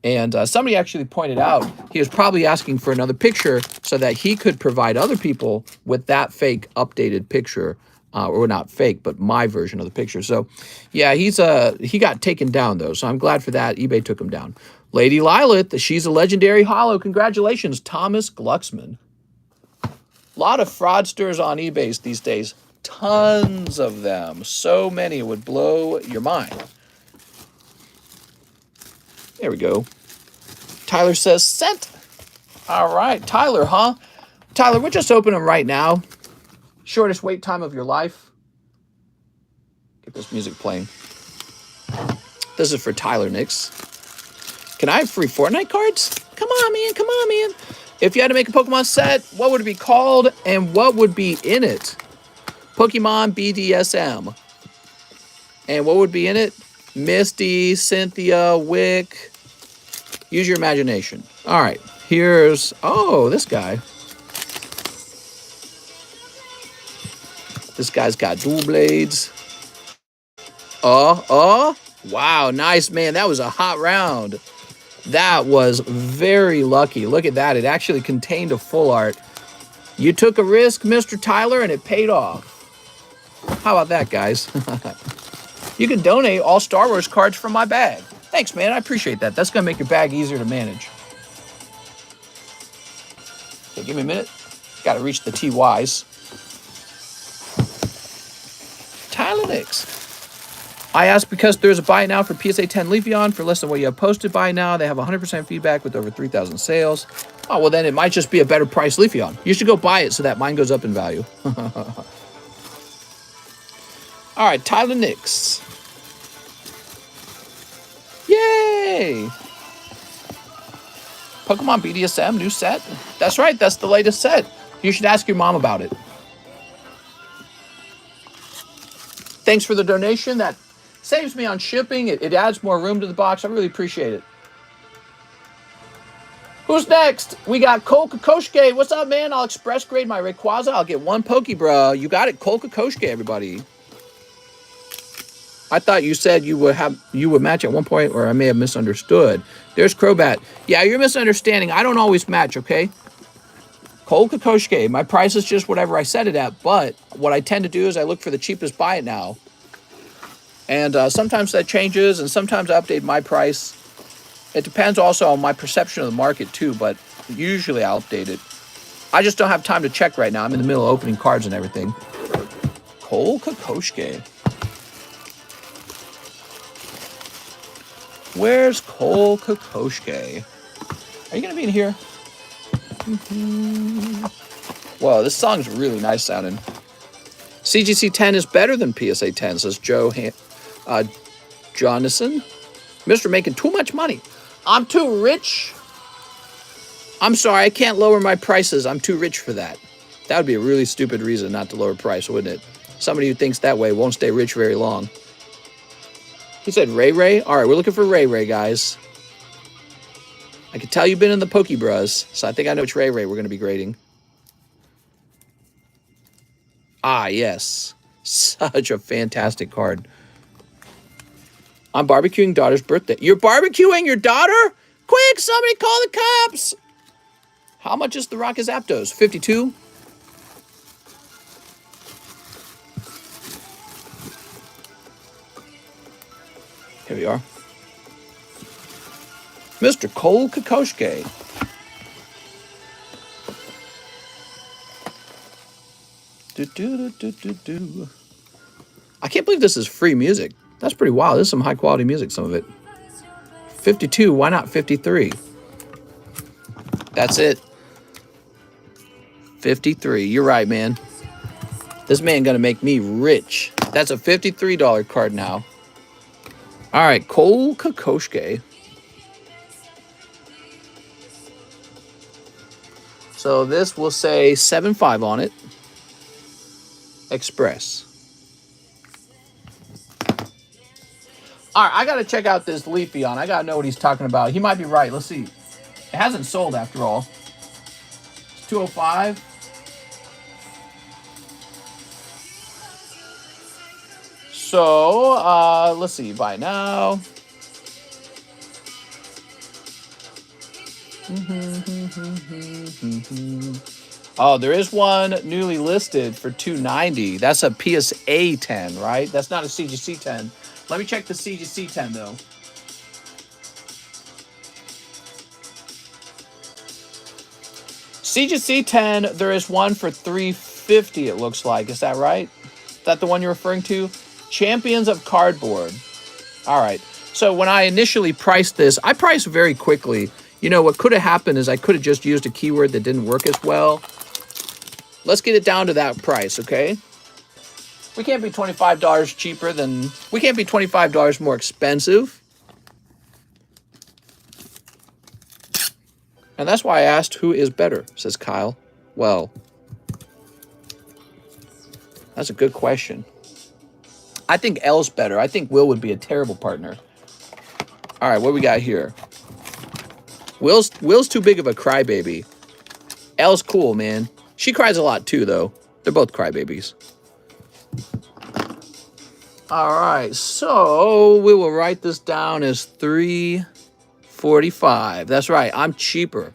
And somebody actually pointed out he was probably asking for another picture so that he could provide other people with that fake updated picture. Or not fake, but my version of the picture. So, yeah, he got taken down, though. So I'm glad for that. eBay took him down. Lady Lilith, she's a legendary holo. Congratulations, Thomas Glucksman. A lot of fraudsters on eBay these days. Tons of them. So many, it would blow your mind. There we go. Tyler says sent. All right, Tyler, huh? Tyler, we're just opening them right now. Shortest wait time of your life. Get this music playing. This is for Tyler Nix. Can I have free Fortnite cards? Come on, man. Come on, man. If you had to make a Pokemon set, what would it be called and what would be in it? Pokemon BDSM. And what would be in it? Misty, Cynthia, Wick. Use your imagination. All right. Here's, oh, this guy. This guy's got dual blades. Wow, nice, man. That was a hot round. That was very lucky. Look at that. It actually contained a full art. You took a risk, Mr. Tyler, and it paid off. How about that, guys? You can donate all Star Wars cards from my bag. Thanks, man. I appreciate that. That's going to make your bag easier to manage. Okay, give me a minute. Got to reach the TYs. Tyler Nix. I asked because there's a buy now for PSA 10 Leafeon for less than what you have posted. Buy now. They have 100% feedback with over 3,000 sales. Oh, well, then it might just be a better price Leafeon. You should go buy it so that mine goes up in value. All right, Tyler Nix. Yay! Pokemon BDSM, new set? That's right, that's the latest set. You should ask your mom about it. Thanks for the donation. That saves me on shipping. It adds more room to the box. I really appreciate it. Who's next? We got Cole Kokoshke. What's up, man? I'll express grade my Rayquaza. I'll get one Pokebra. You got it, Cole Kokoshke, everybody. I thought you said you would match at one point, or I may have misunderstood. There's Crobat. Yeah, you're misunderstanding. I don't always match, okay? Cole Kokoshke. My price is just whatever I set it at, but what I tend to do is I look for the cheapest buy it now. And sometimes that changes, and sometimes I update my price. It depends also on my perception of the market too, but usually I'll update it. I just don't have time to check right now. I'm in the middle of opening cards and everything. Cole Kokoshke. Where's Cole Kokoshke? Are you going to be in here? Whoa, this song's really nice sounding. CGC 10 is better than PSA 10, says Joe Jonathan. Mr. Making too much money. I'm too rich. I'm sorry, I can't lower my prices. I'm too rich for that. That would be a really stupid reason not to lower price, wouldn't it? Somebody who thinks that way won't stay rich very long. He said Ray Ray? All right, we're looking for Ray Ray, guys. I can tell you've been in the Pokebras, so I think I know which Ray Ray we're going to be grading. Ah, yes. Such a fantastic card. I'm barbecuing daughter's birthday. You're barbecuing your daughter? Quick, somebody call the cops! How much is the Rocket Zapdos? 52? Here we are. Mr. Cole Kokoshke. I can't believe this is free music. That's pretty wild. This is some high quality music, some of it. 52, why not 53? That's it. 53, you're right, man. This man gonna make me rich. That's a $53 card now. All right, Cole Kokoshke. So this will say 7.5 on it. Express. All right, I got to check out this Leafeon. I got to know what he's talking about. He might be right. Let's see. It hasn't sold after all. It's 205. So, let's see. Buy now. Oh, there is one newly listed for $290. That's a PSA 10, right? That's not a CGC 10. Let me check the CGC 10, though. CGC 10, there is one for $350, it looks like. Is that right? Is that the one you're referring to? Champions of Cardboard. All right. So when I initially priced this, I priced very quickly. You know, what could have happened is I could have just used a keyword that didn't work as well. Let's get it down to that price, okay? We can't be $25 cheaper than... We can't be $25 more expensive. And that's why I asked who is better, says Kyle. Well, that's a good question. I think L's better. I think Will would be a terrible partner. All right, what we got here? Will's too big of a crybaby. L's cool, man. She cries a lot too, though. They're both crybabies. All right, so we will write this down as 345. That's right, I'm cheaper.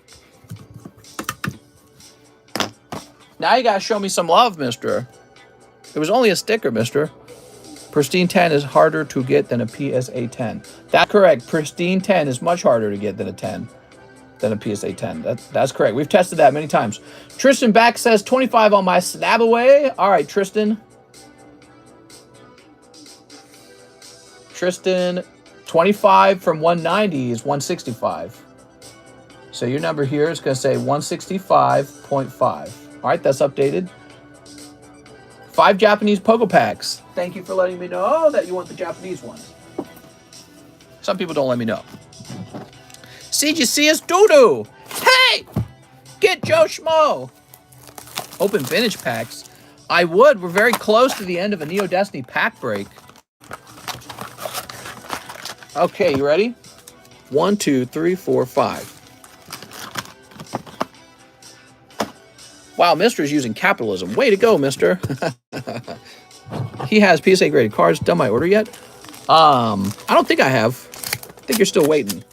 Now you gotta show me some love, mister. It was only a sticker, mister. Pristine 10 is harder to get than a PSA 10. That's correct. Pristine 10 is much harder to get than a 10. Than a PSA 10. That's correct. We've tested that many times. Tristan back says 25 on my SLAB-AWAY. All right, Tristan. Tristan, 25 from 190 is 165. So your number here is going to say 165.5. All right, that's updated. 5 Japanese Pogo Packs. Thank you for letting me know that you want the Japanese ones. Some people don't let me know. CGC is doo-doo. Hey! Get Joe Schmo. Open vintage packs. I would. We're very close to the end of a Neo Destiny pack break. Okay, you ready? 1, 2, 3, 4, 5. Wow, Mister's using capitalism. Way to go, Mister. He has PSA graded cards. Done my order yet? I don't think I have. I think you're still waiting.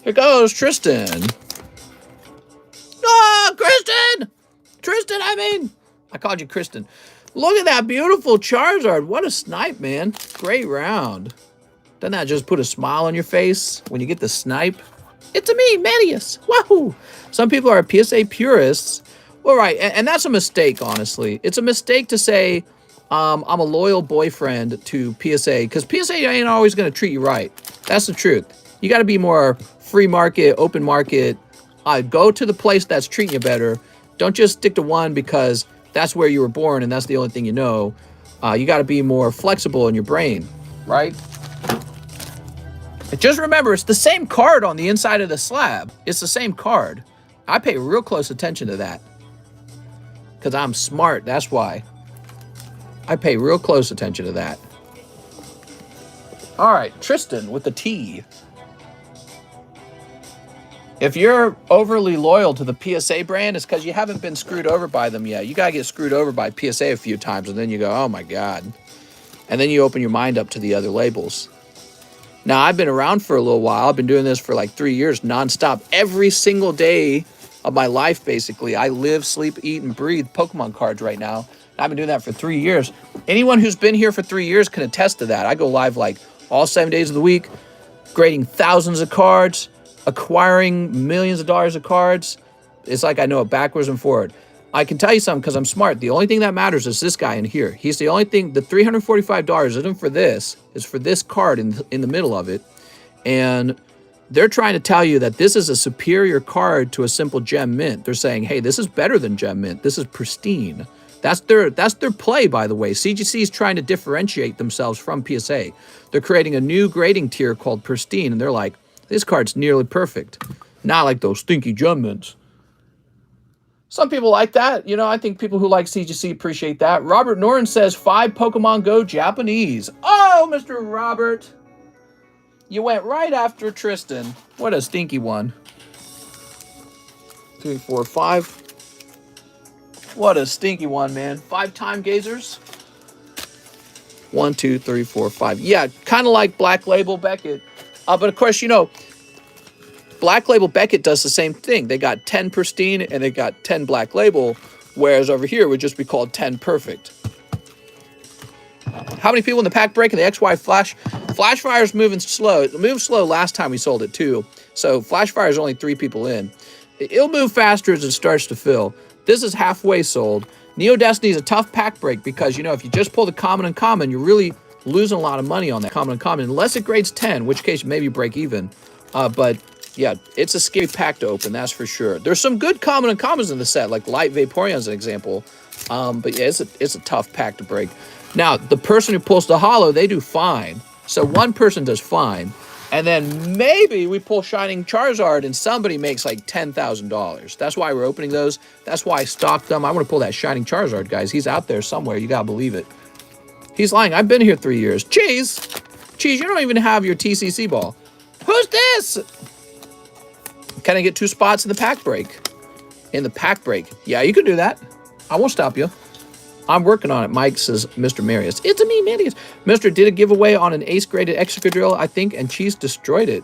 Here goes Tristan. Oh, Kristen! Tristan, I mean. I called you Kristen. Look at that beautiful Charizard. What a snipe, man. Great round. Doesn't that just put a smile on your face when you get the snipe? It's a me, Manius. Wahoo! Some people are PSA purists. All right, and that's a mistake, honestly. It's a mistake to say I'm a loyal boyfriend to PSA, because PSA ain't always going to treat you right. That's the truth. You got to be more free market, open market. Go to the place that's treating you better. Don't just stick to one because that's where you were born and that's the only thing you know. You got to be more flexible in your brain, right? And just remember, it's the same card on the inside of the slab. It's the same card. I pay real close attention to that because I'm smart. That's why. I pay real close attention to that. All right, Tristan with the T. If you're overly loyal to the PSA brand, it's because you haven't been screwed over by them yet. You got to get screwed over by PSA a few times, and then you go, oh, my God. And then you open your mind up to the other labels. Now, I've been around for a little while. I've been doing this for like 3 years nonstop. Every single day of my life, basically. I live, sleep, eat, and breathe Pokemon cards right now. I've been doing that for 3 years. Anyone who's been here for 3 years can attest to that. I go live like all 7 days of the week, grading thousands of cards, acquiring millions of dollars of cards. It's like I know it backwards and forward. I can tell you something because I'm smart. The only thing that matters is this guy in here. He's the only thing. The $345 isn't for this. It's for this card in the middle of it. And they're trying to tell you that this is a superior card to a simple gem mint. They're saying, hey, this is better than gem mint. This is pristine. That's their play, by the way. CGC is trying to differentiate themselves from PSA. They're creating a new grading tier called pristine. And they're like, this card's nearly perfect. Not like those stinky gem mints. Some people like that. You know, I think people who like CGC appreciate that. Robert Noren says 5 Pokemon Go Japanese. Oh, Mr. Robert. You went right after Tristan. What a stinky one. 3, 4, 5. What a stinky one, man. 5 time gazers. 1, 2, 3, 4, 5. Yeah, kind of like Black Label Beckett. But of course, you know, Black Label Beckett does the same thing. They got 10 pristine and they got 10 Black Label, whereas over here it would just be called 10 perfect. How many people in the pack break in the XY Flash? Flash Fire's moving slow. It moved slow last time we sold it too. So Flash Fire is only 3 people in. It'll move faster as it starts to fill. This is halfway sold. Neo Destiny is a tough pack break because, you know, if you just pull the common and common, you're really losing a lot of money on that common and common, unless it grades 10, in which case maybe break even. But yeah, it's a scary pack to open, that's for sure. There's some good common and commons in the set, like Light Vaporeon as an example. But yeah, it's a tough pack to break. Now, the person who pulls the holo, they do fine. So one person does fine. And then maybe we pull Shining Charizard and somebody makes like $10,000. That's why we're opening those. That's why I stocked them. I want to pull that Shining Charizard, guys. He's out there somewhere. You got to believe it. He's lying. I've been here 3 years. Cheese, you don't even have your TCC ball. Who's this? Can I get 2 spots in the pack break? In the pack break. Yeah, you can do that. I won't stop you. I'm working on it, Mike, says Mr. Marius. It's a me, Marius. Mr. did a giveaway on an ace-graded Excadrill, I think, and Cheese destroyed it.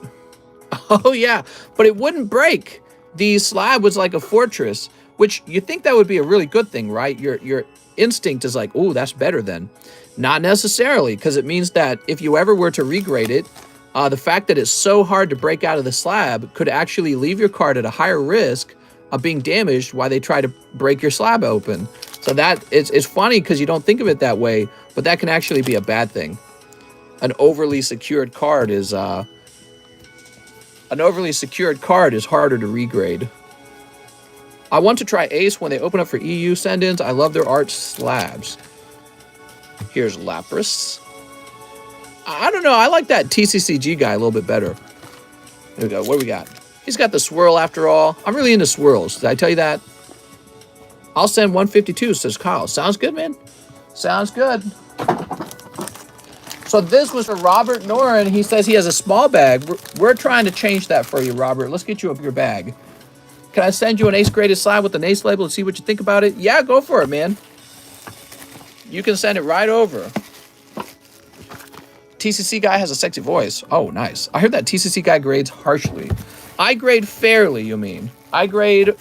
Oh, yeah, but it wouldn't break. The slab was like a fortress, which you think that would be a really good thing, right? Your instinct is like, oh, that's better then. Not necessarily, because it means that if you ever were to regrade it, the fact that it's so hard to break out of the slab could actually leave your card at a higher risk of being damaged while they try to break your slab open. So that it's funny because you don't think of it that way, but that can actually be a bad thing. An overly secured card is harder to regrade. I want to try Ace when they open up for EU send-ins. I love their art. Slabs. Here's Lapras. I don't know. I like that TCCG guy a little bit better. There we go. What do we got? He's got the swirl after all. I'm really into swirls. Did I tell you that? I'll send 152, says Kyle. Sounds good, man. Sounds good. So this was for Robert Noren. He says he has a small bag. We're trying to change that for you, Robert. Let's get you up your bag. Can I send you an ace-graded slab with an ace label and see what you think about it? Yeah, go for it, man. You can send it right over. TCC guy has a sexy voice. Oh, nice. I heard that TCC guy grades harshly. I grade fairly, you mean. I grade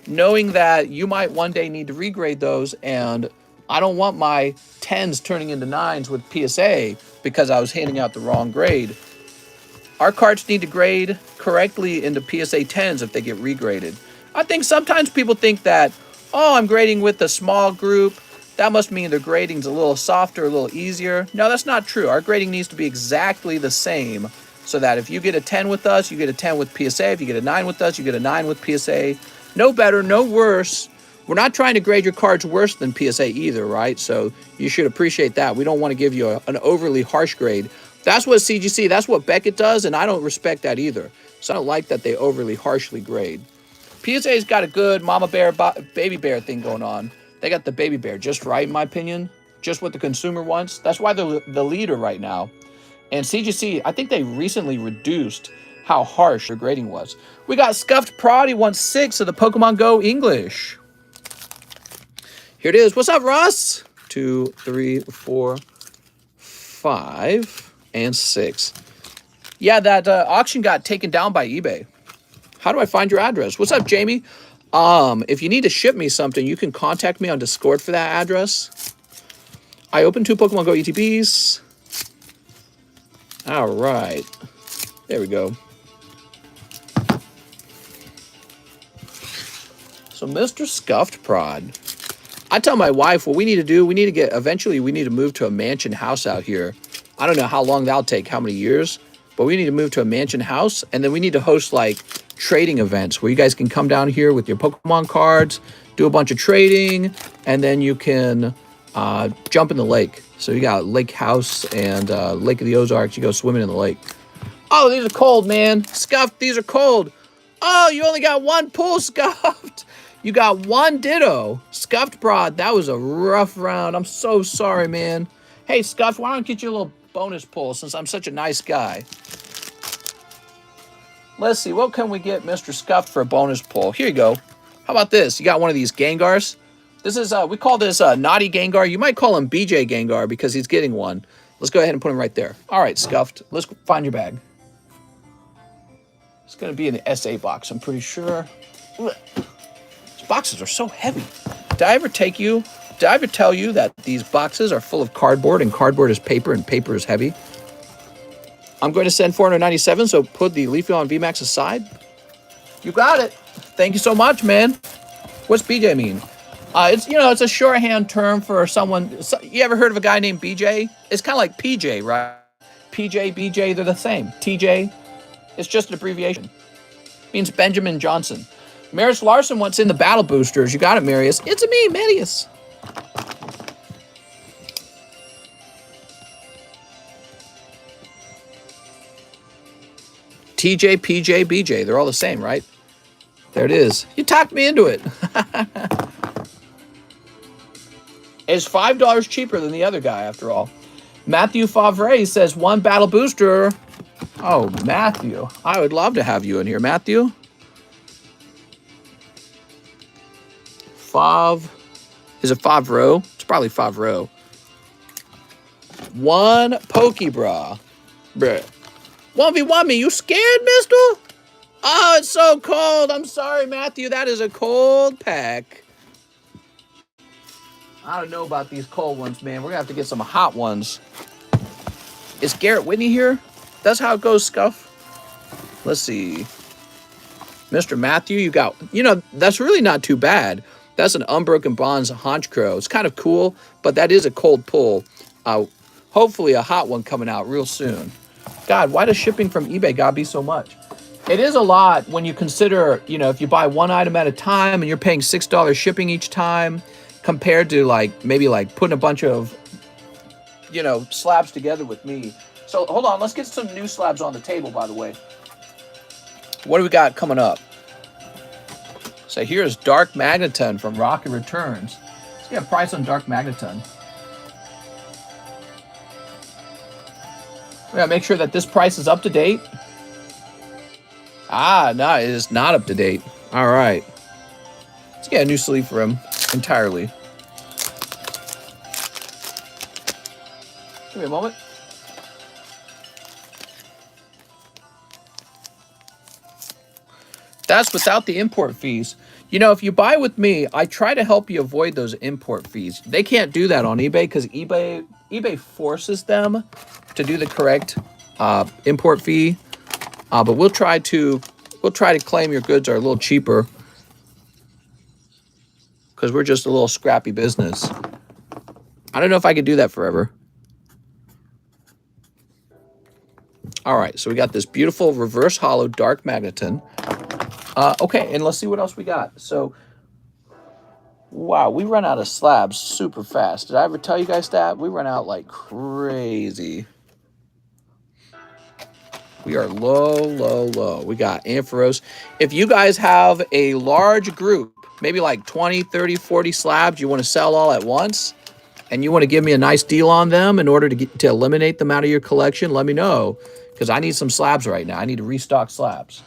knowing that you might one day need to regrade those, and I don't want my 10s turning into 9s with PSA because I was handing out the wrong grade. Our cards need to grade correctly into PSA 10s if they get regraded. I think sometimes people think that, oh, I'm grading with a small group. That must mean their grading's a little softer, a little easier. No, that's not true. Our grading needs to be exactly the same so that if you get a 10 with us, you get a 10 with PSA. If you get a 9 with us, you get a 9 with PSA. No better, no worse. We're not trying to grade your cards worse than PSA either, right? So you should appreciate that. We don't want to give you an overly harsh grade. That's what CGC, that's what Beckett does, and I don't respect that either. So I don't like that they overly harshly grade. PSA's got a good mama bear, baby bear thing going on. They got the baby bear just right, in my opinion. Just what the consumer wants. That's why they're the leader right now. And CGC, I think they recently reduced how harsh their grading was. We got Scuffed Prod. He wants 6 of the Pokemon Go English. Here it is. What's up, Russ? 2, 3, 4, 5, and 6. Yeah, that auction got taken down by eBay. How do I find your address? What's up, Jamie? If you need to ship me something, you can contact me on Discord for that address. I opened 2 Pokemon Go ETBs. All right. There we go. So Mr. Scuffed Prod. I tell my wife what we need to do. Eventually we need to move to a mansion house out here. I don't know how long that'll take, how many years, but we need to move to a mansion house, and then we need to host like trading events where you guys can come down here with your Pokemon cards, do a bunch of trading, and then you can jump in the lake. So you got Lake House and Lake of the Ozarks. You go swimming in the lake. Oh, these are cold, man. Scuffed, these are cold. Oh, you only got 1 pull, Scuffed. You got 1 Ditto. Scuffed Prod, that was a rough round. I'm so sorry, man. Hey, Scuffed, why don't I get you a little bonus pull since I'm such a nice guy? Let's see, what can we get Mr. Scuffed for a bonus pull? Here you go. How about this? You got one of these Gengars. This is, we call this Naughty Gengar. You might call him BJ Gengar because he's getting one. Let's go ahead and put him right there. All right, Scuffed. Let's find your bag. It's going to be in the SA box, I'm pretty sure. Ugh. These boxes are so heavy. Did I ever tell you that these boxes are full of cardboard and cardboard is paper and paper is heavy? I'm going to send 497, so put the Leafeon VMAX aside. You got it. Thank you so much, man. What's BJ mean? It's a shorthand term for someone. You ever heard of a guy named BJ? It's kind of like PJ, right? PJ, BJ, they're the same. TJ, it's just an abbreviation. It means Benjamin Johnson. Marius Larson wants in the battle boosters. You got it, Marius. It's me, Marius. TJ, PJ, BJ. They're all the same, right? There it is. You talked me into it. It's $5 cheaper than the other guy, after all. Matthew Favre says 1 battle booster. Oh, Matthew. I would love to have you in here, Matthew. Fav. Is it 5-row? It's probably 5-row. One Pokebra. Bruh. 1v1 me. You scared, mister? Oh, it's so cold. I'm sorry, Matthew. That is a cold pack. I don't know about these cold ones, man. We're going to have to get some hot ones. Is Garrett Whitney here? That's how it goes, Scuff. Let's see. Mr. Matthew, you got... You know, that's really not too bad. That's an Unbroken Bonds Honchkrow. It's kind of cool, but that is a cold pull. Hopefully a hot one coming out real soon. God, why does shipping from eBay gotta be so much? It is a lot when you consider, you know, if you buy one item at a time and you're paying $6 shipping each time, compared to like maybe like putting a bunch of, you know, slabs together with me. So hold on, let's get some new slabs on the table, by the way. What do we got coming up? So here's Dark Magneton from Rocket Returns. Let's get a price on Dark Magneton. We gotta make sure that this price is up to date. Ah, no, it is not up to date. All right. Let's get a new sleeve for him entirely. Give me a moment. That's without the import fees. You know, if you buy with me, I try to help you avoid those import fees. They can't do that on eBay because eBay forces them to do the correct import fee. But we'll try to claim your goods are a little cheaper because we're just a little scrappy business. I don't know if I could do that forever. All right, so we got this beautiful reverse hollow Dark Magneton. Okay, and let's see what else we got. So, wow, we run out of slabs super fast. Did I ever tell you guys that? We run out like crazy. We are low. We got Ampharos. If you guys have a large group, maybe like 20, 30, 40 slabs you want to sell all at once, and you want to give me a nice deal on them in order to eliminate them out of your collection, let me know, because I need some slabs right now. I need to restock slabs.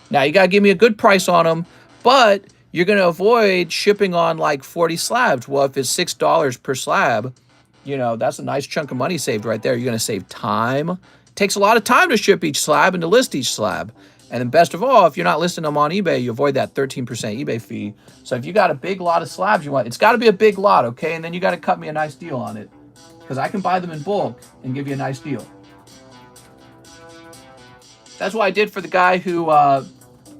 Now, you got to give me a good price on them, but you're going to avoid shipping on like 40 slabs. Well, if it's $6 per slab, you know, that's a nice chunk of money saved right there. You're going to save time. It takes a lot of time to ship each slab and to list each slab. And then best of all, if you're not listing them on eBay, you avoid that 13% eBay fee. So if you got a big lot of slabs you want, it's got to be a big lot, okay? And then you got to cut me a nice deal on it because I can buy them in bulk and give you a nice deal. That's what I did for the guy who...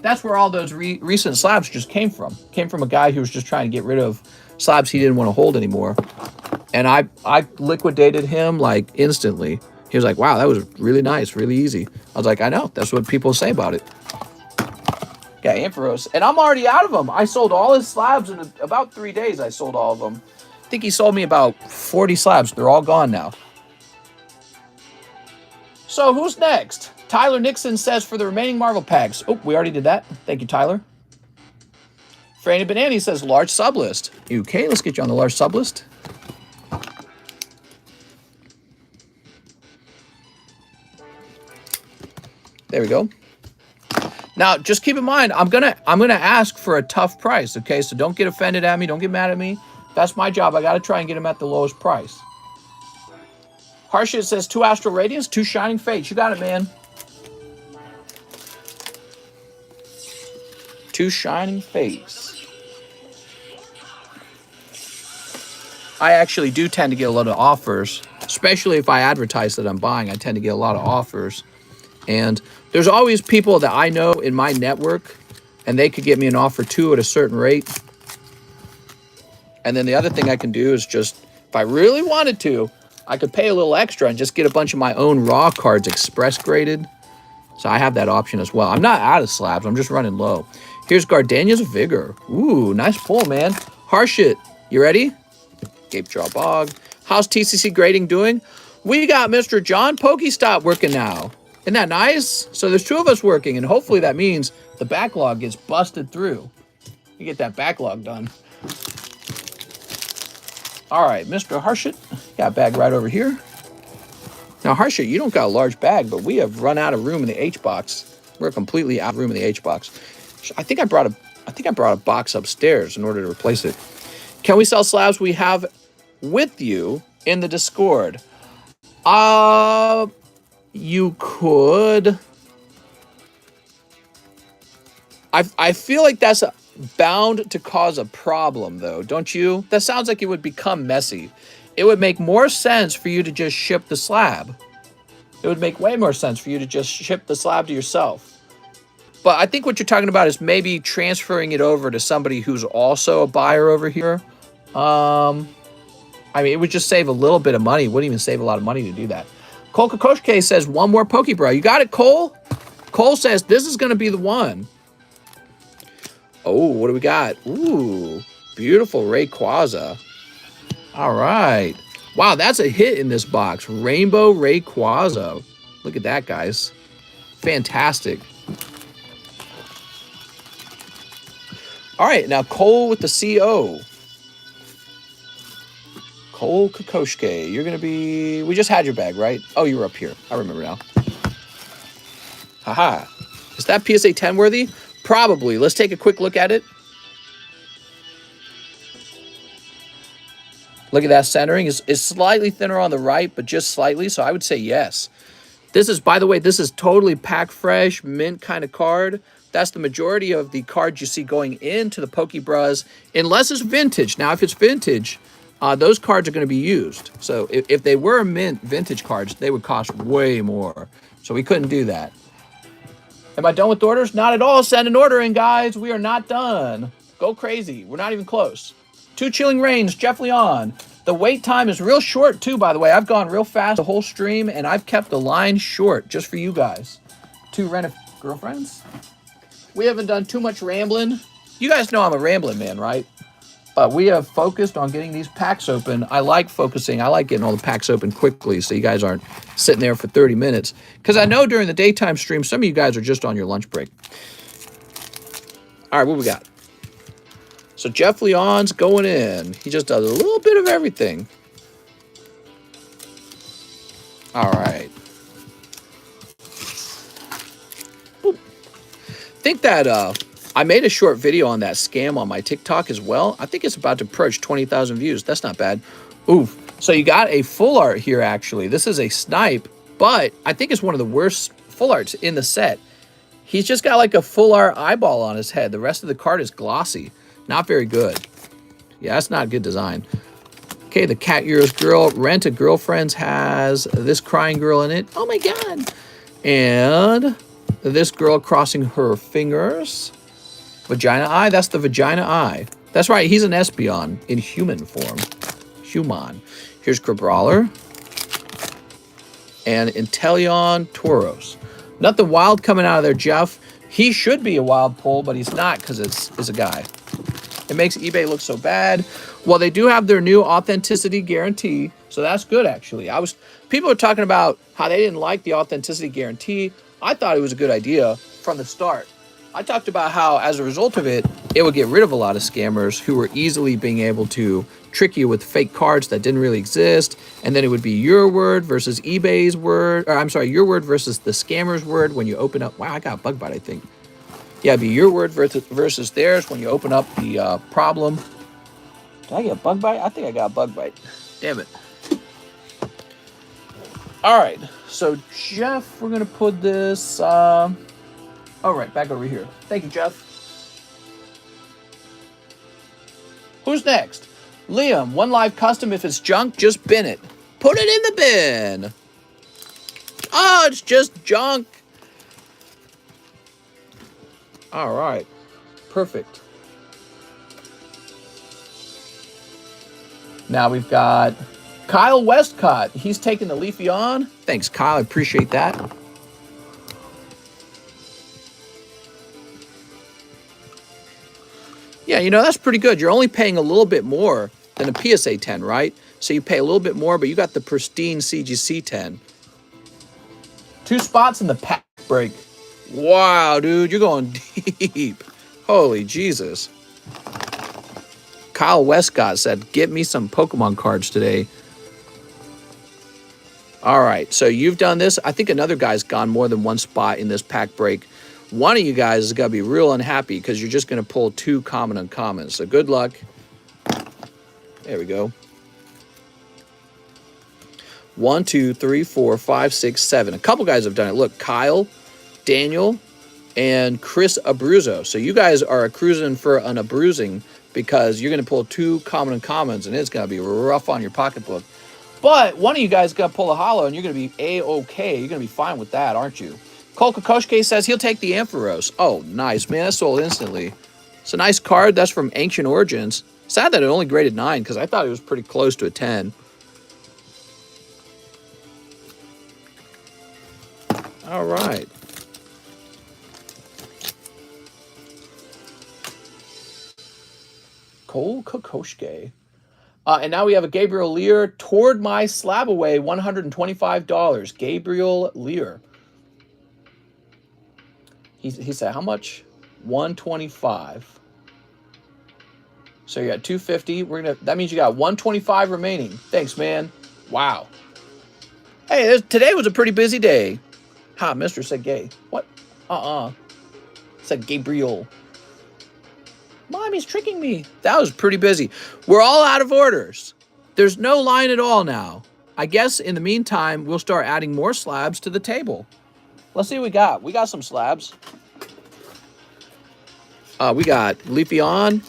that's where all those recent slabs just came from. Came from a guy who was just trying to get rid of slabs he didn't want to hold anymore. And I liquidated him like instantly. He was like, wow, that was really nice, really easy. I was like, I know. That's what people say about it. Got Ampharos. And I'm already out of them. I sold all his slabs in about 3 days. I sold all of them. I think he sold me about 40 slabs. They're all gone now. So who's next? Tyler Nixon says for the remaining Marvel packs. Oh, we already did that. Thank you, Tyler. Franny Banani says large sublist. Okay, let's get you on the large sublist. There we go. Now, just keep in mind, I'm gonna ask for a tough price. Okay, so don't get offended at me. Don't get mad at me. That's my job. I got to try and get them at the lowest price. Harshit says 2 Astral Radiance, 2 Shining Fates. You got it, man. 2 Shining Fates. I actually do tend to get a lot of offers, especially if I advertise that I'm buying. I tend to get a lot of offers. And there's always people that I know in my network, and they could get me an offer too at a certain rate. And then the other thing I can do is just, if I really wanted to, I could pay a little extra and just get a bunch of my own raw cards express graded. So I have that option as well. I'm not out of slabs. I'm just running low. Here's Gardenia's Vigor. Ooh, nice pull, man. Harshit, you ready? Gape Jaw Bog. How's TCC grading doing? We got Mr. John Pokestop working now. Isn't that nice? So there's 2 of us working, and hopefully that means the backlog gets busted through. You get that backlog done. All right, Mr. Harshit, got a bag right over here. Now, Harshit, you don't got a large bag, but we have run out of room in the H-box. We're completely out of room in the H-box. I think I brought a box upstairs in order to replace it. Can we sell slabs we have with you in the Discord? You could. I feel like that's bound to cause a problem, though, don't you? That sounds like it would become messy. It would make more sense for you to just ship the slab. It would make way more sense for you to just ship the slab to yourself. But I think what you're talking about is maybe transferring it over to somebody who's also a buyer over here. I mean, it would just save a little bit of money. It wouldn't even save a lot of money to do that. Cole Kokoshke says, one more Pokebro. You got it, Cole? Cole says, this is going to be the one. Oh, what do we got? Ooh, beautiful Rayquaza. All right. Wow, that's a hit in this box. Rainbow Rayquaza. Look at that, guys. Fantastic. All right, now Cole with the CO. Cole Kokoshke. You're going to be... We just had your bag, right? Oh, you were up here. I remember now. Haha. Is that PSA 10 worthy? Probably. Let's take a quick look at it. Look at that centering. It's slightly thinner on the right, but just slightly, so I would say yes. This is, by the way, this is totally pack fresh, mint kind of card. That's the majority of the cards you see going into the Pokebros, unless it's vintage. Now, if it's vintage, those cards are going to be used. So if they were mint vintage cards, they would cost way more. So we couldn't do that. Am I done with orders? Not at all. Send an order in, guys. We are not done. Go crazy. We're not even close. 2 Chilling Rains, Jeff Leon. The wait time is real short, too, by the way. I've gone real fast the whole stream, and I've kept the line short just for you guys. 2 Rent-A-Girlfriends. We haven't done too much rambling. You guys know I'm a rambling man, right? But we have focused on getting these packs open. I like focusing. I like getting all the packs open quickly so you guys aren't sitting there for 30 minutes. Because I know during the daytime stream, some of you guys are just on your lunch break. All right, what we got? So Jeff Leon's going in. He just does a little bit of everything. All right. Boop. Think that I made a short video on that scam on my TikTok as well. I think it's about to approach 20,000 views. That's not bad. Oof. So you got a full art here, actually. This is a snipe, but I think it's one of the worst full arts in the set. He's just got like a full art eyeball on his head. The rest of the card is glossy. Not very good. Yeah, that's not good design. Okay, the Cat Ears Girl. Rent-A-Girlfriends has this crying girl in it. Oh my god. And this girl crossing her fingers. Vagina Eye, that's the Vagina Eye. That's right, he's an Espeon in human form. Human. Here's Crabrawler. And Inteleon Tauros. Nothing wild coming out of there, Jeff. He should be a wild pull, but he's not because it's a guy. It makes eBay look so bad. Well, they do have their new authenticity guarantee, so that's good, actually. People were talking about how they didn't like the authenticity guarantee. I thought it was a good idea from the start. I talked about how, as a result of it, it would get rid of a lot of scammers who were easily being able to trick you with fake cards that didn't really exist, and then it would be your word versus eBay's word, or I'm sorry, your word versus the scammer's word when you open up. Wow, I got a bug bite, I think. Yeah, it'd be your word versus theirs when you open up the problem. Did I get a bug bite? I think I got a bug bite. Damn it. All right, so Jeff, we're gonna put this. All right, back over here. Thank you, Jeff. Who's next? Liam, one live custom. If it's junk, just bin it. Put it in the bin. Oh, it's just junk. All right. Perfect. Now we've got Kyle Westcott. He's taking the Leafy on. Thanks, Kyle. I appreciate that. Yeah, you know, that's pretty good. You're only paying a little bit more than a PSA 10, right? So you pay a little bit more, but you got the pristine CGC 10. 2 spots in the pack break. Wow, dude, you're going deep. Holy Jesus. Kyle Westcott said, get me some Pokemon cards today. All right, so you've done this. I think another guy's gone more than 1 spot in this pack break. One of you guys is going to be real unhappy because you're just going to pull 2 common uncommons. So good luck. There we go. 1, 2, 3, 4, 5, 6, 7. A couple guys have done it. Look, Kyle, Daniel, and Chris Abruzzo. So you guys are cruising for an abruising because you're going to pull 2 common and commons, and it's going to be rough on your pocketbook. But one of you guys got to pull a hollow, and you're going to be A-okay. You're going to be fine with that, aren't you? Cole Kokoshke says he'll take the Ampharos. Oh, nice, man. That sold instantly. It's a nice card. That's from Ancient Origins. Sad that it only graded 9 because I thought it was pretty close to a 10. All right. Cole Kokoshke. And now we have a Gabriel Lear, Toward My SLAB-AWAY, $125. Gabriel Lear. He said, how much? 125. So you got 250. That means you got 125 remaining. Thanks, man. Wow. Hey, today was a pretty busy day. Ha, Mr. said gay. What? Said Gabriel. Mommy's tricking me. That was pretty busy. We're all out of orders. There's no line at all now. I guess in the meantime, we'll start adding more slabs to the table. Let's see what we got. We got some slabs. We got Leafeon,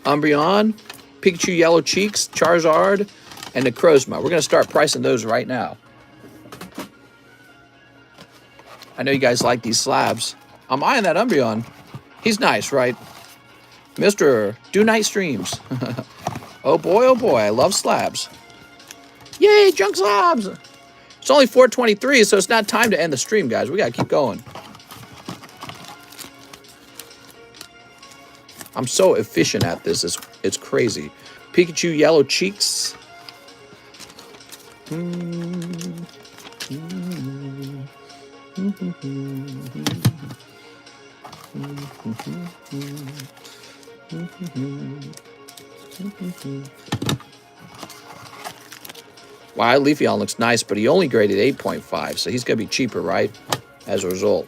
Umbreon, Pikachu Yellow Cheeks, Charizard, and Necrozma. We're going to start pricing those right now. I know you guys like these slabs. I'm eyeing that Umbreon. He's nice, right? Mr. Do Night Streams. Oh boy, I love slabs. Yay, junk slabs! It's only 4:23, so it's not time to end the stream, guys. We gotta keep going. I'm so efficient at this, it's crazy. Pikachu Yellow Cheeks. Wow, Leafeon looks nice, but he only graded 8.5, so he's going to be cheaper, right? As a result.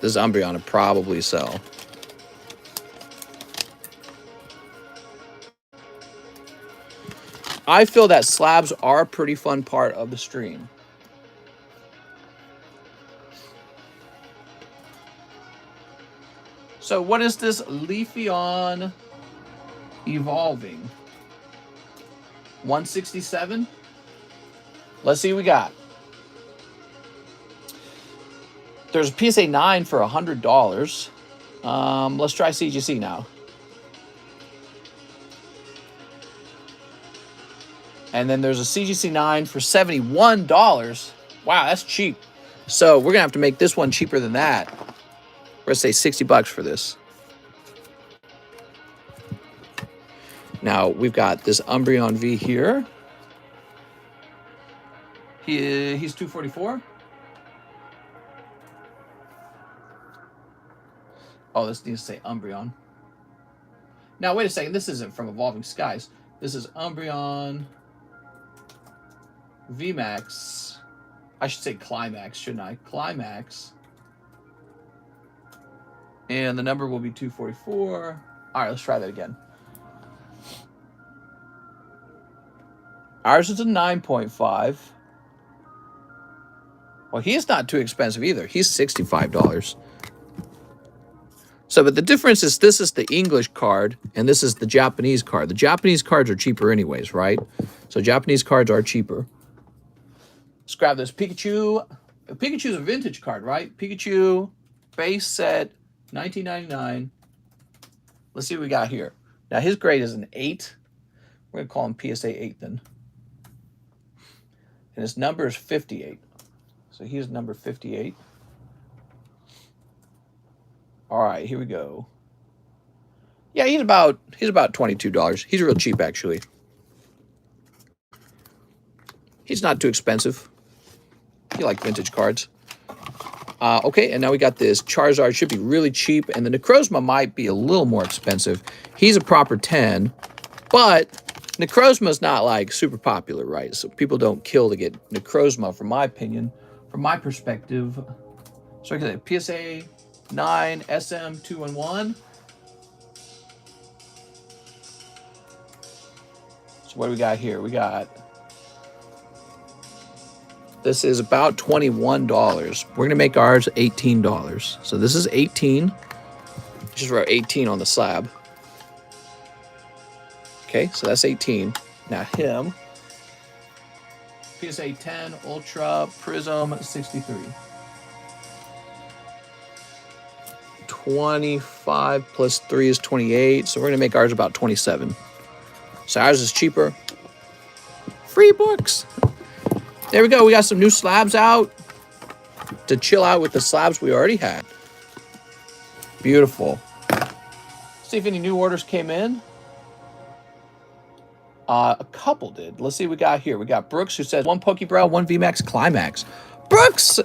This Umbreon would probably sell. I feel that slabs are a pretty fun part of the stream. So what is this Leafeon evolving? 167? Let's see what we got. There's a PSA 9 for $100. Let's try CGC now. And then there's a CGC 9 for $71. Wow, that's cheap. So we're going to have to make this one cheaper than that. We're going to say $60 for this. Now, we've got this Umbreon V here. He's 244. Oh, this needs to say Umbreon. Now, wait a second. This isn't from Evolving Skies. This is Umbreon VMAX. I should say Climax, shouldn't I? Climax. And the number will be 244. All right, let's try that again. Ours is a 9.5. Well, he's not too expensive either. He's $65. So, but the difference is this is the English card and this is the Japanese card. The Japanese cards are cheaper anyways, right? So Japanese cards are cheaper. Let's grab this Pikachu. Pikachu's a vintage card, right? Pikachu base set, 1999. Let's see what we got here. Now, his grade is an 8. We're going to call him PSA 8 then. And his number is 58. So he's number 58. All right, here we go. Yeah, he's about $22. He's real cheap, actually. He's not too expensive. You like vintage cards. Okay, and now we got this Charizard. Should be really cheap, and the Necrozma might be a little more expensive. He's a proper 10, but Necrozma's not like super popular, right? So people don't kill to get Necrozma, from my opinion, from my perspective. So I can say PSA 9 SM 2-in-1. So what do we got here? We got, this is about $21. We're going to make ours $18. So this is 18. Just wrote 18 on the slab. Okay, so that's 18. Now him. PSA 10 Ultra Prism 63. 25 plus 3 is 28. So we're going to make ours about 27. So ours is cheaper. Free books. There we go. We got some new slabs out to chill out with the slabs we already had. Beautiful. See if any new orders came in. A couple did. Let's see what we got here. We got Brooks, who says 1 Pokebrow, 1 VMAX Climax. Brooks!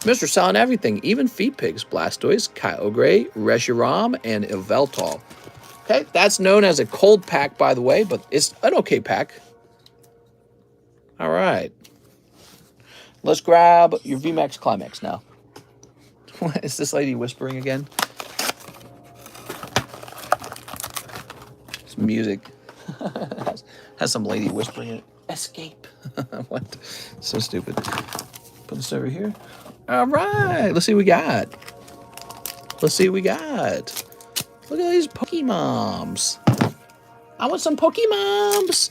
Mr. Selling everything, even Feet Pigs, Blastoise, Kyogre, Reshiram, and Yveltal. Okay, that's known as a cold pack, by the way, but it's an okay pack. All right. Let's grab your VMAX Climax now. What is this lady whispering again? It's music. has some lady whispering in it. Escape. What? So stupid. Put this over here. All right. Let's see what we got. Let's see what we got. Look at these Pokemoms. I want some Pokemoms.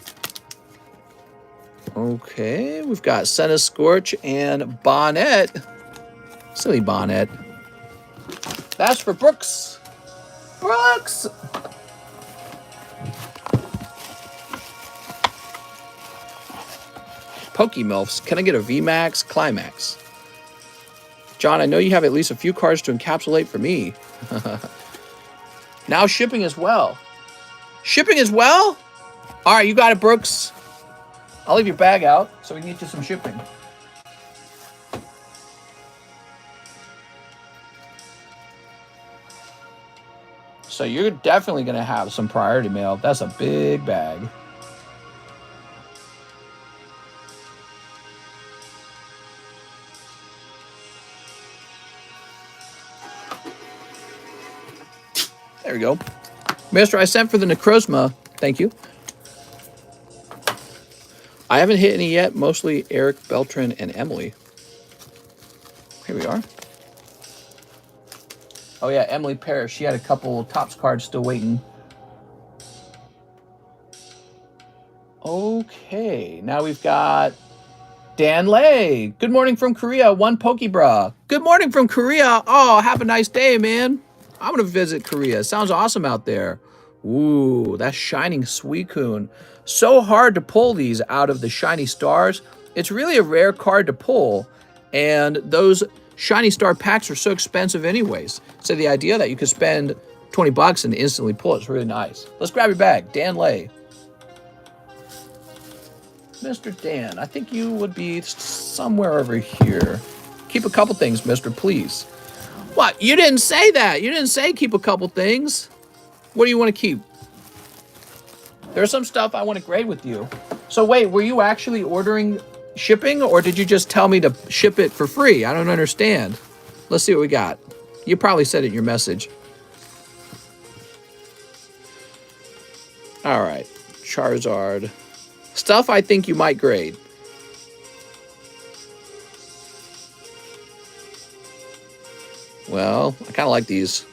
Okay. We've got Senna Scorch and Bonnet. Silly Bonnet. That's for Brooks. Brooks! Pokemilfs. Can I get a VMAX Climax? John, I know you have at least a few cards to encapsulate for me. Now shipping as well. Shipping as well? All right, you got it, Brooks. I'll leave your bag out so we can get you some shipping. So you're definitely going to have some priority mail. That's a big bag. There we go. Mister, I sent for the Necrozma. Thank you. I haven't hit any yet. Mostly Eric, Beltran, and Emily. Here we are. Oh, yeah, Emily Parrish. She had a couple Topps cards still waiting. Okay, now we've got Dan Lay. Good morning from Korea. 1 Pokebra. Good morning from Korea. Oh, have a nice day, man. I'm going to visit Korea. Sounds awesome out there. Ooh, that's Shining Suicune. So hard to pull these out of the Shiny Stars. It's really a rare card to pull, and those Shiny Star packs are so expensive anyways. So the idea that you could spend 20 bucks and instantly pull it is really nice. Let's grab your bag. Dan Lay. Mr. Dan, I think you would be somewhere over here. Keep a couple things, mister, please. What? You didn't say that. You didn't say keep a couple things. What do you want to keep? There's some stuff I want to grade with you. So wait, were you actually ordering shipping, or did you just tell me to ship it for free? I don't understand. Let's see what we got. You probably said it in your message. All right. Charizard. Stuff I think you might grade. Well, I kind of like these.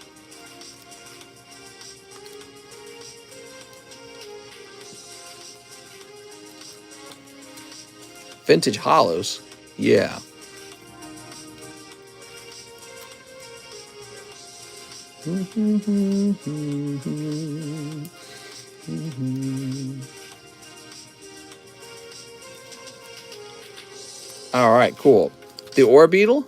Vintage Hollows. Yeah. All right, cool. The Orbeetle.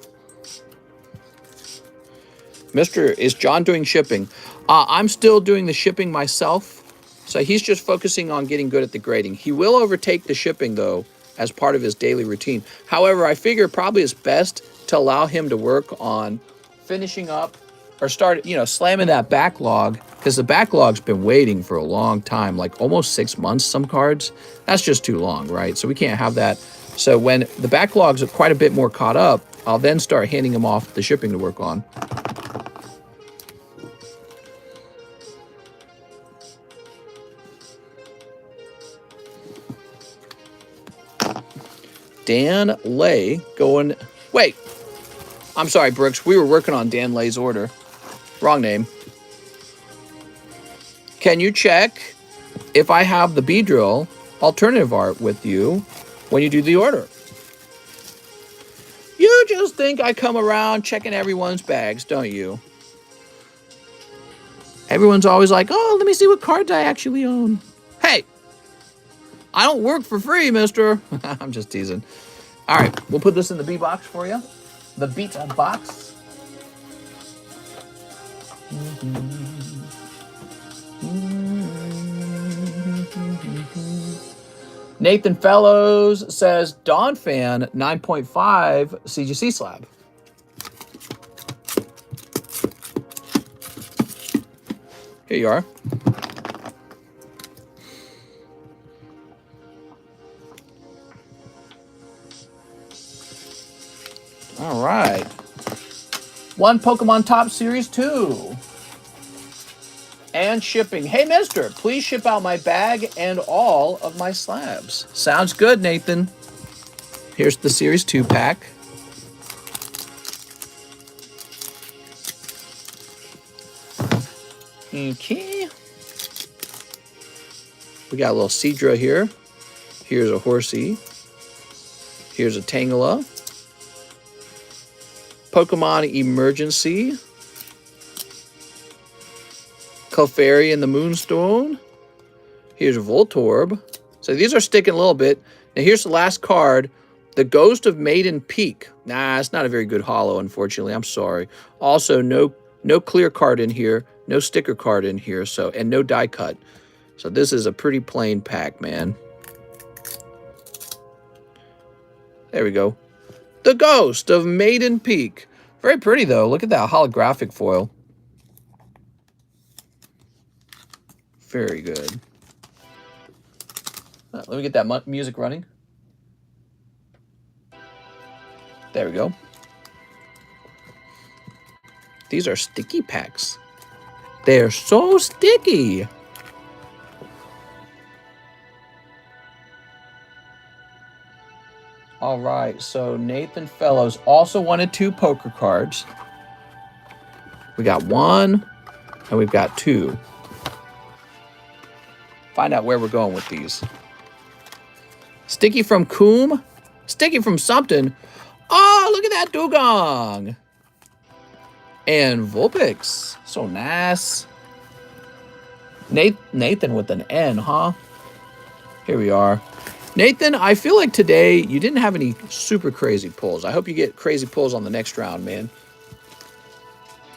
Mister, is John doing shipping? I'm still doing the shipping myself. So he's just focusing on getting good at the grading. He will overtake the shipping, though, as part of his daily routine. However, I figure probably it's best to allow him to work on finishing up or start, slamming that backlog, because the backlog's been waiting for a long time, like almost 6 months, some cards. That's just too long, right? So we can't have that. So when the backlog's quite a bit more caught up, I'll then start handing them off the shipping to work on. Dan Lay going... Wait. I'm sorry, Brooks. We were working on Dan Lay's order. Wrong name. Can you check if I have the Beedrill alternative art with you when you do the order? You just think I come around checking everyone's bags, don't you? Everyone's always like, oh, let me see what cards I actually own. Hey, I don't work for free, mister. I'm just teasing. All right, we'll put this in the B box for you. The Beat box. Nathan Fellows says, Dawn Fan 9.5 CGC slab. Here you are. All right. One Pokemon Top Series 2. And shipping. Hey, mister, please ship out my bag and all of my slabs. Sounds good, Nathan. Here's the Series 2 pack. Okay. We got a little Seadra here. Here's a Horsey. Here's a Tangela. Pokemon Emergency. Clefairy and the Moonstone. Here's a Voltorb. So these are sticking a little bit. Now here's the last card. The Ghost of Maiden Peak. Nah, it's not a very good holo, unfortunately. I'm sorry. Also, no clear card in here. No sticker card in here. So, and no die cut. So this is a pretty plain pack, man. There we go. The Ghost of Maiden Peak. Very pretty, though. Look at that holographic foil. Very good. Let me get that music running. There we go. These are sticky packs. They're so sticky. All right, so Nathan Fellows also wanted 2 poker cards. We got 1, and we've got 2. Find out where we're going with these. Sticky from Coom. Sticky from something. Oh, look at that Dugong. And Vulpix. So nice. Nathan with an N, huh? Here we are. Nathan, I feel like today you didn't have any super crazy pulls. I hope you get crazy pulls on the next round, man.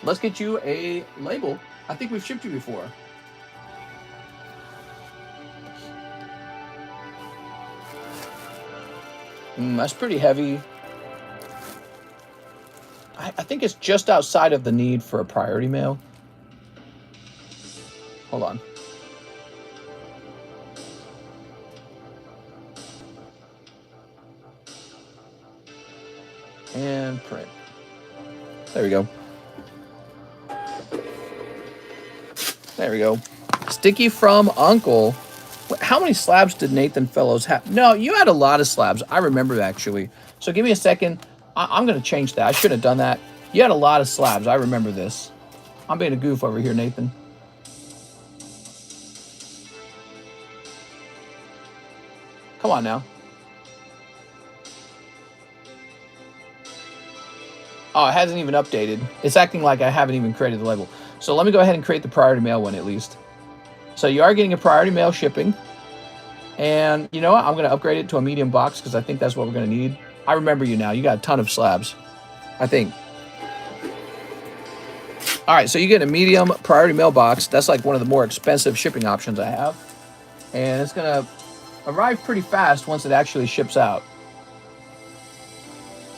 Let's get you a label. I think we've shipped you before. That's pretty heavy. I think it's just outside of the need for a priority mail. Hold on. And print. There we go. There we go. Sticky from Uncle. How many slabs did Nathan Fellows have? No, you had a lot of slabs. I remember, actually. So give me a second. I'm going to change that. I should have done that. You had a lot of slabs. I remember this. I'm being a goof over here, Nathan. Come on now. Oh, it hasn't even updated. It's acting like I haven't even created the label. So let me go ahead and create the priority mail one at least. So you are getting a priority mail shipping. And you know what? I'm going to upgrade it to a medium box because I think that's what we're going to need. I remember you now. You got a ton of slabs, I think. All right, so you get a medium priority mail box. That's like one of the more expensive shipping options I have. And it's going to arrive pretty fast once it actually ships out.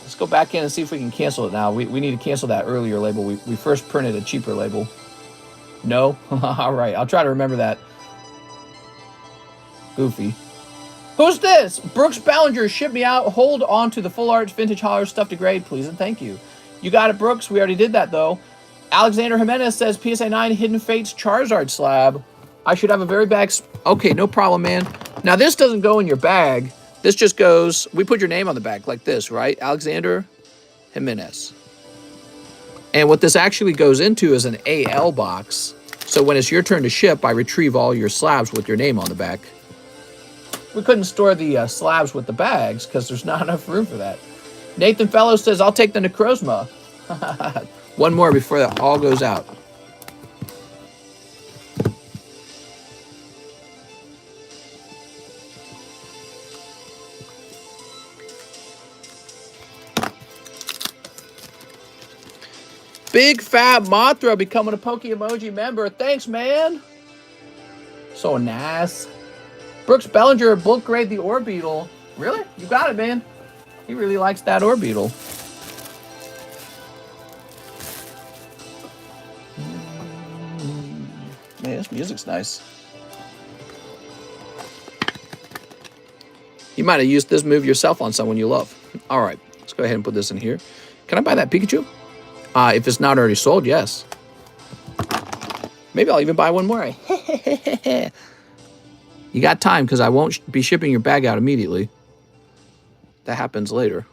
Let's go back in and see if we can cancel it now. We need to cancel that earlier label. We first printed a cheaper label. No? All right, I'll try to remember that. Goofy. Who's this? Brooks Ballinger, ship me out. Hold on to the full arts vintage holler stuff to grade, please, and thank you. You got it, Brooks. We already did that, though. Alexander Jimenez says PSA 9 Hidden Fates Charizard slab. I should have a very bag. Okay, no problem, man. Now, this doesn't go in your bag. This just goes, we put your name on the back like this, right? Alexander Jimenez. And what this actually goes into is an AL box. So when it's your turn to ship, I retrieve all your slabs with your name on the back. We couldn't store the slabs with the bags because there's not enough room for that. Nathan Fellows says, I'll take the Necrozma. One more before that all goes out. Big Fat Mothra becoming a Poke Emoji member. Thanks, man. So nice. Brooks Bellinger, bulk grade the Orbeetle. Really? You got it, man. He really likes that Orbeetle. Man, this music's nice. You might have used this move yourself on someone you love. All right, let's go ahead and put this in here. Can I buy that Pikachu? If it's not already sold, yes. Maybe I'll even buy one more. You got time because I won't be shipping your bag out immediately. That happens later.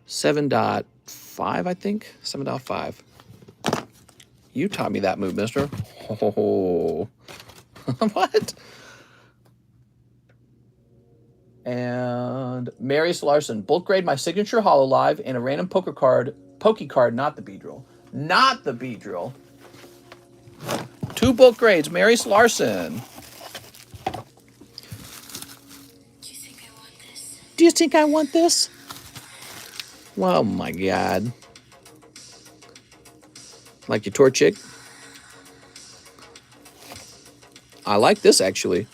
7.5, I think. 7.5. You taught me that move, mister. Oh. What? And Marius Larson. Bulk grade my signature Hololive and a random Poke card, not the Beedrill. Not the Beedrill. 2 bulk grades. Marius Larson. Do you think I want this? Oh my God. Like your Torchic? I like this actually.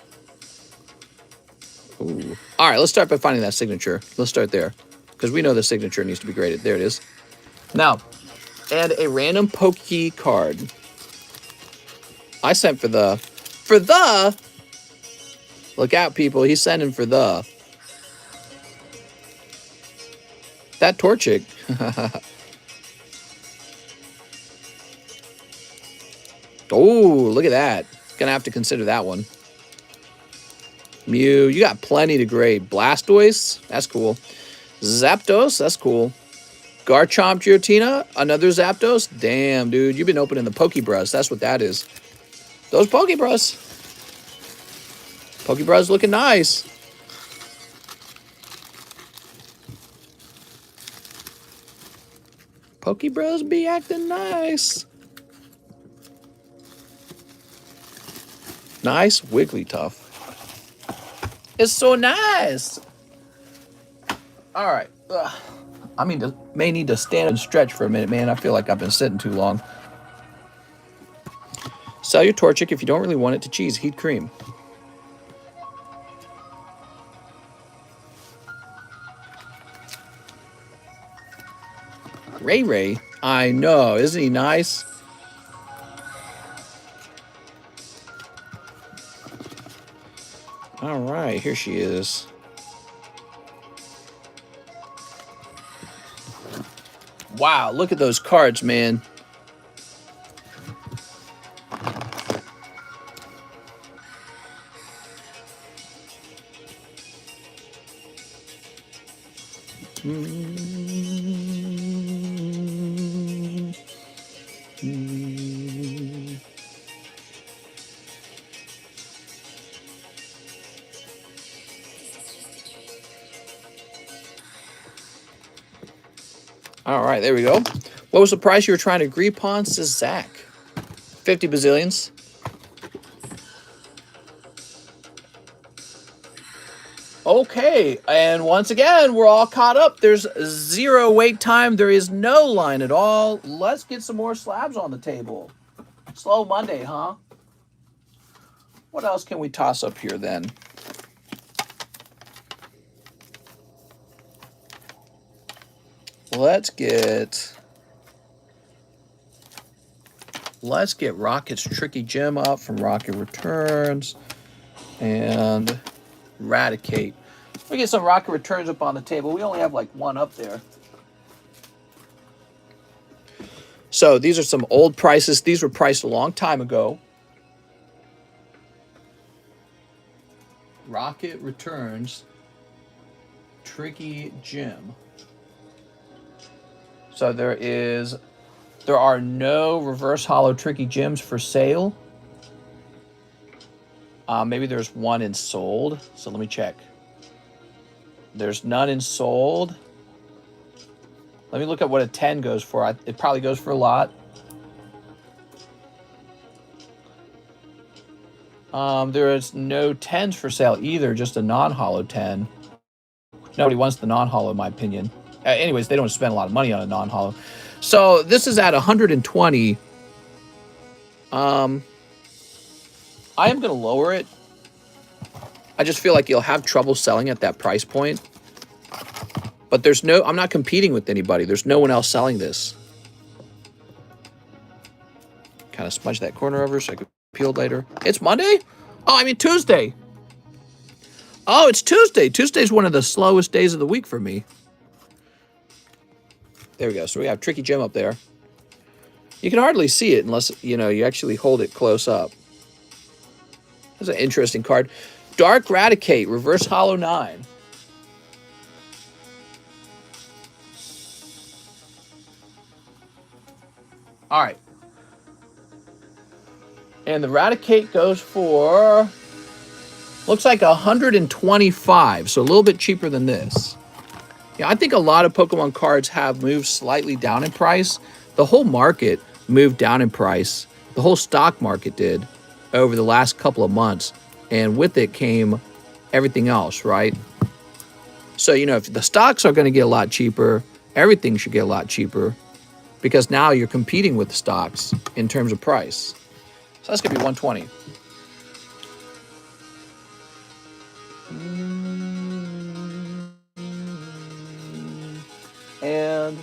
Ooh. All right, let's start by finding that signature. Let's start there because we know the signature needs to be graded. There it is. Now, add a random Pokey card. I sent for the. Look out, people. He's sending for the. That Torchic. Oh, look at that. Gonna have to consider that one. Mew, you got plenty to grade. Blastoise, that's cool. Zapdos, that's cool. Garchomp Giratina, another Zapdos. Damn, dude, you've been opening the Pokebrush. That's what that is. Those Pokebrush. Pokebrush looking nice. Pokebrush be acting nice. Nice Wigglytuff. It's so nice. All right. Ugh. I mean, may need to stand and stretch for a minute, man. I feel like I've been sitting too long. Sell your Torchic if you don't really want it to cheese. Heat cream. Ray Ray. I know. Isn't he nice? All right. Here she is. Wow. Look at those cards, man. All right, there we go. What was the price you were trying to agree upon? Says Zach. 50 bazillions. Okay, and once again, we're all caught up. There's 0 wait time. There is no line at all. Let's get some more slabs on the table. Slow Monday, huh? What else can we toss up here then? Let's get Rocket's Tricky Gem up from Rocket Returns. And Eradicate. We get some rocket returns up on the table. We only have like one up there. So these are some old prices. These were priced a long time ago. Rocket returns. Tricky Gem. So there are no reverse hollow Tricky Gems for sale. Maybe there's one in sold. So let me check. There's none in sold. Let me look at what a 10 goes for. It probably goes for a lot. There is no 10s for sale either, just a non-hollow 10. Nobody wants the non-hollow, in my opinion. Anyways, they don't spend a lot of money on a non-hollow. So this is at 120. I am going to lower it. I just feel like you'll have trouble selling at that price point. But I'm not competing with anybody. There's no one else selling this. Kind of smudge that corner over so I can peel later. It's Monday? Oh, I mean Tuesday. Oh, it's Tuesday. Tuesday's one of the slowest days of the week for me. There we go. So we have Tricky Gem up there. You can hardly see it unless, you actually hold it close up. That's an interesting card. Dark Radicate, Reverse Hollow 9. All right. And the Radicate goes for, looks like 125, so a little bit cheaper than this. Yeah, I think a lot of Pokemon cards have moved slightly down in price. The whole market moved down in price. The whole stock market did over the last couple of months. And with it came everything else, right? So, if the stocks are going to get a lot cheaper, everything should get a lot cheaper because now you're competing with the stocks in terms of price. So that's going to be 120. And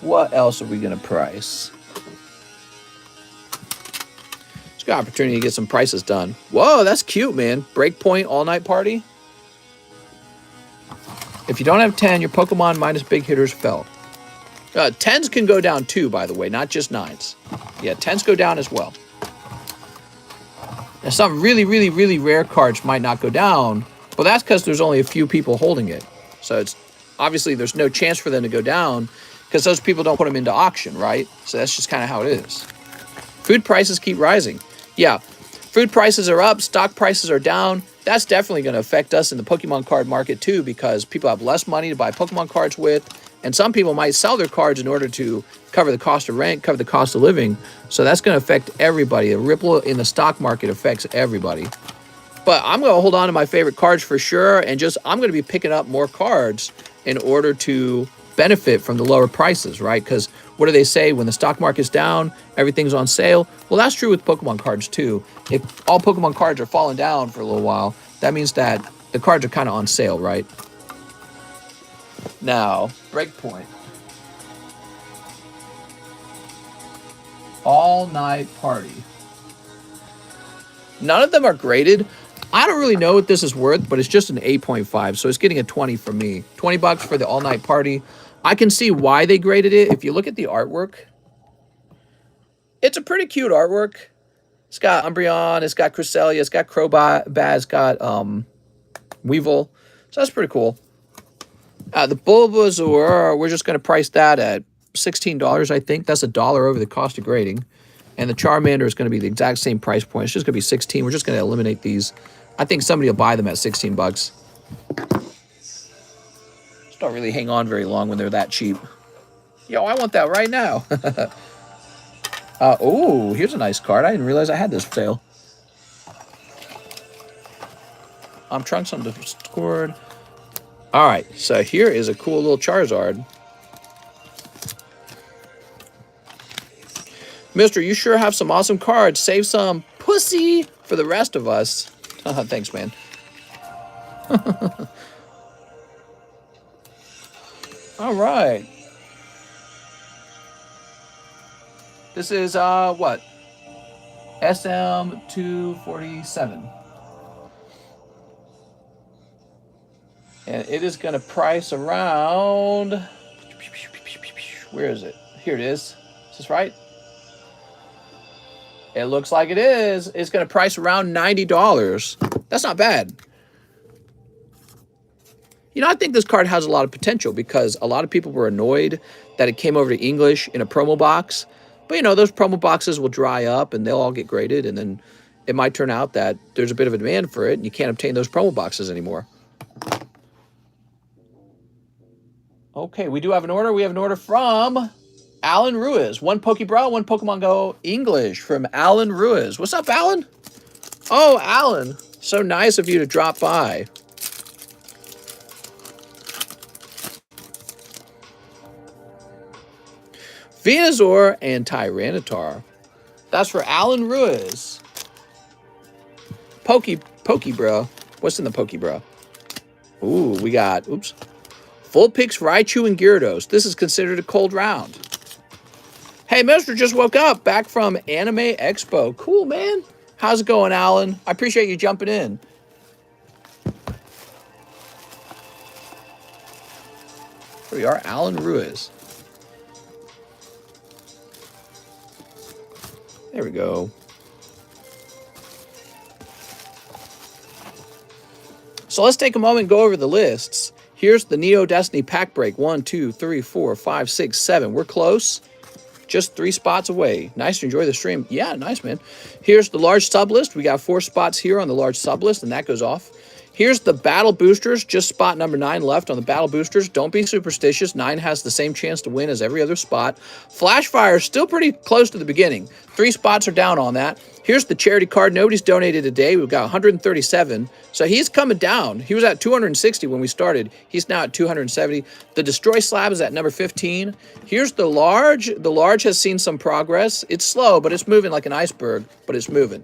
what else are we going to price? It's got opportunity to get some prices done. Whoa, that's cute, man. Breakpoint all-night party. If you don't have 10, your Pokemon minus big hitters fell. 10s can go down too, by the way, not just 9s. Yeah, 10s go down as well. Now, some really, really, really rare cards might not go down, but that's because there's only a few people holding it. So it's obviously there's no chance for them to go down because those people don't put them into auction, right? So that's just kind of how it is. Food prices keep rising. Yeah, food prices are up, stock prices are down. That's definitely going to affect us in the Pokemon card market too because people have less money to buy Pokemon cards with, and some people might sell their cards in order to cover the cost of rent, cover the cost of living. So that's going to affect everybody. A ripple in the stock market affects everybody. But I'm going to hold on to my favorite cards for sure, and I'm going to be picking up more cards in order to benefit from the lower prices, right? Because what do they say? When the stock market's down, everything's on sale. Well, that's true with Pokemon cards too. If all Pokemon cards are falling down for a little while, that means that the cards are kind of on sale, right? Now, Breakpoint. All-night party. None of them are graded. I don't really know what this is worth, but it's just an 8.5, so it's getting a 20 from me. 20 bucks for the all-night party. I can see why they graded it. If you look at the artwork, it's a pretty cute artwork. It's got Umbreon, it's got Cresselia, it's got Crobat, it's got Weevil. So that's pretty cool. The Bulbasaur, we're just going to price that at $16, I think. That's $1 over the cost of grading. And the Charmander is going to be the exact same price point. It's just going to be 16. We're just going to eliminate these. I think somebody will buy them at 16 bucks. Just don't really hang on very long when they're that cheap. Yo, I want that right now. Oh, here's a nice card. I didn't realize I had this for sale. Trunks on Discord. All right, so here is a cool little Charizard. Mister, you sure have some awesome cards. Save some pussy for the rest of us. Thanks, man. All right. This is, what? SM247. And it is going to price around... Where is it? Here it is. Is this right? It looks like it is. It's going to price around $90. That's not bad. You know, I think this card has a lot of potential because a lot of people were annoyed that it came over to English in a promo box. But, you know, those promo boxes will dry up and they'll all get graded. And then it might turn out that there's a bit of a demand for it and you can't obtain those promo boxes anymore. Okay, we do have an order. We have an order from Alan Ruiz. One Pokebro, one Pokemon Go English from Alan Ruiz. What's up, Alan? Oh, Alan. So nice of you to drop by. Venusaur and Tyranitar. That's for Alan Ruiz. Pokebro. What's in the Pokebro? Ooh, we got, oops. Vulpix, Raichu, and Gyarados. This is considered a cold round. Hey, Mister just woke up back from Anime Expo. Cool, man. How's it going, Alan? I appreciate you jumping in. Here we are, Alan Ruiz. There we go. So let's take a moment and go over the lists. Here's the Neo Destiny pack break. 1, 2, 3, 4, 5, 6, 7. We're close. Just 3 spots away. Nice to enjoy the stream. Yeah, nice, man. Here's the large sub list. We got 4 spots here on the large sub list, and that goes off. Here's the battle boosters. Just spot number 9 left on the battle boosters. Don't be superstitious. 9 has the same chance to win as every other spot. Flashfire is still pretty close to the beginning. 3 spots are down on that. Here's the charity card. Nobody's donated today. We've got 137. So he's coming down. He was at 260 when we started. He's now at 270. The Destroy Slab is at number 15. Here's the large. The large has seen some progress. It's slow, but it's moving like an iceberg, but it's moving.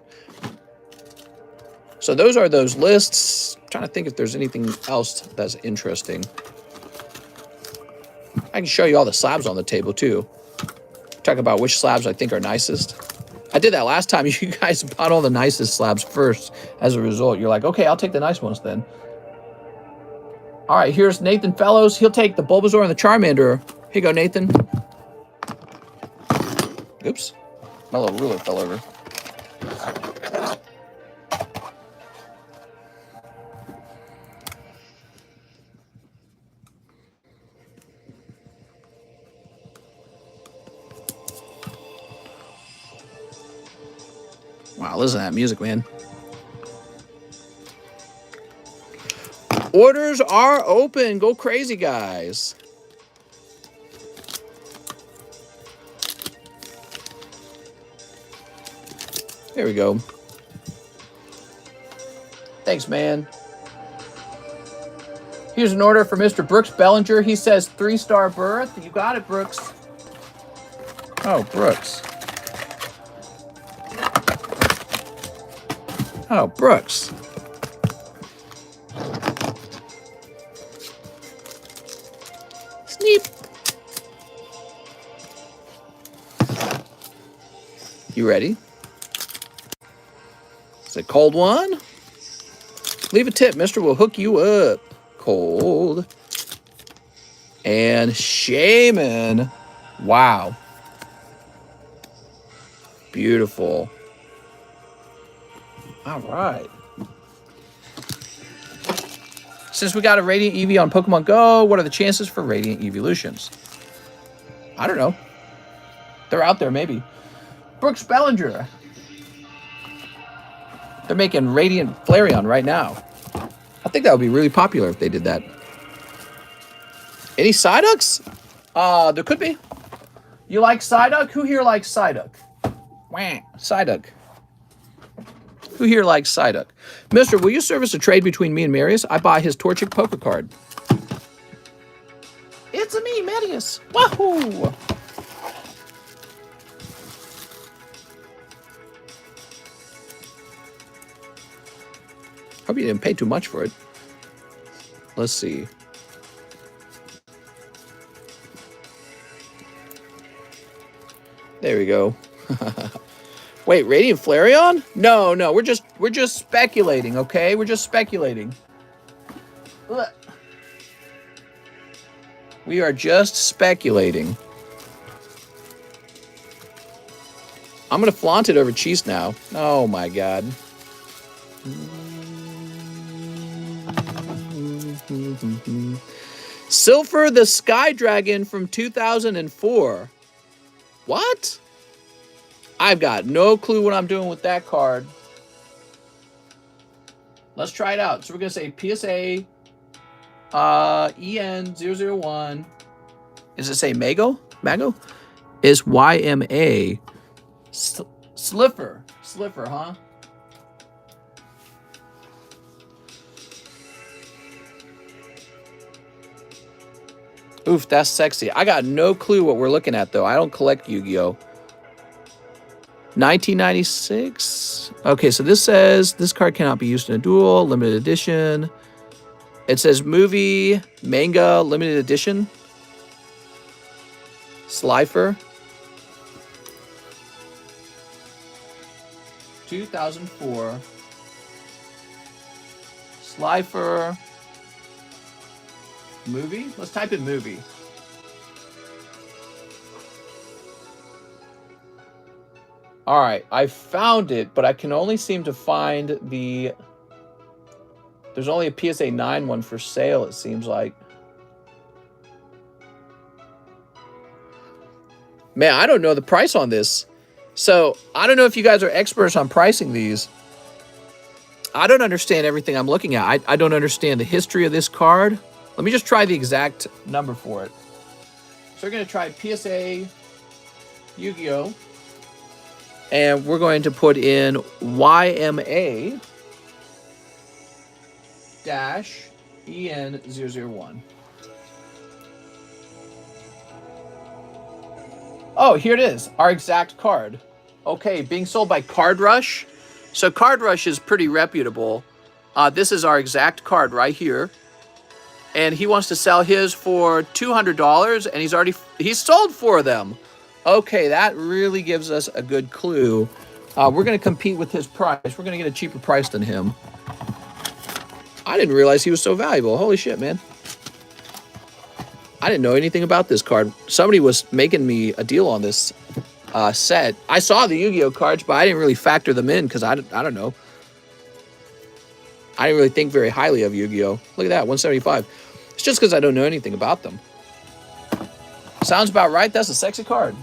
So those are those lists. I'm trying to think if there's anything else that's interesting. I can show you all the slabs on the table too. Talk about which slabs I think are nicest. I did that last time. You guys bought all the nicest slabs first. As a result, you're like, okay, I'll take the nice ones then. All right, here's Nathan Fellows. He'll take the Bulbasaur and the Charmander. Here you go, Nathan. Oops. My little ruler fell over. Wow, listen to that music, man. Orders are open. Go crazy, guys. There we go. Thanks, man. Here's an order for Mr. Brooks Bellinger. He says 3-star berth. You got it, Brooks. Oh, Brooks. Oh, Brooks. Sneep. You ready? It's a cold one. Leave a tip, mister. We'll hook you up. Cold. And Shaman. Wow. Beautiful. All right. Since we got a Radiant Eevee on Pokemon Go, what are the chances for Radiant Evolutions? I don't know. They're out there, maybe. Brooks Bellinger. They're making Radiant Flareon right now. I think that would be really popular if they did that. Any Psyducks? There could be. You like Psyduck? Who here likes Psyduck? Wah, Psyduck. Who here likes Psyduck? Mister, will you service a trade between me and Marius? I buy his Torchic poker card. It's me, Marius. Wahoo! Hope you didn't pay too much for it. Let's see. There we go. Wait, Radiant Flareon? No, we're just speculating, okay? We're just speculating. We are just speculating. I'm going to flaunt it over Cheese now. Oh, my God. Silver the Sky Dragon from 2004. What? I've got no clue what I'm doing with that card. Let's try it out. So we're going to say PSA EN001. Does it say Mago? Mago? Is YMA. Slipper, huh? Oof, that's sexy. I got no clue what we're looking at, though. I don't collect Yu-Gi-Oh! 1996. Okay, so this says this card cannot be used in a duel. Limited edition. It says movie, manga, limited edition. Slifer. 2004. Slifer. Movie? Let's type in movie. All right, I found it, but I can only seem to find the... There's only a PSA 9 one for sale, it seems like. Man, I don't know the price on this. So, I don't know if you guys are experts on pricing these. I don't understand everything I'm looking at. I don't understand the history of this card. Let me just try the exact number for it. So we're going to try PSA Yu-Gi-Oh! And we're going to put in YMA dash EN001. Oh, here it is. Our exact card. Okay, being sold by Card Rush. So Card Rush is pretty reputable. This is our exact card right here. And he wants to sell his for $200, and he's sold 4 of them. Okay, that really gives us a good clue. We're going to compete with his price. We're going to get a cheaper price than him. I didn't realize he was so valuable. Holy shit, man. I didn't know anything about this card. Somebody was making me a deal on this set. I saw the Yu-Gi-Oh cards, but I didn't really factor them in because I don't know. I didn't really think very highly of Yu-Gi-Oh. Look at that, 175. It's just because I don't know anything about them. Sounds about right. That's a sexy card.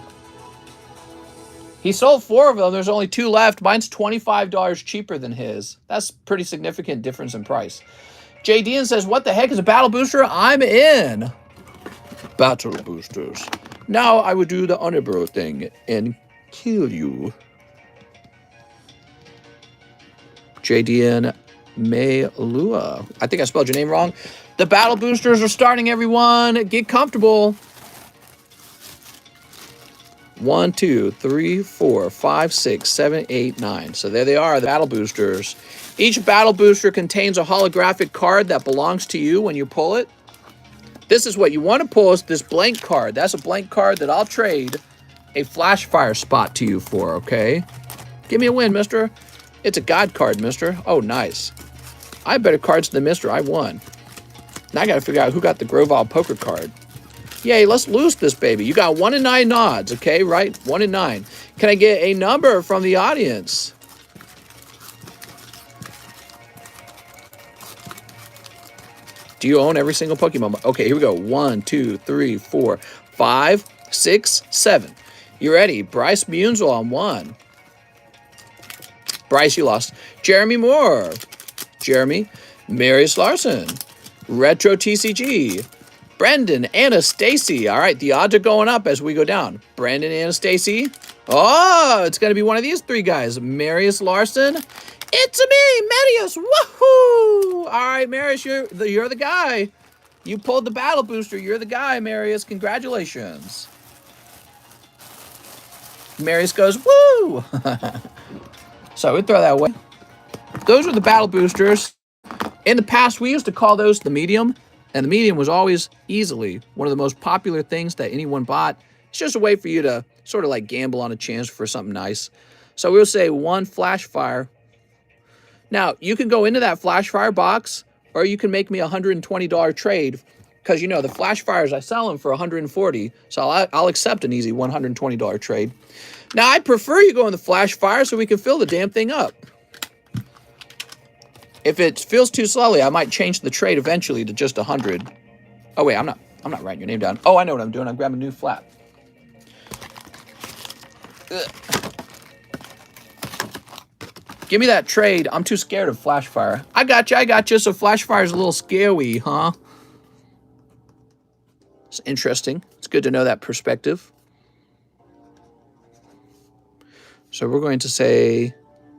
He sold 4 of them. There's only 2 left. Mine's $25 cheaper than his. That's pretty significant difference in price. JDN says, what the heck is a battle booster? I'm in. Battle boosters. Now I would do the Unibro thing and kill you. JDN Maylua. I think I spelled your name wrong. The battle boosters are starting, everyone. Get comfortable. 1, 2, 3, 4, 5, 6, 7, 8, 9. So there they are, the battle boosters. Each battle booster contains a holographic card that belongs to you when you pull it. This is what you want to pull, is this blank card. That's a blank card that I'll trade a flash fire spot to you for, okay? Give me a win, mister. It's a god card, mister. Oh, nice. I have better cards than mister. I won. Now I got to figure out who got the Grovile poker card. Yay, let's lose this baby. You got 1 in 9 odds, okay? Right? 1 in 9. Can I get a number from the audience? Do you own every single Pokemon? Okay, here we go. 1, 2, 3, 4, 5, 6, 7. You ready? Bryce Munzel on 1. Bryce, you lost. Jeremy Moore. Jeremy. Marius Larson. Retro TCG. Brendan, Anna, Stacy. All right, the odds are going up as we go down. Brandon, Anna, Stacy. Oh, it's going to be one of these 3 guys. Marius Larson. It's me, Marius. Woohoo! All right, Marius, you're the guy. You pulled the battle booster. You're the guy, Marius. Congratulations. Marius goes, woo! So we throw that away. Those are the battle boosters. In the past, we used to call those the medium. And the medium was always easily one of the most popular things that anyone bought. It's just a way for you to sort of like gamble on a chance for something nice. So we'll say 1 flash fire. Now, you can go into that flash fire box, or you can make me a $120 trade Because, you know, the flash fires, I sell them for 140, so I'll accept an easy $120 trade. Now, I prefer you go in the flash fire so we can fill the damn thing up. If it feels too slowly, I might change the trade eventually to just 100. Oh, wait, I'm not writing your name down. Oh, I know what I'm doing. I'm grabbing a new flap. Ugh. Give me that trade. I'm too scared of flash fire. I got you. So flash fire is a little scary, huh? It's interesting. It's good to know that perspective. So we're going to say,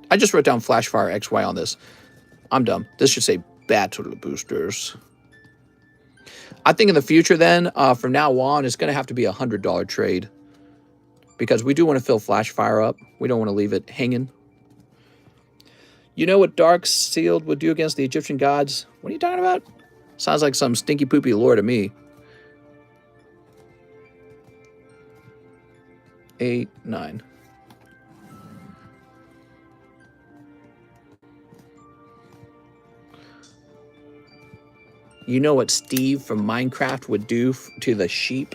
I just wrote down flash fire XY on this. I'm dumb. This should say battle boosters. I think in the future then, from now on, it's going to have to be a $100 trade. Because we do want to fill flash fire up. We don't want to leave it hanging. You know what Dark Sealed would do against the Egyptian gods? What are you talking about? Sounds like some stinky poopy lore to me. 8, 9. You know what Steve from Minecraft would do to the sheep?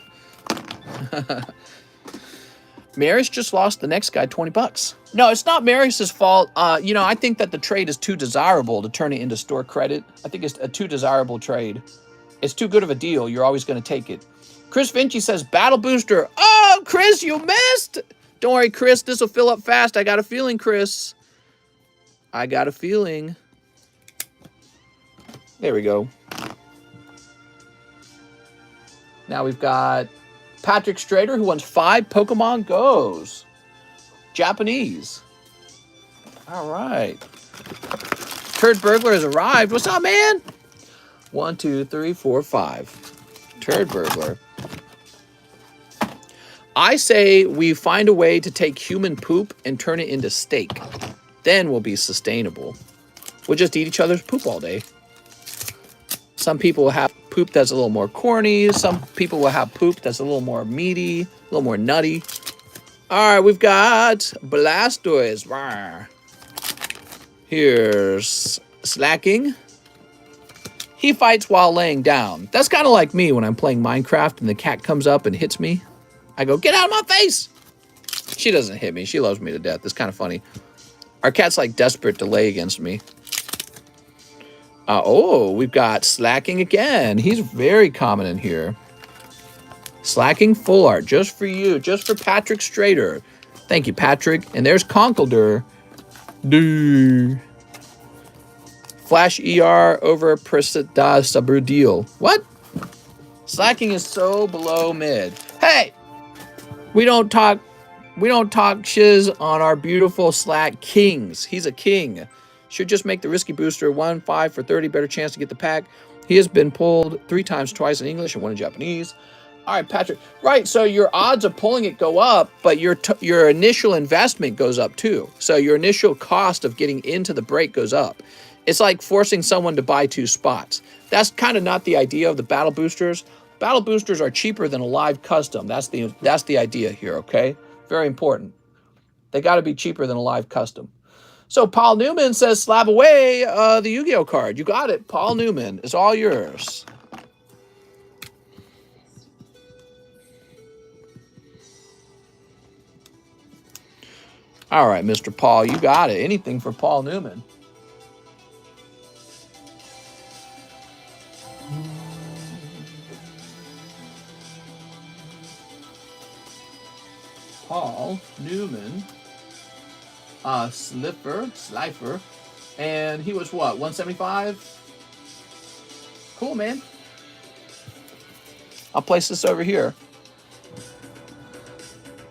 Maris just lost the next guy 20 bucks. No, it's not Maris's fault. You know, I think that the trade is too desirable to turn it into store credit. I think it's a too desirable trade. It's too good of a deal. You're always going to take it. Chris Vinci says, Battle Booster. Oh, Chris, you missed. Don't worry, Chris. This will fill up fast. I got a feeling, Chris. I got a feeling. There we go. Now we've got Patrick Strader, who wants 5 Pokemon Go's. Japanese. All right. Turd Burglar has arrived. What's up, man? 1, 2, 3, 4, 5. Turd Burglar. I say we find a way to take human poop and turn it into steak. Then we'll be sustainable. We'll just eat each other's poop all day. Some people will have poop that's a little more corny. Some people will have poop that's a little more meaty, a little more nutty. All right, we've got Blastoise. Rawr. Here's Slacking. He fights while laying down. That's kind of like me when I'm playing Minecraft and the cat comes up and hits me. I go, get out of my face. She doesn't hit me. She loves me to death. It's kind of funny. Our cat's like desperate to lay against me. Oh, we've got Slacking again. He's very common in here. Slacking full art, just for you, just for Patrick Strader. Thank you, Patrick. And there's Conkeldurr. Dude. Flash ER over Presida Sabrudil. What? Slacking is so below mid. Hey! We don't talk shiz on our beautiful Slack Kings. He's a king. Should just make the risky booster 1, 5 for 30. Better chance to get the pack. He has been pulled 3 times, twice in English and 1 in Japanese. All right, Patrick. Right, so your odds of pulling it go up, but your initial investment goes up too. So your initial cost of getting into the break goes up. It's like forcing someone to buy 2 spots. That's kind of not the idea of the battle boosters. Battle boosters are cheaper than a live custom. That's the idea here, okay? Very important. They got to be cheaper than a live custom. So Paul Newman says, SLAB-AWAY the Yu-Gi-Oh card. You got it, Paul Newman. It's all yours. All right, Mr. Paul, you got it. Anything for Paul Newman. Paul Newman. Slifer. And he was what, 175? Cool, man. I'll place this over here.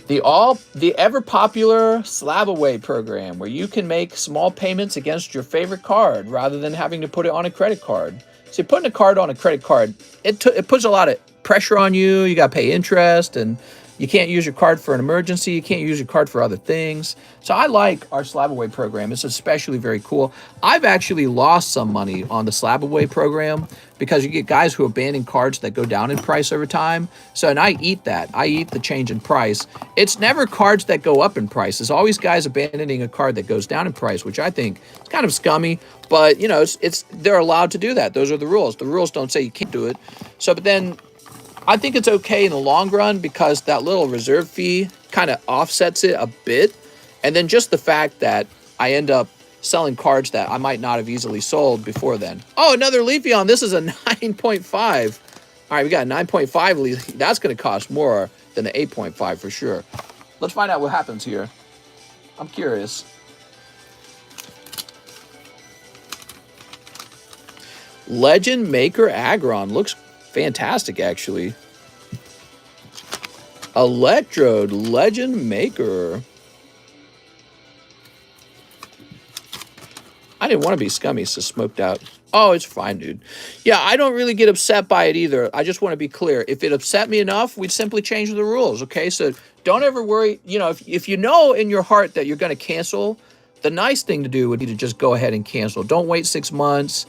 The ever popular SLAB-AWAY program, where you can make small payments against your favorite card rather than having to put it on a credit card. See, putting a card on a credit card, it puts a lot of pressure on you. You got to pay interest, and You can't use your card for an emergency. You can't use your card for other things. So I like our SLAB-AWAY program. It's especially very cool. I've actually lost some money on the SLAB-AWAY program because you get guys who abandon cards that go down in price over time. So, and I eat that. I eat the change in price. It's never cards that go up in price. It's always guys abandoning a card that goes down in price, which I think is kind of scummy. But, you know, they're allowed to do that. Those are the rules. The rules don't say you can't do it. So, but then I think it's okay in the long run because that little reserve fee kind of offsets it a bit. And then just the fact that I end up selling cards that I might not have easily sold before then. Oh, another Leafeon. This is a 9.5. All right, we got a 9.5 Leaf. That's going to cost more than the 8.5 for sure. Let's find out what happens here. I'm curious. Legend Maker Aggron looks fantastic, actually. Electrode Legend Maker. I didn't want to be scummy, so smoked out. Oh, it's fine, dude. Yeah, I don't really get upset by it either. I just want to be clear. If it upset me enough, we'd simply change the rules, okay? So don't ever worry. You know, if you know in your heart that you're going to cancel, the nice thing to do would be to just go ahead and cancel. Don't wait 6 months.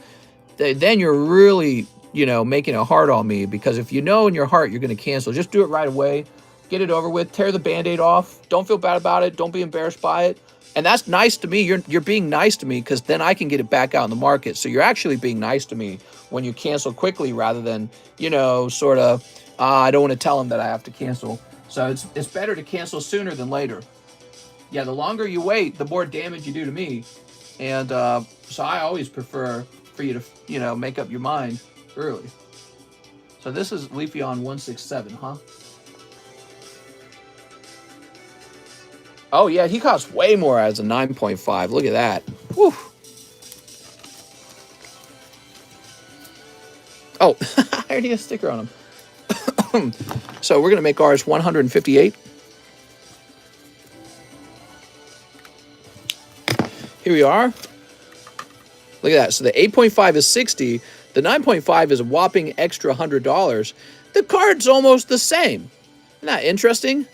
Then you're really, you know, making it hard on me, because if you know in your heart you're going to cancel, just do it right away. Get it over with. Tear the Band-Aid off. Don't feel bad about it. Don't be embarrassed by it. And that's nice to me. You're being nice to me because then I can get it back out in the market. So you're actually being nice to me when you cancel quickly rather than, you know, sort of, I don't want to tell them that I have to cancel. So it's better to cancel sooner than later. Yeah, the longer you wait, the more damage you do to me. And so I always prefer for you to, you know, make up your mind early. So this is Leafeon 167, huh? Oh, yeah, he costs way more as a 9.5. Look at that. Whew. Oh, I already have a sticker on him. So we're going to make ours 158. Here we are. Look at that. So the 8.5 is 60. The 9.5 is a whopping extra $100. The card's almost the same. Isn't that interesting?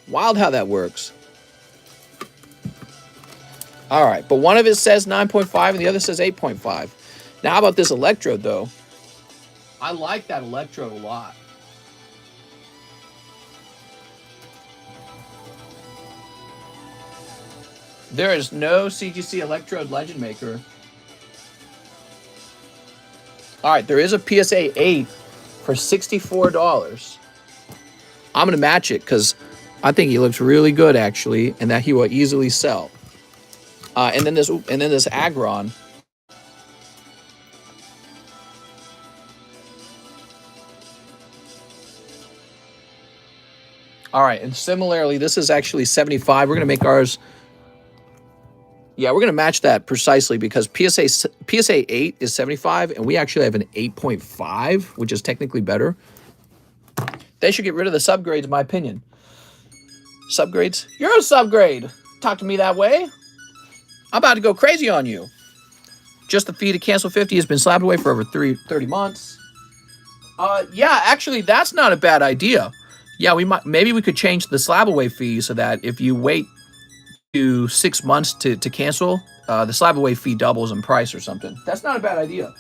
Wild how that works. All right, but one of it says 9.5 and the other says 8.5. Now, how about this Electrode, though? I like that Electrode a lot. There is no CGC Electrode Legend Maker. All right, there is a PSA 8 for $64. I'm going to match it because I think he looks really good, actually, and that he will easily sell. And then this Aggron. All right, and similarly, this is actually 75. We're going to make ours. Yeah, we're going to match that precisely because PSA 8 is 75, and we actually have an 8.5, which is technically better. They should get rid of the subgrades, in my opinion. Subgrades? You're a subgrade. Talk to me that way. I'm about to go crazy on you. Just the fee to cancel 50 has been SLAB-AWAY for over 30 months. Yeah, actually, that's not a bad idea. Yeah, maybe we could change the SLAB-AWAY fee so that if you wait to 6 months to cancel, the SLAB-AWAY fee doubles in price or something. That's not a bad idea.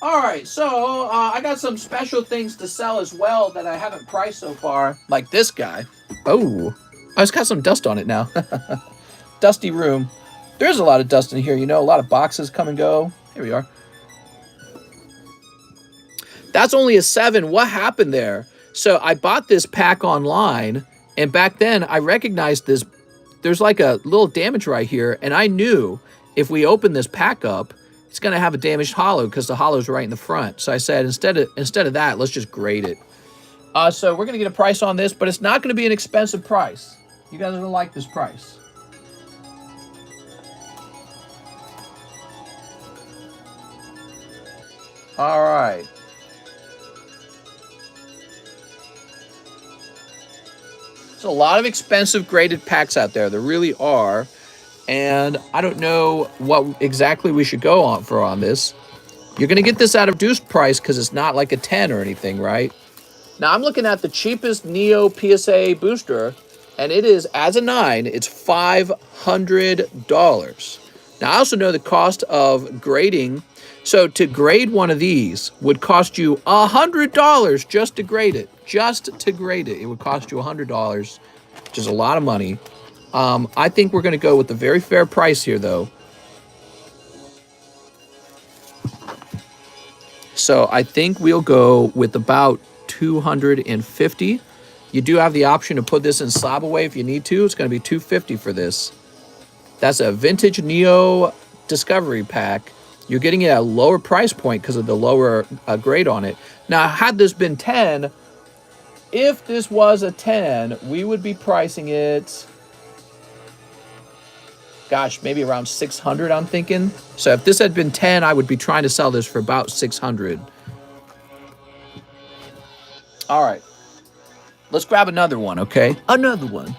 All right, so I got some special things to sell as well that I haven't priced so far, like this guy. Oh, it's got some dust on it now. Dusty room. There's a lot of dust in here, you know, a lot of boxes come and go. Here we are. That's only a 7. What happened there? So I bought this pack online, and back then I recognized this. There's like a little damage right here, and I knew if we open this pack up, it's going to have a damaged hollow because the hollow's right in the front. So I said, instead of that, let's just grade it. So we're going to get a price on this, but it's not going to be an expensive price. You guys are going to like this price. All right. There's a lot of expensive graded packs out there. There really are. And I don't know what exactly we should go on this. You're going to get this at a reduced price because it's not like a 10 or anything, right? Now I'm looking at the cheapest Neo PSA booster, and it is, as a 9, it's $500. Now I also know the cost of grading. So to grade one of these would cost you $100 just to grade it. Just to grade it, it would cost you $100, which is a lot of money. I think we're going to go with the very fair price here, though. So I think we'll go with about $250. You do have the option to put this in SLAB-AWAY if you need to. It's going to be $250 for this. That's a vintage Neo Discovery Pack. You're getting it at a lower price point because of the lower grade on it. Now, had this been 10, if this was a 10, we would be pricing it, gosh, maybe around 600, I'm thinking. So if this had been 10, I would be trying to sell this for about 600. All right. Let's grab another one, okay? Another one.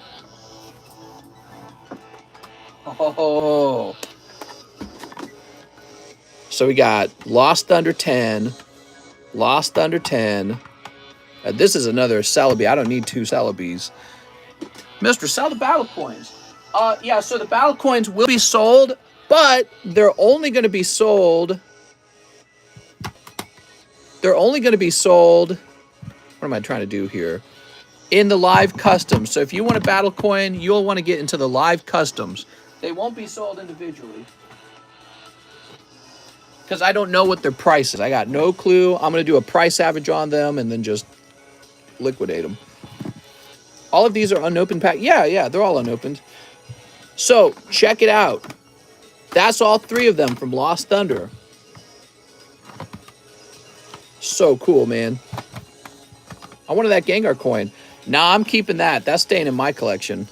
Oh. So we got Lost Thunder 10, Lost Thunder 10. This is another Celebi. I don't need 2 Celebis. Mister, sell the battle coins. Yeah, so the battle coins will be sold, but they're only going to be sold. They're only going to be sold. What am I trying to do here? In the live customs. So if you want a battle coin, you'll want to get into the live customs. They won't be sold individually, because I don't know what their price is. I got no clue. I'm going to do a price average on them and then just liquidate them. All of these are unopened pack. Yeah, they're all unopened. So check it out. That's all 3 of them from Lost Thunder. So cool, man. I wanted that Gengar coin. Nah, I'm keeping that. That's staying in my collection.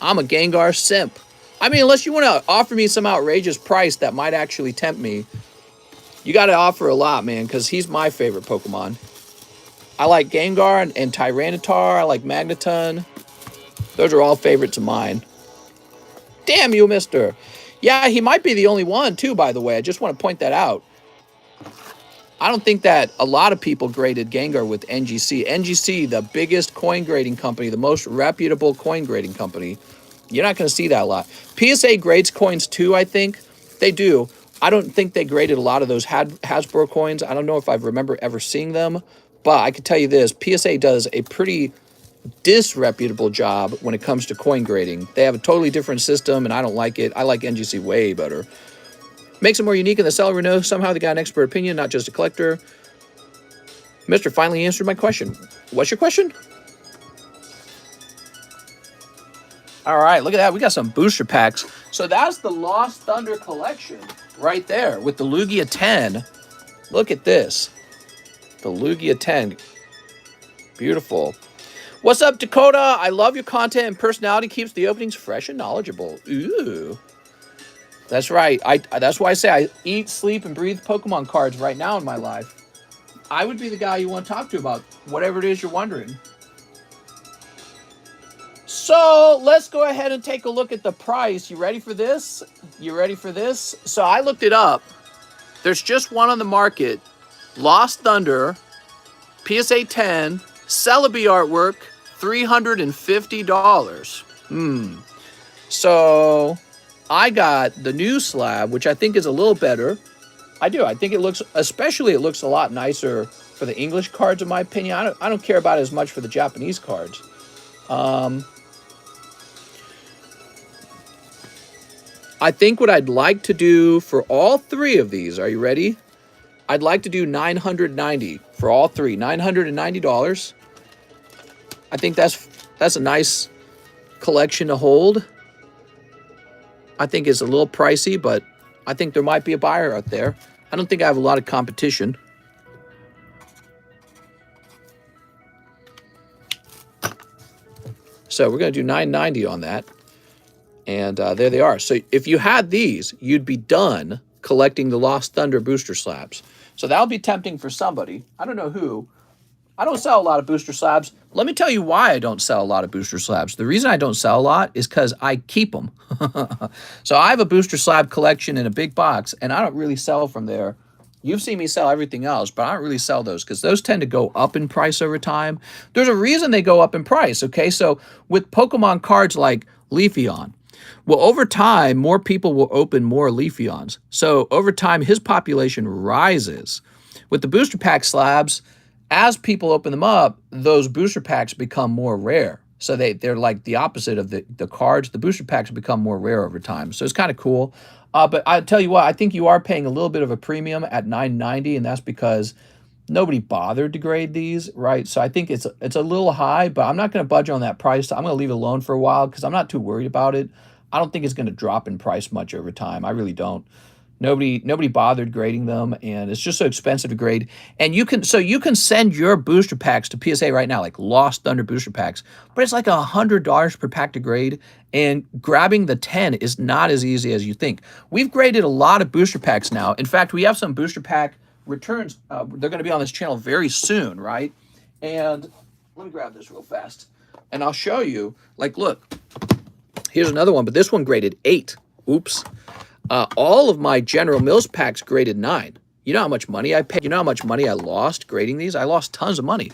I'm a Gengar simp. I mean, unless you want to offer me some outrageous price that might actually tempt me, you got to offer a lot, man, because he's my favorite Pokemon. I like Gengar and Tyranitar. I like Magneton. Those are all favorites of mine. Damn you, mister. Yeah, he might be the only one, too, by the way. I just want to point that out. I don't think that a lot of people graded Gengar with NGC. NGC, the biggest coin grading company, the most reputable coin grading company. You're not going to see that a lot. PSA grades coins, too, I think. They do. I don't think they graded a lot of those Hasbro coins. I don't know if I remember ever seeing them. But I can tell you this, PSA does a pretty disreputable job when it comes to coin grading. They have a totally different system, and I don't like it. I like NGC way better. Makes it more unique, and the seller would know somehow they got an expert opinion, not just a collector. Mister finally answered my question. What's your question? All right, look at that. We got some booster packs. So that's the Lost Thunder collection right there with the Lugia 10. Look at this. The Lugia 10. Beautiful. What's up, Dakota? I love your content and personality. Keeps the openings fresh and knowledgeable. Ooh. That's right. That's why I say I eat, sleep, and breathe Pokemon cards right now in my life. I would be the guy you want to talk to about whatever it is you're wondering. So let's go ahead and take a look at the price. You ready for this? You ready for this? So I looked it up. There's just one on the market. Lost Thunder, PSA 10, Celebi artwork, $350. So I got the new slab, which I think is a little better. I do. I think it looks, especially it looks a lot nicer for the English cards, in my opinion. I don't care about it as much for the Japanese cards. I think what I'd like to do for all 3 of these, are you ready? I'd like to do $990 for all 3. $990. I think that's a nice collection to hold. I think it's a little pricey, but I think there might be a buyer out there. I don't think I have a lot of competition. So we're going to do $990 on that. And there they are. So if you had these, you'd be done collecting the Lost Thunder booster slabs. So that'll be tempting for somebody. I don't know who. I don't sell a lot of booster slabs. Let me tell you why I don't sell a lot of booster slabs. The reason I don't sell a lot is because I keep them. So I have a booster slab collection in a big box, and I don't really sell from there You've seen me sell everything else, but I don't really sell those because those tend to go up in price over time. There's a reason they go up in price, okay? So with Pokemon cards like Leafeon, well, over time, more people will open more Leafeons. So over time, his population rises. With the booster pack slabs, as people open them up, those booster packs become more rare. So they're like the opposite of the cards. The booster packs become more rare over time. So it's kind of cool. But I tell you what, I think you are paying a little bit of a premium at $9.90, and that's because nobody bothered to grade these, right? So I think it's a little high, but I'm not going to budge on that price. I'm going to leave it alone for a while because I'm not too worried about it. I don't think it's going to drop in price much over time. I really don't. Nobody bothered grading them, and it's just so expensive to grade. And you can send your booster packs to PSA right now, like Lost Thunder booster packs, but it's like $100 per pack to grade, and grabbing the 10 is not as easy as you think. We've graded a lot of booster packs now. In fact, we have some booster pack returns. They're going to be on this channel very soon, right? And let me grab this real fast, and I'll show you. Like, look, here's another one, but this one graded 8. Oops. All of my General Mills packs graded 9. You know how much money I paid? You know how much money I lost grading these? I lost tons of money.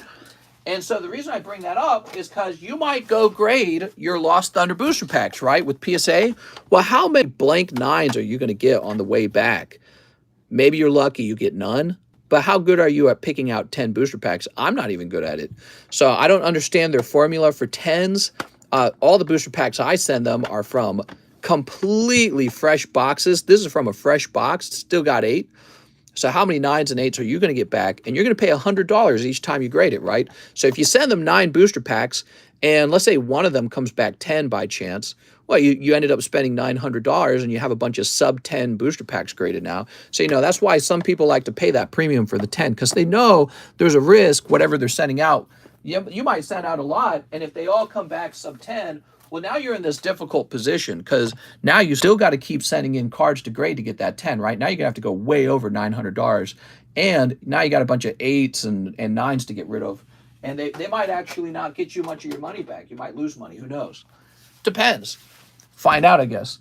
And so the reason I bring that up is because you might go grade your Lost Thunder booster packs, right, with PSA. Well, how many blank 9s are you going to get on the way back? Maybe you're lucky you get none. But how good are you at picking out 10 booster packs? I'm not even good at it. So I don't understand their formula for 10s. All the booster packs I send them are from completely fresh boxes. This is from a fresh box. Still got 8. So how many 9s and 8s are you going to get back? And you're going to pay $100 each time you grade it, right? So if you send them 9 booster packs, and let's say one of them comes back 10 by chance, well, you ended up spending $900, and you have a bunch of sub-10 booster packs graded now. So, you know, that's why some people like to pay that premium for the 10, because they know there's a risk, whatever they're sending out. You might send out a lot, and if they all come back sub-10, well, now you're in this difficult position because now you still got to keep sending in cards to grade to get that 10, right? Now you're going to have to go way over $900. And now you got a bunch of 8s and 9s to get rid of. And they might actually not get you much of your money back. You might lose money. Who knows? Depends. Find out, I guess.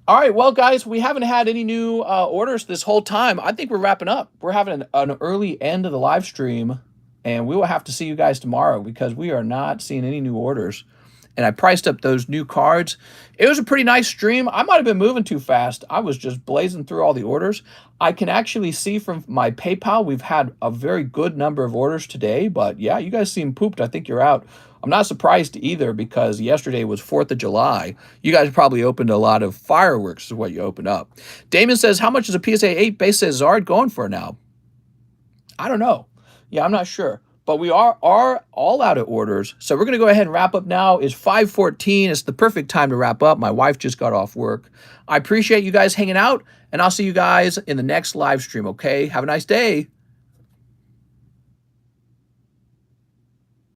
All right, well, guys, we haven't had any new orders this whole time. I think we're wrapping up. We're having an early end of the live stream, and we will have to see you guys tomorrow because we are not seeing any new orders. And I priced up those new cards. It was a pretty nice stream. I might have been moving too fast. I was just blazing through all the orders. I can actually see from my PayPal, we've had a very good number of orders today. But yeah, you guys seem pooped. I think you're out. I'm not surprised either because yesterday was 4th of July. You guys probably opened a lot of fireworks is what you opened up. Damon says, how much is a PSA 8 base set Zard going for now? I don't know. Yeah, I'm not sure. But we are all out of orders. So we're going to go ahead and wrap up now. It's 5:14. It's the perfect time to wrap up. My wife just got off work. I appreciate you guys hanging out, and I'll see you guys in the next live stream, okay? Have a nice day.